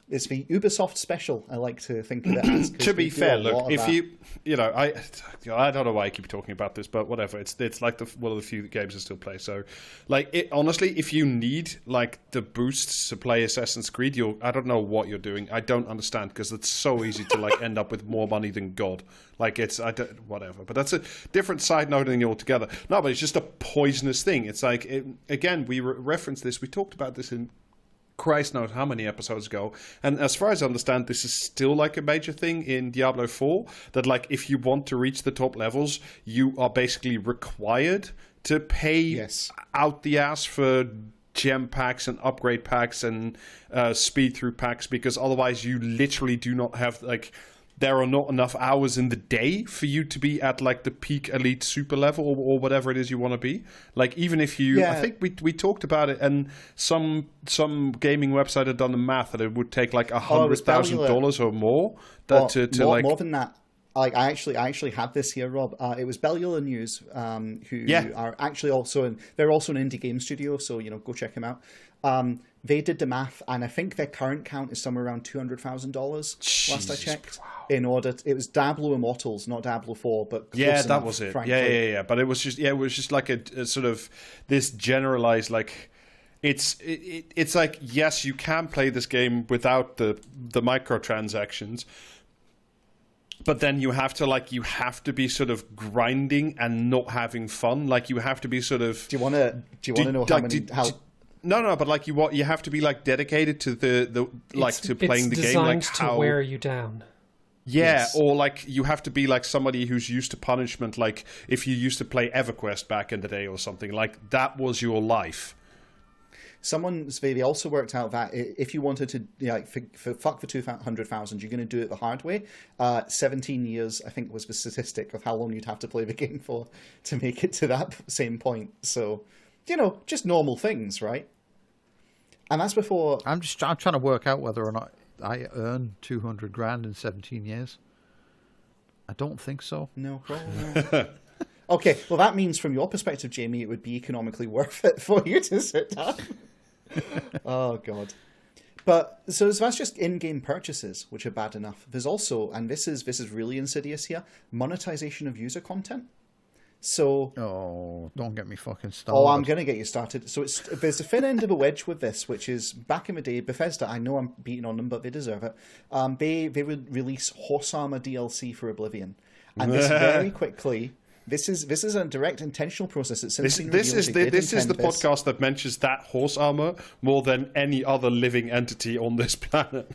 [SPEAKER 1] It's the Ubisoft special, I like to think of it as.
[SPEAKER 3] To be fair, look, if I don't know why I keep talking about this, but whatever. It's like one of the few games I still play. So, like, honestly, if you need like the boosts to play Assassin's Creed, I don't know what you're doing. I don't understand, because it's so easy to like end up with more money than God. Like, whatever. But that's a different side note than altogether. No, but it's just a poisonous thing. It's like again, we referenced this. We talked about this in Christ knows how many episodes ago, and as far as I understand, this is still like a major thing in Diablo 4, that like if you want to reach the top levels, you are basically required to pay out the ass for gem packs and upgrade packs and speed through packs, because otherwise you literally do not have like, there are not enough hours in the day for you to be at like the peak elite super level or whatever it is you want to be. Like, even if you, I think we talked about it, and some gaming website had done the math that it would take like $100,000 or more
[SPEAKER 1] more than that. Like, I actually had this here, Rob. It was Bellular News, who are actually also they're also an indie game studio, so go check them out. They did the math, and I think their current count is somewhere around $200,000 last I checked.
[SPEAKER 3] Wow.
[SPEAKER 1] It was Diablo Immortals, not Diablo 4, but close
[SPEAKER 3] that
[SPEAKER 1] enough,
[SPEAKER 3] was it.
[SPEAKER 1] Frankly.
[SPEAKER 3] Yeah. But it was just like a sort of this generalized, like, it's like, yes, you can play this game without the microtransactions, but then you have to be sort of grinding and not having fun. Like, you have to be sort of.
[SPEAKER 1] Do you want to know how?
[SPEAKER 3] No, but like you have to be like dedicated to to playing the game. Like,
[SPEAKER 5] to wear you down.
[SPEAKER 3] Yeah,
[SPEAKER 1] Yes.
[SPEAKER 3] Or like you have to be like somebody who's used to punishment. Like if you used to play EverQuest back in the day or something, like that was your life.
[SPEAKER 1] They also worked out that if you wanted to, fuck the 200,000, you're going to do it the hard way. 17 years, I think, was the statistic of how long you'd have to play the game for to make it to that same point. So, just normal things, right? And that's before.
[SPEAKER 2] I'm trying to work out whether or not I earn 200 grand in 17 years. I don't think so.
[SPEAKER 1] No, probably not. Okay, well, that means from your perspective, Jamie, it would be economically worth it for you to sit down. Oh, God. But so that's just in-game purchases, which are bad enough. There's also, and this is really insidious here, monetization of user content. So,
[SPEAKER 2] don't get me fucking started.
[SPEAKER 1] oh, I'm going to get you started. So there's a thin end of a wedge with this, which is back in the day, Bethesda, I know I'm beating on them, but they deserve it. They would release Horse Armor DLC for Oblivion. And this very quickly, this is a direct intentional process. It's
[SPEAKER 3] this is the podcast that mentions that horse armor more than any other living entity on this planet.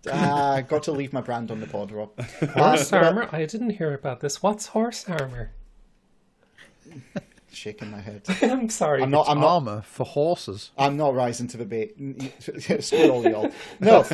[SPEAKER 1] Got to leave my brand on the pod, Rob.
[SPEAKER 5] Horse armor? I didn't hear about this. What's horse armor?
[SPEAKER 1] Shaking my head.
[SPEAKER 5] I'm sorry.
[SPEAKER 2] I'm not armor for horses.
[SPEAKER 1] I'm not rising to the bait. Screw all y'all. No.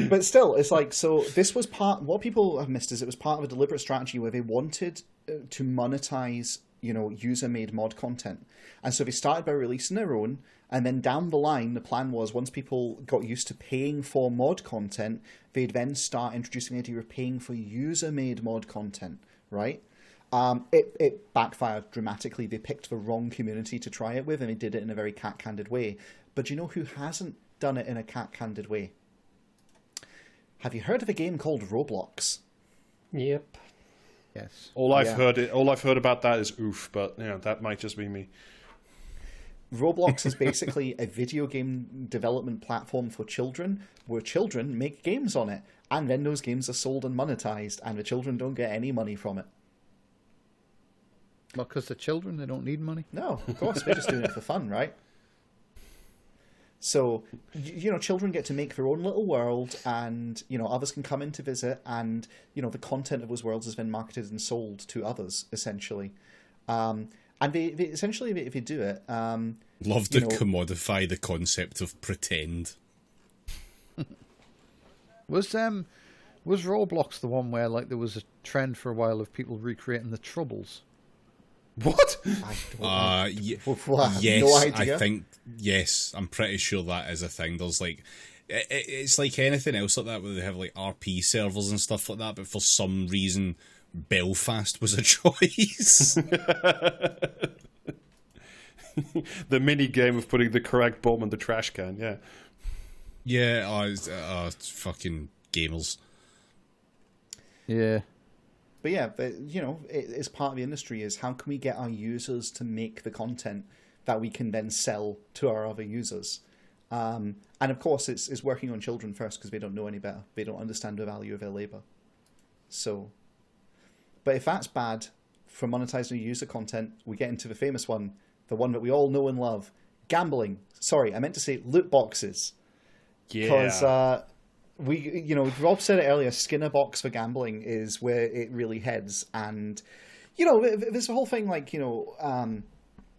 [SPEAKER 1] But still, it's like, so this was what people have missed is it was part of a deliberate strategy where they wanted to monetize, user-made mod content. And so they started by releasing their own, and then down the line, the plan was once people got used to paying for mod content, they'd then start introducing the idea of paying for user-made mod content, right? It backfired dramatically. They picked the wrong community to try it with, and they did it in a very cat-candid way. But do you know who hasn't done it in a cat-candid way? Have you heard of a game called Roblox?
[SPEAKER 5] Yep.
[SPEAKER 2] Yes.
[SPEAKER 3] All I've heard about that is oof, but that might just be me.
[SPEAKER 1] Roblox is basically a video game development platform for children, where children make games on it, and then those games are sold and monetized, and the children don't get any money from it.
[SPEAKER 2] Well, because they're children, they don't need money.
[SPEAKER 1] No, of course, we're just doing it for fun, right? So, children get to make their own little world, and, others can come in to visit, and, the content of those worlds has been marketed and sold to others, essentially. And they essentially, if they do it...
[SPEAKER 4] Love to commodify the concept of pretend.
[SPEAKER 2] Was Roblox the one where, there was a trend for a while of people recreating the Troubles?
[SPEAKER 3] What?
[SPEAKER 4] Yes,
[SPEAKER 1] no idea.
[SPEAKER 4] I think, yes, I'm pretty sure that is a thing. There's it's like anything else like that where they have RP servers and stuff like that, but for some reason Belfast was a choice.
[SPEAKER 3] The mini game of putting the correct bomb in the trash can, yeah.
[SPEAKER 4] Yeah, it's fucking gamers.
[SPEAKER 2] Yeah.
[SPEAKER 1] But yeah, it's part of the industry is how can we get our users to make the content that we can then sell to our other users? And of course, it's working on children first because they don't know any better. They don't understand the value of their labor. So, but if that's bad for monetizing user content, we get into the famous one, the one that we all know and love, gambling. Sorry, I meant to say loot boxes.
[SPEAKER 3] Yeah.
[SPEAKER 1] Because... Rob said it earlier, Skinner box for gambling is where it really heads. And, there's a whole thing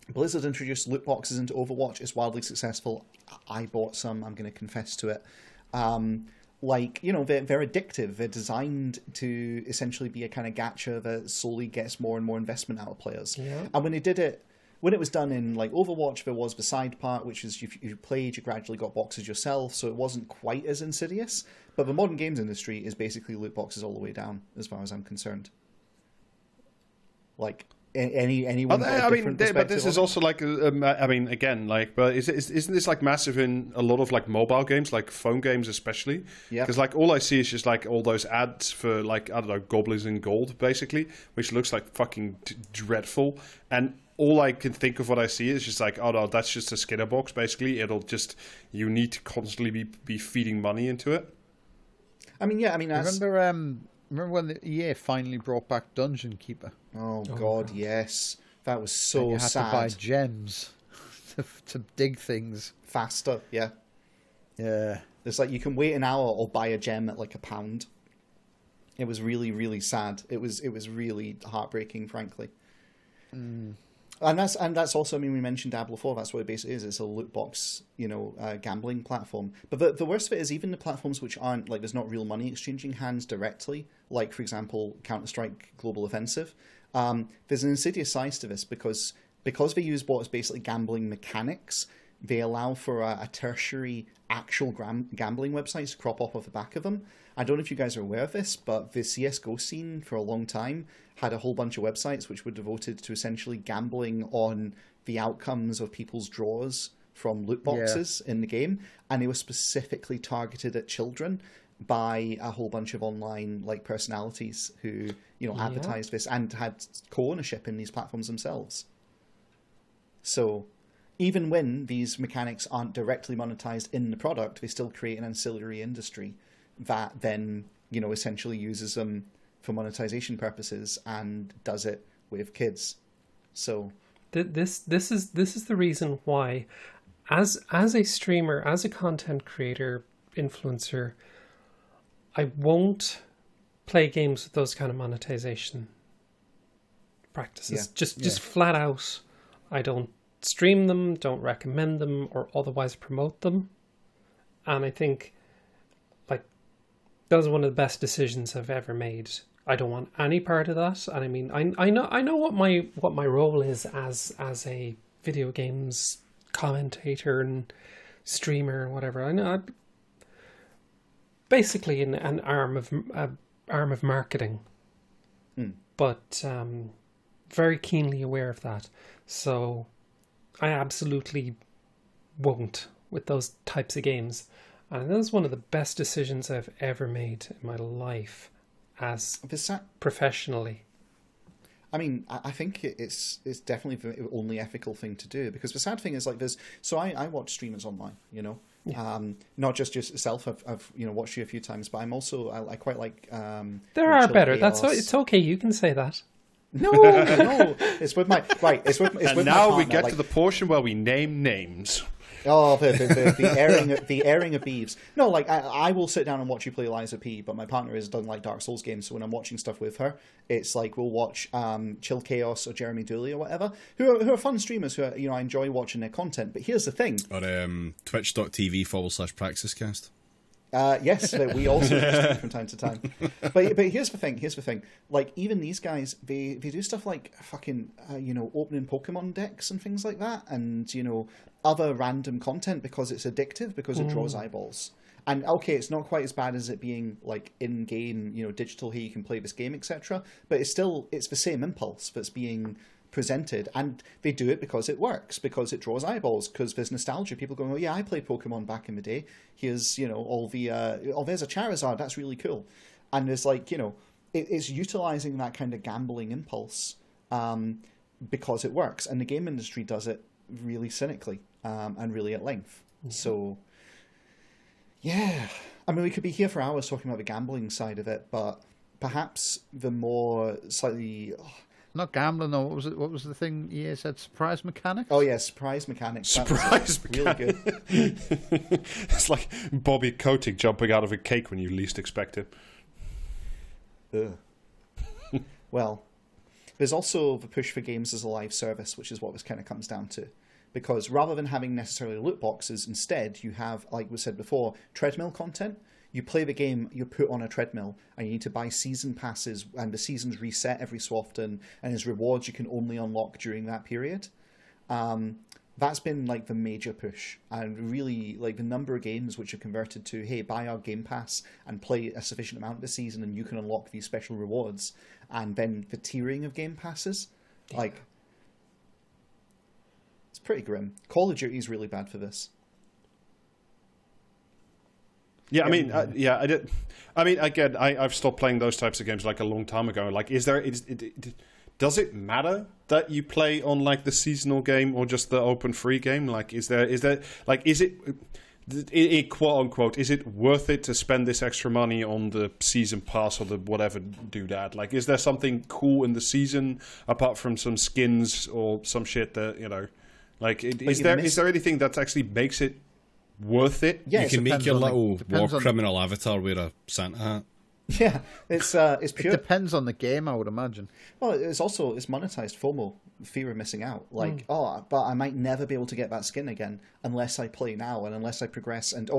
[SPEAKER 1] Blizzard introduced loot boxes into Overwatch. It's wildly successful. I bought some, I'm going to confess to it. They're addictive. They're designed to essentially be a kind of gacha that slowly gets more and more investment out of players.
[SPEAKER 5] Yeah.
[SPEAKER 1] And when they did it, when it was done in Overwatch, there was the side part, which is if you played, you gradually got boxes yourself, so it wasn't quite as insidious. But the modern games industry is basically loot boxes all the way down, as far as I'm concerned. Anyone?
[SPEAKER 3] But this is also but isn't this massive in a lot of mobile games, phone games especially?
[SPEAKER 1] Yeah.
[SPEAKER 3] Because all I see is just all those ads for I don't know, goblins in gold basically, which looks fucking dreadful. And all I can think of what I see is just oh no, that's just a Skinner box basically. You need to constantly be feeding money into it.
[SPEAKER 2] Remember when the EA finally brought back Dungeon Keeper?
[SPEAKER 1] Oh God, yes. That was so
[SPEAKER 2] and you had
[SPEAKER 1] sad.
[SPEAKER 2] to buy gems to dig things
[SPEAKER 1] faster. Yeah.
[SPEAKER 2] Yeah.
[SPEAKER 1] It's you can wait an hour or buy a gem at £1. It was really, really sad. It was really heartbreaking, frankly.
[SPEAKER 2] Mm.
[SPEAKER 1] And that's also, we mentioned Diablo 4, that's what it basically is. It's a loot box, gambling platform. But the worst of it is even the platforms which aren't, there's not real money exchanging hands directly, for example, Counter-Strike Global Offensive. There's an insidious side to this because they use what is basically gambling mechanics. They allow for a tertiary actual gambling websites to crop up off the back of them. I don't know if you guys are aware of this, but the CSGO scene for a long time had a whole bunch of websites which were devoted to essentially gambling on the outcomes of people's draws from loot boxes in the game, and they were specifically targeted at children. by a whole bunch of online like personalities who advertised this and had co-ownership in these platforms themselves. So even when these mechanics aren't directly monetized in the product, they still create an ancillary industry that then essentially uses them for monetization purposes and does it with kids. So
[SPEAKER 5] this is the reason why, as a streamer, as a content creator, influencer, I won't play games with those kind of monetization practices. Just flat out, I don't stream them, don't recommend them, or otherwise promote them. And I think like that was one of the best decisions I've ever made. I don't want any part of that. And I mean, I know what my role is as a video games commentator and streamer or whatever. I know basically an arm of marketing, but very keenly aware of that. So I absolutely won't with those types of games, and that was one of the best decisions I've ever made in my life as professionally.
[SPEAKER 1] I mean, I think it's definitely the only ethical thing to do, because the sad thing is like this. So I watch streamers online, not just yourself. I've watched you a few times, but I'm also I quite like.
[SPEAKER 5] There are better. It's okay. You can say that.
[SPEAKER 1] No, it's with my right. It's with
[SPEAKER 3] and now my partner, we get to the portion where we name names.
[SPEAKER 1] Oh, the airing of beeves. No, like I will sit down and watch you play Liza P, but my partner doesn't like Dark Souls games, so when I'm watching stuff with her, it's like we'll watch Chill Chaos or Jeremy Dooley or whatever, who are fun streamers who are, I enjoy watching their content. But here's the thing.
[SPEAKER 4] Or twitch.tv/praxiscast.
[SPEAKER 1] Yes, we also do from time to time. But here's the thing. Like, even these guys, they do stuff like fucking, opening Pokemon decks and things like that, and, other random content because it's addictive, because it draws eyeballs. And, okay, it's not quite as bad as it being, like, in-game, digital, here you can play this game, etc. But it's the same impulse that's being presented, and they do it because it works, because it draws eyeballs, because there's nostalgia. People going, oh yeah, I played Pokemon back in the day. Here's all the there's a Charizard, that's really cool. And there's like it's utilizing that kind of gambling impulse because it works, and the game industry does it really cynically and really at length. So yeah, I mean, we could be here for hours talking about the gambling side of it, but perhaps the more slightly
[SPEAKER 2] not gambling, though. What was the thing EA said? Surprise mechanics?
[SPEAKER 1] Oh, yeah, surprise mechanics.
[SPEAKER 3] Surprise mechanics.
[SPEAKER 1] Really good.
[SPEAKER 3] It's like Bobby Kotick jumping out of a cake when you least expect it.
[SPEAKER 1] Well, there's also the push for games as a live service, which is what this kind of comes down to. Because rather than having necessarily loot boxes, instead you have, like we said before, treadmill content. You play the game, you're put on a treadmill, and you need to buy season passes, and the seasons reset every so often, and as rewards you can only unlock during that period. That's been like the major push, and really like the number of games which have converted to, hey, buy our Game Pass and play a sufficient amount this season and you can unlock these special rewards. And then the tiering of Game Passes, like, it's pretty grim. Call of Duty is really bad for this.
[SPEAKER 3] Yeah, I mean, I did. I mean, again, I've stopped playing those types of games like a long time ago. Like, does it matter that you play on like the seasonal game or just the open free game? Like, is it quote unquote, is it worth it to spend this extra money on the season pass or the whatever doodad? Like, is there something cool in the season apart from some skins or some shit that like? Is there anything that actually makes it worth it?
[SPEAKER 4] Yeah, you can make your little war criminal avatar wear a Santa hat.
[SPEAKER 1] Yeah, it's pure.
[SPEAKER 2] It depends on the game, I would imagine.
[SPEAKER 1] Well, it's monetized FOMO, fear of missing out. Like, but I might never be able to get that skin again unless I play now and unless I progress. And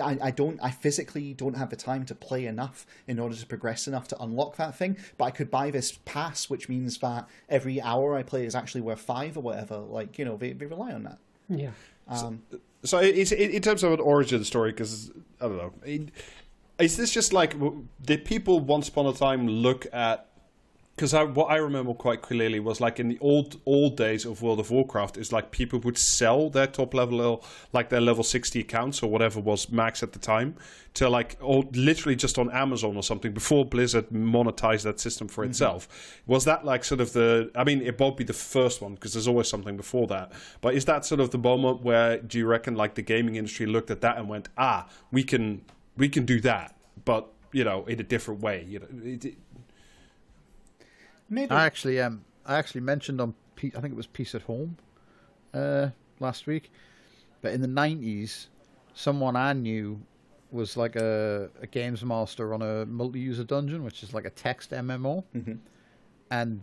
[SPEAKER 1] I physically don't have the time to play enough in order to progress enough to unlock that thing. But I could buy this pass, which means that every hour I play is actually worth 5 or whatever. Like, they rely on that.
[SPEAKER 5] Yeah.
[SPEAKER 3] So it's, in terms of an origin story, because I don't know. Is this just like, did people once upon a time look at because what I remember quite clearly was like in the old days of World of Warcraft is like people would sell their top level, like their level 60 accounts or whatever was max at the time, to like literally just on Amazon or something before Blizzard monetized that system for itself. Was that like sort of I mean, it won't be the first one because there's always something before that, but is that sort of the moment where do you reckon like the gaming industry looked at that and went, we can do that, but in a different way,
[SPEAKER 1] Maybe.
[SPEAKER 2] I actually mentioned on I think it was Peace at Home last week, but in the 90s, someone I knew was like a games master on a multi-user dungeon, which is like a text MMO, and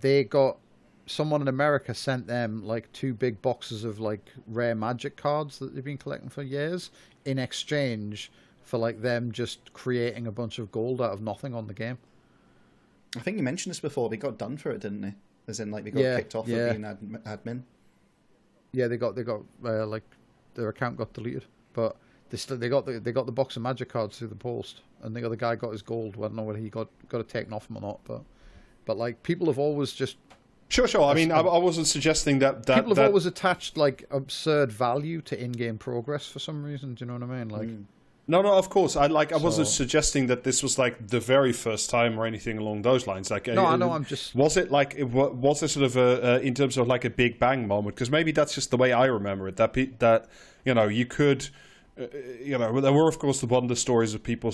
[SPEAKER 2] someone in America sent them like 2 big boxes of like rare magic cards that they've been collecting for years in exchange for like them just creating a bunch of gold out of nothing on the game.
[SPEAKER 1] I think you mentioned this before. They got done for it, didn't they? As in, like, they got kicked off for being admin.
[SPEAKER 2] Yeah, they got like their account got deleted, but they got the box of magic cards through the post, and the other guy got his gold. I don't know whether he got it taken off him or not, but like people have always just
[SPEAKER 3] sure. I mean, I wasn't suggesting that
[SPEAKER 2] people have always attached like absurd value to in-game progress for some reason. Do you know what I mean? Like.
[SPEAKER 3] No, of course. I wasn't suggesting that this was like the very first time or anything along those lines. Like, no,
[SPEAKER 2] I know. I'm just.
[SPEAKER 3] Was it like was it sort of in terms of like a Big Bang moment? Because maybe that's just the way I remember it. That you could. There were of course the wonder stories of people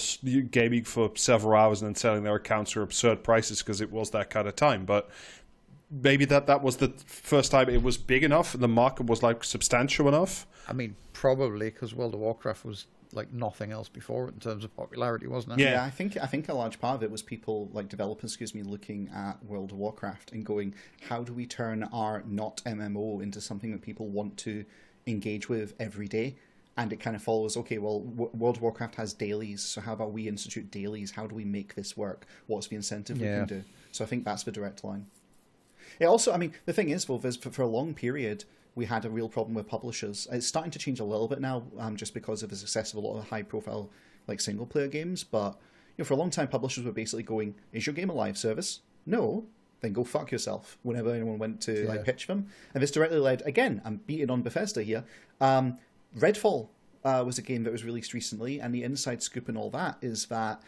[SPEAKER 3] gaming for several hours and then selling their accounts for absurd prices because it was that kind of time. But maybe that was the first time it was big enough and the market was like substantial enough.
[SPEAKER 2] I mean, probably because World of Warcraft was like nothing else before it in terms of popularity, wasn't it?
[SPEAKER 1] Yeah, I think a large part of it was people, like developers, looking at World of Warcraft and going, how do we turn our not MMO into something that people want to engage with every day? And it kind of follows, okay, well, World of Warcraft has dailies, so how about we institute dailies? How do we make this work? What's the incentive we can do? So I think that's the direct line. It also, I mean, the thing is, Wolf, is for a long period, we had a real problem with publishers. It's starting to change a little bit now, just because of the success of a lot of high-profile, like, single-player games. But for a long time, publishers were basically going, "Is your game a live service? No, then go fuck yourself." Whenever anyone went to like pitch them, and this directly led. Again, I'm beating on Bethesda here. Redfall was a game that was released recently, and the inside scoop and all that is that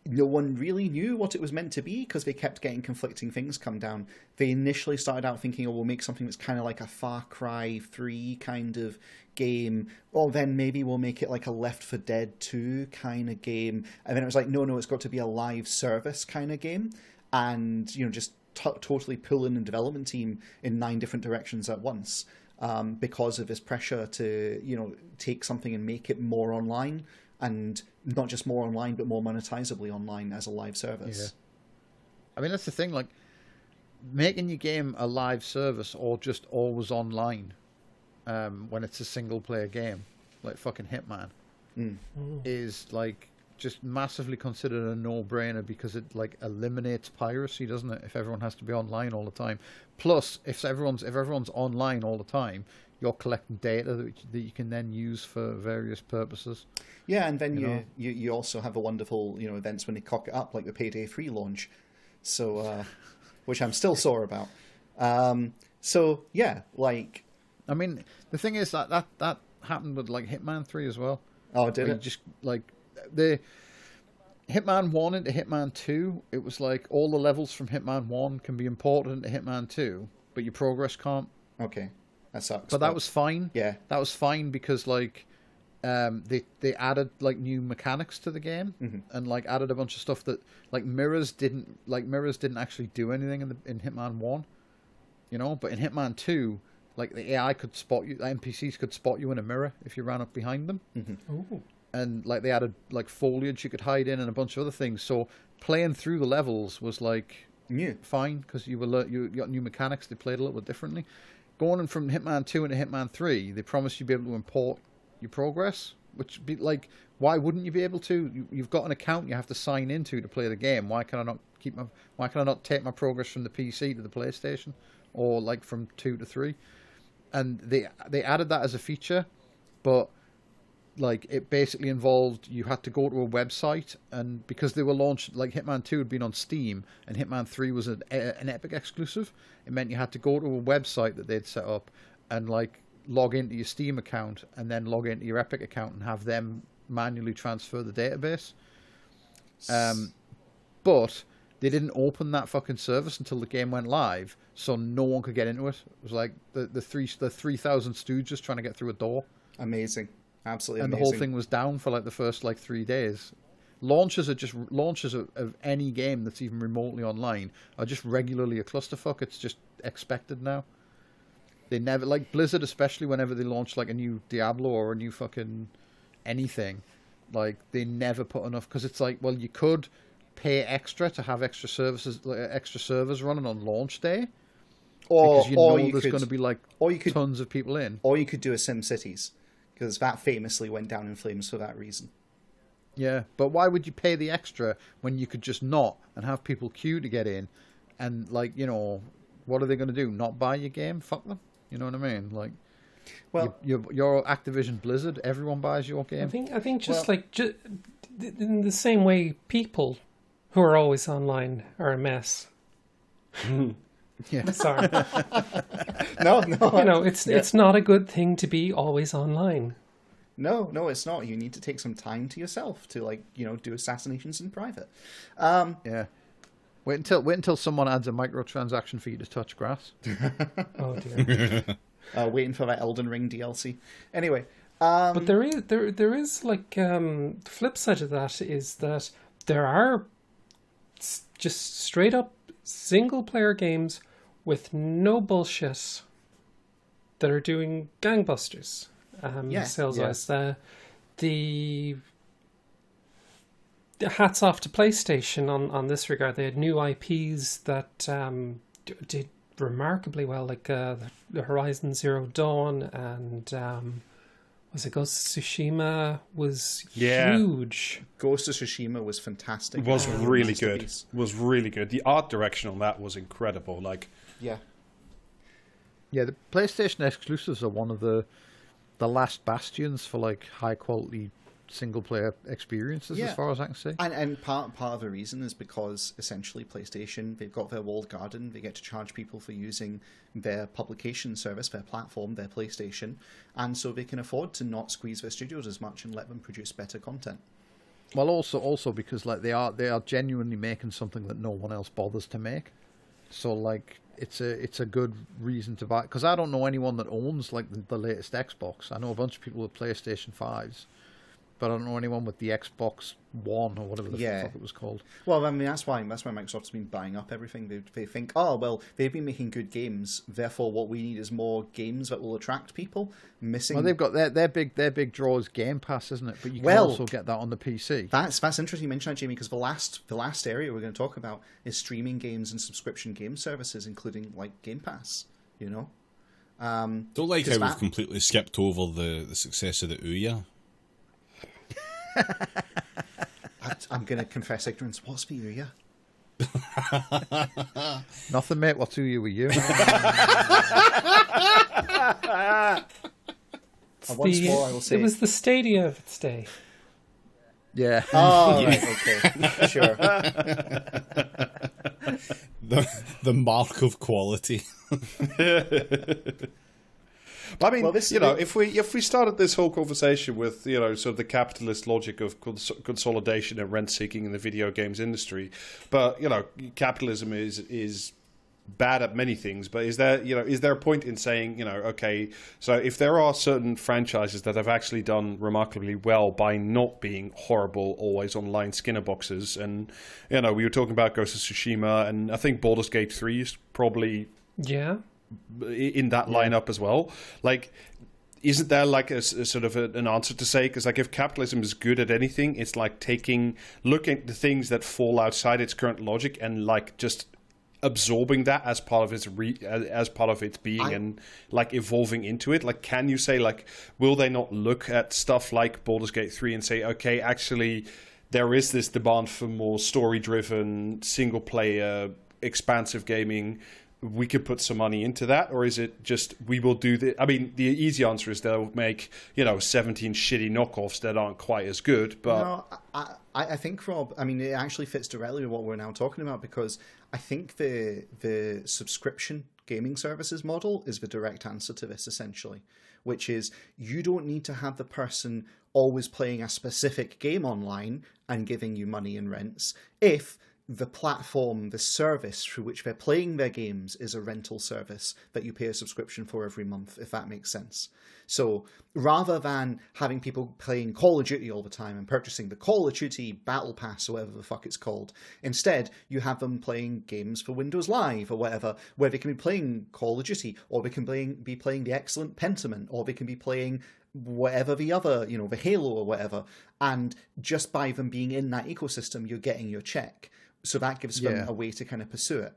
[SPEAKER 1] no one really knew what it was meant to be because they kept getting conflicting things come down. They initially started out thinking, we'll make something that's kind of like a Far Cry 3 kind of game, or then maybe we'll make it like a Left 4 Dead 2 kind of game. And then it was like, no, it's got to be a live service kind of game. And, just totally pulling the development team in 9 different directions at once because of this pressure to, take something and make it more online. And not just more online, but more monetizably online as a live service.
[SPEAKER 2] Yeah. I mean, that's the thing, like, making your game a live service or just always online when it's a single-player game, like fucking Hitman, is, like, just massively considered a no-brainer because it, like, eliminates piracy, doesn't it, if everyone has to be online all the time. Plus, if everyone's online all the time, you're collecting data that you can then use for various purposes.
[SPEAKER 1] Yeah, and then you also have the wonderful events when they cock it up, like the Payday 3 launch, so which I'm still sore about. So yeah, like,
[SPEAKER 2] I mean, the thing is that happened with like Hitman 3 as well.
[SPEAKER 1] Oh, did it?
[SPEAKER 2] Just like the Hitman 1 into Hitman 2, it was like all the levels from Hitman 1 can be imported into Hitman 2, but your progress can't.
[SPEAKER 1] Okay. That sucks.
[SPEAKER 2] But that was fine.
[SPEAKER 1] Yeah.
[SPEAKER 2] That was fine because like they added like new mechanics to the game and like added a bunch of stuff that like mirrors didn't actually do anything in Hitman 1. But in Hitman 2, like the AI could spot you, the NPCs could spot you in a mirror if you ran up behind them.
[SPEAKER 5] Ooh.
[SPEAKER 2] And like they added like foliage you could hide in and a bunch of other things. So playing through the levels was like fine because you got new mechanics. They played a little bit differently. Going from Hitman 2 into Hitman 3, they promised you'd be able to import your progress, which be like, why wouldn't you be able to? You've got an account you have to sign into to play the game. Why can I not take my progress from the PC to the PlayStation, or like from 2 to 3? And they added that as a feature, but like it basically involved you had to go to a website, and because they were launched, like Hitman 2 had been on Steam and Hitman 3 was an Epic exclusive, it meant you had to go to a website that they'd set up and like log into your Steam account and then log into your Epic account and have them manually transfer the database. But they didn't open that fucking service until the game went live, so no one could get into it. It was like the 3,000 stooges trying to get through a door.
[SPEAKER 1] Amazing. Absolutely
[SPEAKER 2] and
[SPEAKER 1] amazing.
[SPEAKER 2] the whole thing was down for like the first like 3 days. Launches of any game that's even remotely online are just regularly a clusterfuck. It's just expected now. They never, like Blizzard especially, whenever they launch like a new Diablo or a new fucking anything, like they never put enough, because it's like, well, you could pay extra to have extra servers running on launch day, because you know there's going to be like tons of people in.
[SPEAKER 1] Or you could do a SimCities, because that famously went down in flames for that reason.
[SPEAKER 2] Yeah, but why would you pay the extra when you could just not and have people queue to get in? And like, you know, what are they going to do? Not buy your game? Fuck them. You know what I mean? Like, well, you're Activision Blizzard. Everyone buys your game.
[SPEAKER 5] I think in the same way, people who are always online are a mess.
[SPEAKER 2] Yeah,
[SPEAKER 5] sorry.
[SPEAKER 1] No.
[SPEAKER 5] You know, it's not a good thing to be always online.
[SPEAKER 1] No, it's not. You need to take some time to yourself to, like, you know, do assassinations in private.
[SPEAKER 2] Yeah. Wait until someone adds a microtransaction for you to touch grass.
[SPEAKER 5] Oh dear.
[SPEAKER 1] Waiting for that Elden Ring DLC. Anyway,
[SPEAKER 5] but there is like the flip side of that is that there are just straight up single player games with no bullshit that are doing gangbusters. Sales wise, the hats off to PlayStation on this regard. They had new IPs that did remarkably well, like the Horizon Zero Dawn and was it Ghost of Tsushima was huge.
[SPEAKER 1] Ghost of Tsushima was fantastic.
[SPEAKER 3] Was really good. Was really good. The art direction on that was incredible. Like,
[SPEAKER 1] yeah,
[SPEAKER 2] the PlayStation exclusives are one of the last bastions for like high quality single player experiences, as far as I can see.
[SPEAKER 1] And part of the reason is because essentially PlayStation, they've got their walled garden. They get to charge people for using their publication service, their platform, their PlayStation, and so they can afford to not squeeze their studios as much and let them produce better content.
[SPEAKER 2] Well, also because like they are genuinely making something that no one else bothers to make. So like it's a good reason to buy, because I don't know anyone that owns like the latest Xbox. I know a bunch of people with PlayStation 5s, but I don't know anyone with the Xbox One or whatever the fuck it was called.
[SPEAKER 1] Well, I mean, that's why Microsoft's been buying up everything. They think, oh, well, they've been making good games, therefore what we need is more games that will attract people.
[SPEAKER 2] Well, they've got their big draw is Game Pass, isn't it? But you can also get that on the PC.
[SPEAKER 1] That's interesting you mention that, Jamie, because the last area we're going to talk about is streaming games and subscription game services, including like Game Pass. You know,
[SPEAKER 4] don't like how we've completely skipped over the success of the Ouya.
[SPEAKER 1] I'm going to confess ignorance. What's the Ouya?
[SPEAKER 2] Nothing, mate. What's Ouya with you?
[SPEAKER 1] Once more, I will say
[SPEAKER 5] it was the Stadia of its day.
[SPEAKER 2] Yeah.
[SPEAKER 1] Oh, right, okay, sure.
[SPEAKER 4] The mark of quality.
[SPEAKER 3] I mean, if we started this whole conversation with, you know, sort of the capitalist logic of consolidation and rent seeking in the video games industry, but, you know, capitalism is bad at many things, but is there a point in saying, you know, okay, so if there are certain franchises that have actually done remarkably well by not being horrible, always online Skinner boxes, and, you know, we were talking about Ghost of Tsushima, and I think Baldur's Gate 3 is probably in that lineup as well. Like, isn't there like a sort of an answer to say? Because like, if capitalism is good at anything, it's like looking at the things that fall outside its current logic and like just absorbing that as part of its being and like evolving into it. Like, can you say, like, will they not look at stuff like Baldur's Gate 3 and say, okay, actually there is this demand for more story driven single player expansive gaming, we could put some money into that, or is it just we will do the? I mean, the easy answer is they'll make 17 shitty knockoffs that aren't quite as good. But
[SPEAKER 1] no, I think, Rob, I mean, it actually fits directly with what we're now talking about, because I think the subscription gaming services model is the direct answer to this, essentially, which is you don't need to have the person always playing a specific game online and giving you money and rents if the platform, the service through which they're playing their games is a rental service that you pay a subscription for every month, if that makes sense. So rather than having people playing Call of Duty all the time and purchasing the Call of Duty Battle Pass or whatever the fuck it's called, instead you have them playing games for Windows Live or whatever, where they can be playing Call of Duty, or they can be playing the excellent Pentiment, or they can be playing whatever the other, the Halo or whatever. And just by them being in that ecosystem, you're getting your check. So that gives them a way to kind of pursue it.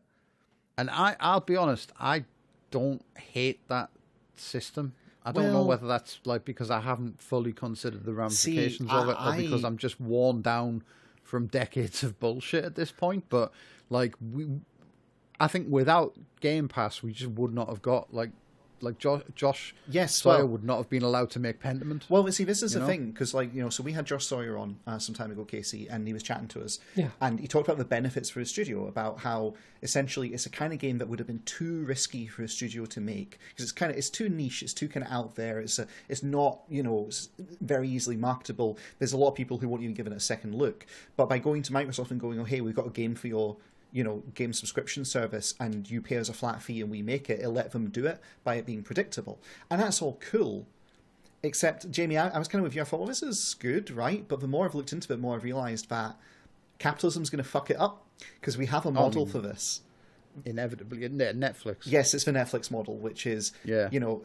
[SPEAKER 2] And I'll be honest, I don't hate that system. I don't know whether that's like because I haven't fully considered the ramifications of it, or because I'm just worn down from decades of bullshit at this point. But like I think without Game Pass, we just would not have got like Josh Sawyer would not have been allowed to make Pentiment.
[SPEAKER 1] Well, see, this is the thing, because so we had Josh Sawyer on some time ago, Casey, and he was chatting to us, and he talked about the benefits for a studio, about how essentially it's a kind of game that would have been too risky for a studio to make, because it's too niche, it's too kind of out there, it's not very easily marketable. There's a lot of people who won't even give it a second look. But by going to Microsoft and going, oh hey, we've got a game for your game subscription service, and you pay us a flat fee and we make it, it'll let them do it by it being predictable. And that's all cool. Except, Jamie, I was kind of with you. I thought, well, this is good, right? But the more I've looked into it, the more I've realised that capitalism's going to fuck it up, because we have a model for this.
[SPEAKER 2] Inevitably, Netflix.
[SPEAKER 1] Yes, it's the Netflix model, which is,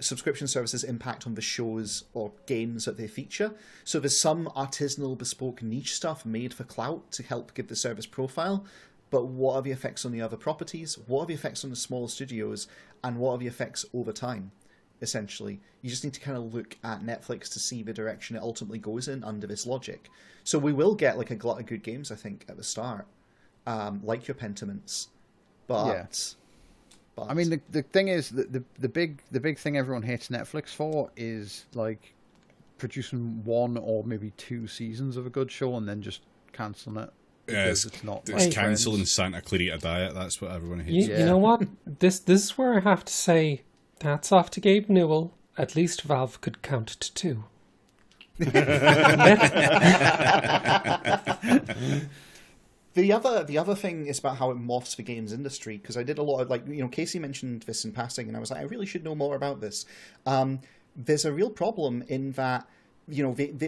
[SPEAKER 1] subscription services impact on the shows or games that they feature. So there's some artisanal, bespoke niche stuff made for clout to help give the service profile. But what are the effects on the other properties? What are the effects on the small studios? And what are the effects over time, essentially? You just need to kind of look at Netflix to see the direction it ultimately goes in under this logic. So we will get like a glut of good games, I think, at the start, like your Pentiments. But
[SPEAKER 2] I mean, the thing is, the big thing everyone hates Netflix for is like producing one or maybe two seasons of a good show and then just cancelling it.
[SPEAKER 4] It's cancelling Santa Clarita Diet. That's what everyone hates.
[SPEAKER 5] You know what? This is where I have to say, hats off to Gabe Newell. At least Valve could count to 2.
[SPEAKER 1] The other thing is about how it morphs the games industry, because I did a lot of Casey mentioned this in passing, and I was like, I really should know more about this. There's a real problem in that.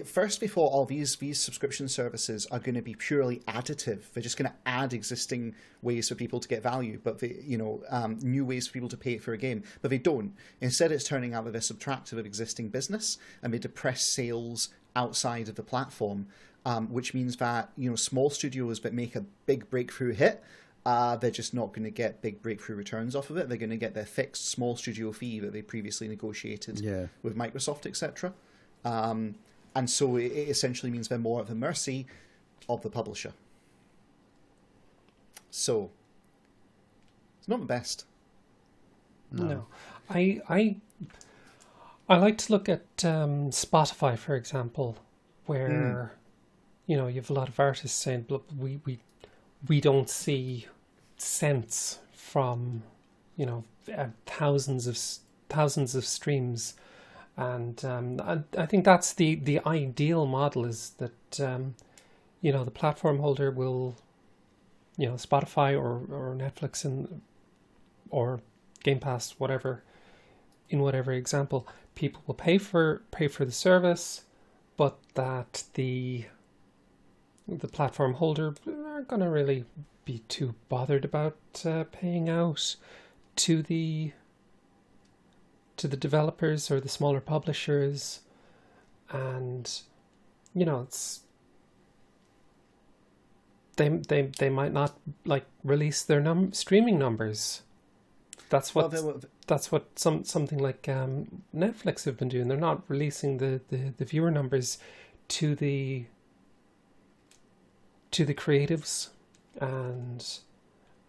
[SPEAKER 1] First before all these subscription services are going to be purely additive. They're just going to add existing ways for people to get value, but new ways for people to pay for a game. But they don't. Instead, it's turning out that they're subtractive of existing business, and they depress sales outside of the platform, which means that small studios that make a big breakthrough hit, they're just not going to get big breakthrough returns off of it. They're going to get their fixed small studio fee that they previously negotiated with Microsoft, etc. And so it essentially means they're more at the mercy of the publisher. So it's not the best.
[SPEAKER 5] No. I like to look at Spotify, for example, where you have a lot of artists saying, "Look, we don't see cents from thousands of streams." And I think that's the ideal model, is that the platform holder will, Spotify or Netflix or Game Pass, whatever, in whatever example, people will pay for the service, but that the platform holder aren't going to really be too bothered about paying out to the developers or the smaller publishers, and it's they might not release their streaming numbers. That's what something like Netflix have been doing. They're not releasing the viewer numbers to the creatives, and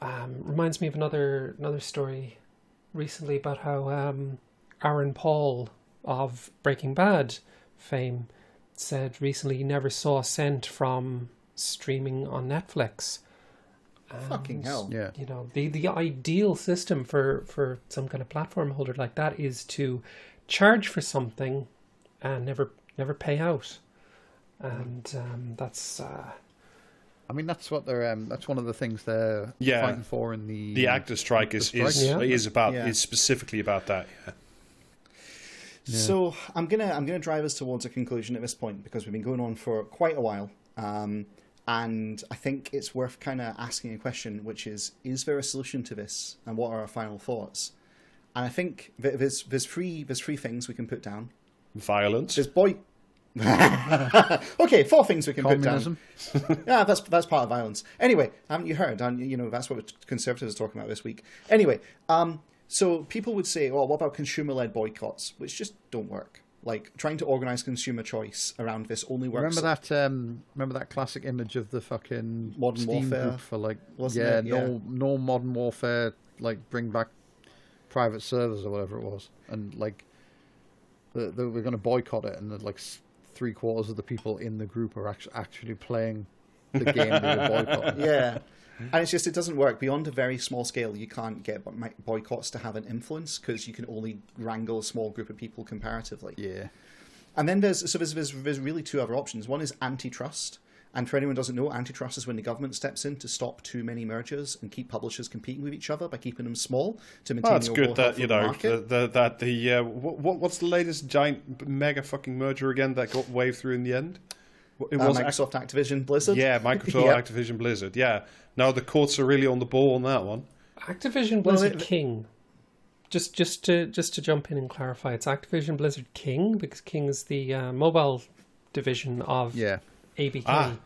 [SPEAKER 5] reminds me of another story recently about how Aaron Paul of Breaking Bad fame said recently he never saw a cent from streaming on Netflix.
[SPEAKER 1] Fucking hell.
[SPEAKER 2] Yeah.
[SPEAKER 5] You know, the ideal system for some kind of platform holder like that is to charge for something and never pay out. And that's
[SPEAKER 2] I mean, that's what they're. That's one of the things they're
[SPEAKER 3] Yeah.
[SPEAKER 2] fighting for in
[SPEAKER 3] The actor strike is specifically about that. Yeah.
[SPEAKER 1] So I'm gonna drive us towards a conclusion at this point because we've been going on for quite a while, and I think it's worth kind of asking a question, which is there a solution to this, and what are our final thoughts? And I think there's three things we can put down.
[SPEAKER 3] Violence.
[SPEAKER 1] There's okay, 4 things we can
[SPEAKER 2] Communism.
[SPEAKER 1] put down. Yeah, that's part of violence. Anyway, haven't you heard? And you know that's what the Conservatives are talking about this week. Anyway, so people would say, "Oh, what about consumer-led boycotts?" Which just don't work. Like trying to organize consumer choice around this only works.
[SPEAKER 2] Remember that classic image of the fucking
[SPEAKER 1] Modern
[SPEAKER 2] Steam
[SPEAKER 1] Warfare,
[SPEAKER 2] group for like
[SPEAKER 1] wasn't it?
[SPEAKER 2] no Modern Warfare, like bring back private servers or whatever it was, and like they were going to boycott it, and like 3/4 of the people in the group are actually playing the game they were boycotting.
[SPEAKER 1] Yeah. And it's just, it doesn't work. Beyond a very small scale, you can't get boycotts to have an influence because you can only wrangle a small group of people comparatively.
[SPEAKER 2] Yeah.
[SPEAKER 1] And then there's really 2 other options. One is antitrust. And for anyone who doesn't know, antitrust is when the government steps in to stop too many mergers and keep publishers competing with each other by keeping them small to maintain
[SPEAKER 3] Well, it's
[SPEAKER 1] the
[SPEAKER 3] good
[SPEAKER 1] overall
[SPEAKER 3] that,
[SPEAKER 1] health
[SPEAKER 3] you
[SPEAKER 1] of the
[SPEAKER 3] know,
[SPEAKER 1] market.
[SPEAKER 3] what's the latest giant mega fucking merger again that got waved through in the end? It was
[SPEAKER 1] Microsoft, Activision, Blizzard.
[SPEAKER 3] Yeah, Microsoft,
[SPEAKER 1] Yep.
[SPEAKER 3] Activision, Blizzard. Yeah. No, the courts are really on the ball on that one.
[SPEAKER 5] Activision Blizzard King. Just to jump in and clarify, it's Activision Blizzard King because King is the mobile division of ABK.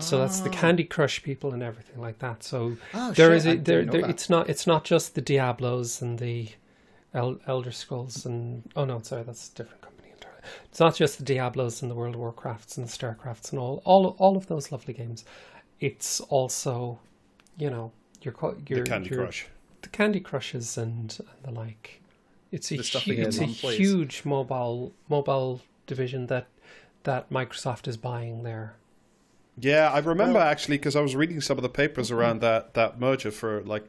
[SPEAKER 5] So that's the Candy Crush people and everything like that. So it's not just the Diablos and the Elder Scrolls and that's a different company entirely. It's not just the Diablos and the World of Warcrafts and the Starcrafts and all of those lovely games. It's also, your
[SPEAKER 3] Candy Crush.
[SPEAKER 5] The Candy Crushes and the like. It's a
[SPEAKER 1] plays.
[SPEAKER 5] huge mobile division that Microsoft is buying there.
[SPEAKER 3] Yeah, I remember actually because I was reading some of the papers around that merger for like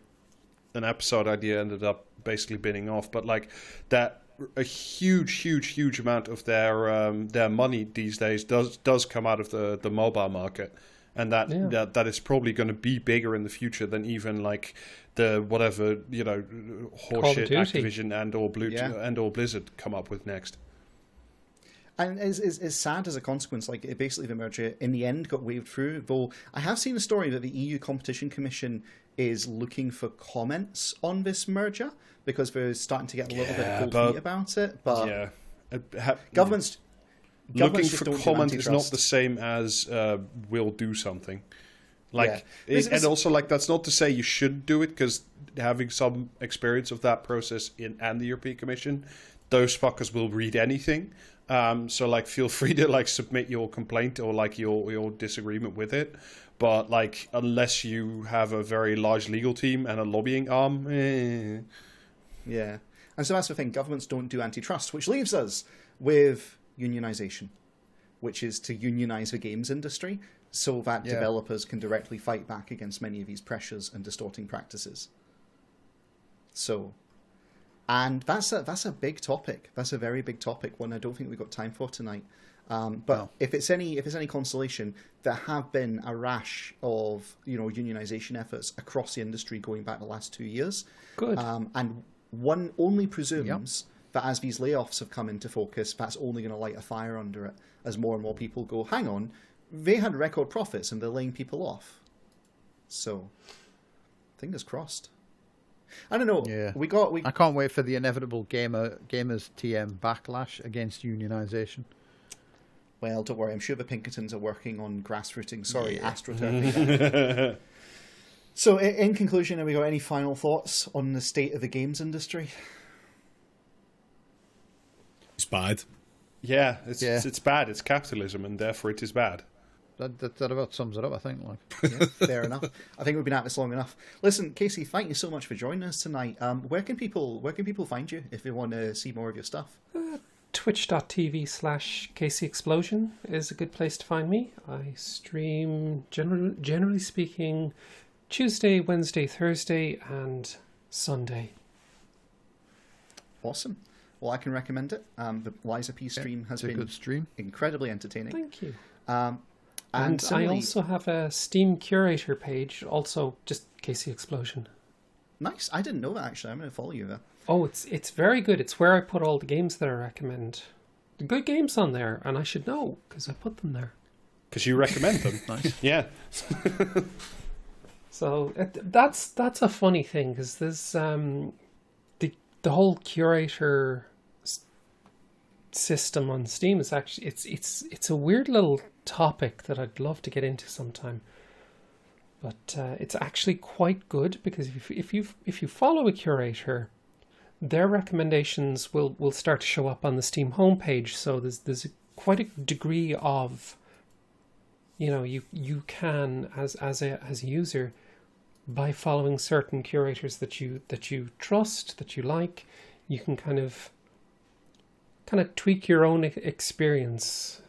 [SPEAKER 3] an episode idea ended up basically binning off, but like that a huge amount of their money these days does come out of the mobile market, and that is probably going to be bigger in the future than even like the whatever horseshit Activision and or Blizzard come up with next.
[SPEAKER 1] And it's sad as a consequence. Like, basically the merger in the end got waved through. Though I have seen a story that the EU Competition Commission is looking for comments on this merger because they're starting to get a little bit cold feet about it. But governments
[SPEAKER 3] looking for
[SPEAKER 1] don't
[SPEAKER 3] comment is not the same as we'll do something. Like, and also like that's not to say you should do it because having some experience of that process and the European Commission, those fuckers will read anything. So like feel free to like submit your complaint or like your disagreement with it, but like unless you have a very large legal team and a lobbying arm,
[SPEAKER 1] yeah. And so that's the thing, governments don't do antitrust, which leaves us with unionization, which is to unionize the games industry so that developers can directly fight back against many of these pressures and distorting practices. So, and that's a big topic. That's a very big topic, one I don't think we've got time for tonight. But if it's any consolation, there have been a rash of unionization efforts across the industry going back the last 2 years.
[SPEAKER 5] Good.
[SPEAKER 1] And one only presumes that as these layoffs have come into focus, that's only going to light a fire under it as more and more people go, hang on, they had record profits and they're laying people off. So, fingers crossed. I don't know.
[SPEAKER 2] Yeah.
[SPEAKER 1] I
[SPEAKER 2] can't wait for the inevitable gamers TM backlash against unionization.
[SPEAKER 1] Well, don't worry. I'm sure the Pinkertons are working on grassrooting. Sorry, astroturfing. So, in conclusion, have we got any final thoughts on the state of the games industry?
[SPEAKER 4] It's bad.
[SPEAKER 3] Yeah, it's bad. It's capitalism, and therefore it is bad.
[SPEAKER 2] that about sums it up, I think. Like,
[SPEAKER 1] Yeah, fair enough. I think we've been at this long enough. Listen, Casey, thank you so much for joining us tonight. Where can people find you if they want to see more of your stuff?
[SPEAKER 5] Twitch.tv/CaseyExplosion is a good place to find me. I stream, generally speaking, Tuesday, Wednesday, Thursday, and Sunday.
[SPEAKER 1] Awesome. Well, I can recommend it. The Liza P stream has been
[SPEAKER 2] a good stream.
[SPEAKER 1] Incredibly entertaining.
[SPEAKER 5] Thank you.
[SPEAKER 1] And
[SPEAKER 5] I also have a Steam curator page, also just CaseyExplosion.
[SPEAKER 1] Nice. I didn't know that, actually. I'm going to follow you there.
[SPEAKER 5] Oh, it's very good. It's where I put all the games that I recommend. The good games on there, and I should know because I put them there.
[SPEAKER 3] Because you recommend them.
[SPEAKER 2] Nice.
[SPEAKER 3] Yeah.
[SPEAKER 5] So that's a funny thing because there's the whole curator system on Steam is actually it's a weird little topic that I'd love to get into sometime. But it's actually quite good because if you follow a curator, their recommendations will start to show up on the Steam homepage. So there's quite a degree of, you can as a user, by following certain curators that you trust, that you like, you can kind of tweak your own experience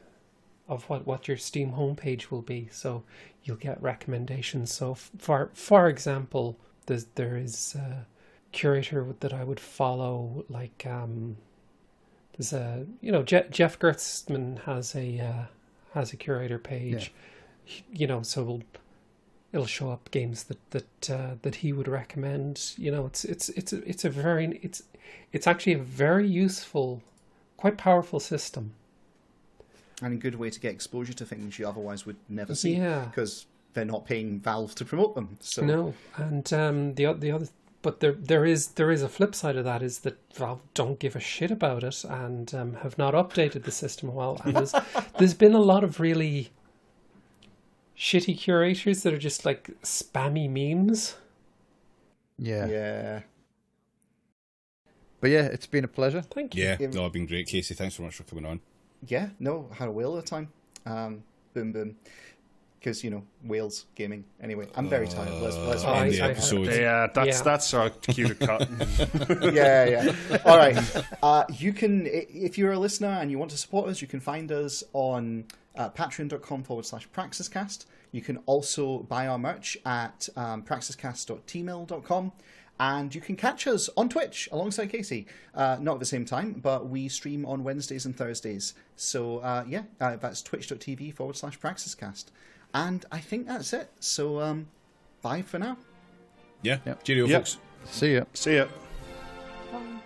[SPEAKER 5] of what your Steam homepage will be. So you'll get recommendations. So for example, there is a curator that I would follow, like there's a Jeff Gertzman has a curator page, so it'll show up games that he would recommend. It's actually a very useful, quite powerful system.
[SPEAKER 1] And a good way to get exposure to things you otherwise would never see.
[SPEAKER 5] Yeah.
[SPEAKER 1] Because they're not paying Valve to promote them. So.
[SPEAKER 5] No, and the other, but there is a flip side of that, is that Valve don't give a shit about it and have not updated the system in a while. And there's been a lot of really shitty curators that are just like spammy memes.
[SPEAKER 2] Yeah.
[SPEAKER 1] Yeah.
[SPEAKER 2] But yeah, it's been a pleasure.
[SPEAKER 5] Thank you.
[SPEAKER 4] Yeah, no, it's been great, Casey. Thanks so much for coming on.
[SPEAKER 1] Yeah, no, I had a whale of a time. Boom, boom. Because, Wales gaming. Anyway, I'm very tired. Let's
[SPEAKER 4] end the episode.
[SPEAKER 3] Yeah, that's our cue to cut.
[SPEAKER 1] Yeah. All right. You can, if you're a listener and you want to support us, you can find us on patreon.com/praxiscast. You can also buy our merch at praxiscast.tmail.com. And you can catch us on Twitch alongside Casey. Not at the same time, but we stream on Wednesdays and Thursdays. So, that's twitch.tv/praxiscast. And I think that's it. So, bye for now.
[SPEAKER 4] Yeah.
[SPEAKER 2] Yep.
[SPEAKER 4] Cheerio,
[SPEAKER 3] Yep.
[SPEAKER 4] folks.
[SPEAKER 2] See ya.
[SPEAKER 3] See ya.
[SPEAKER 5] Bye.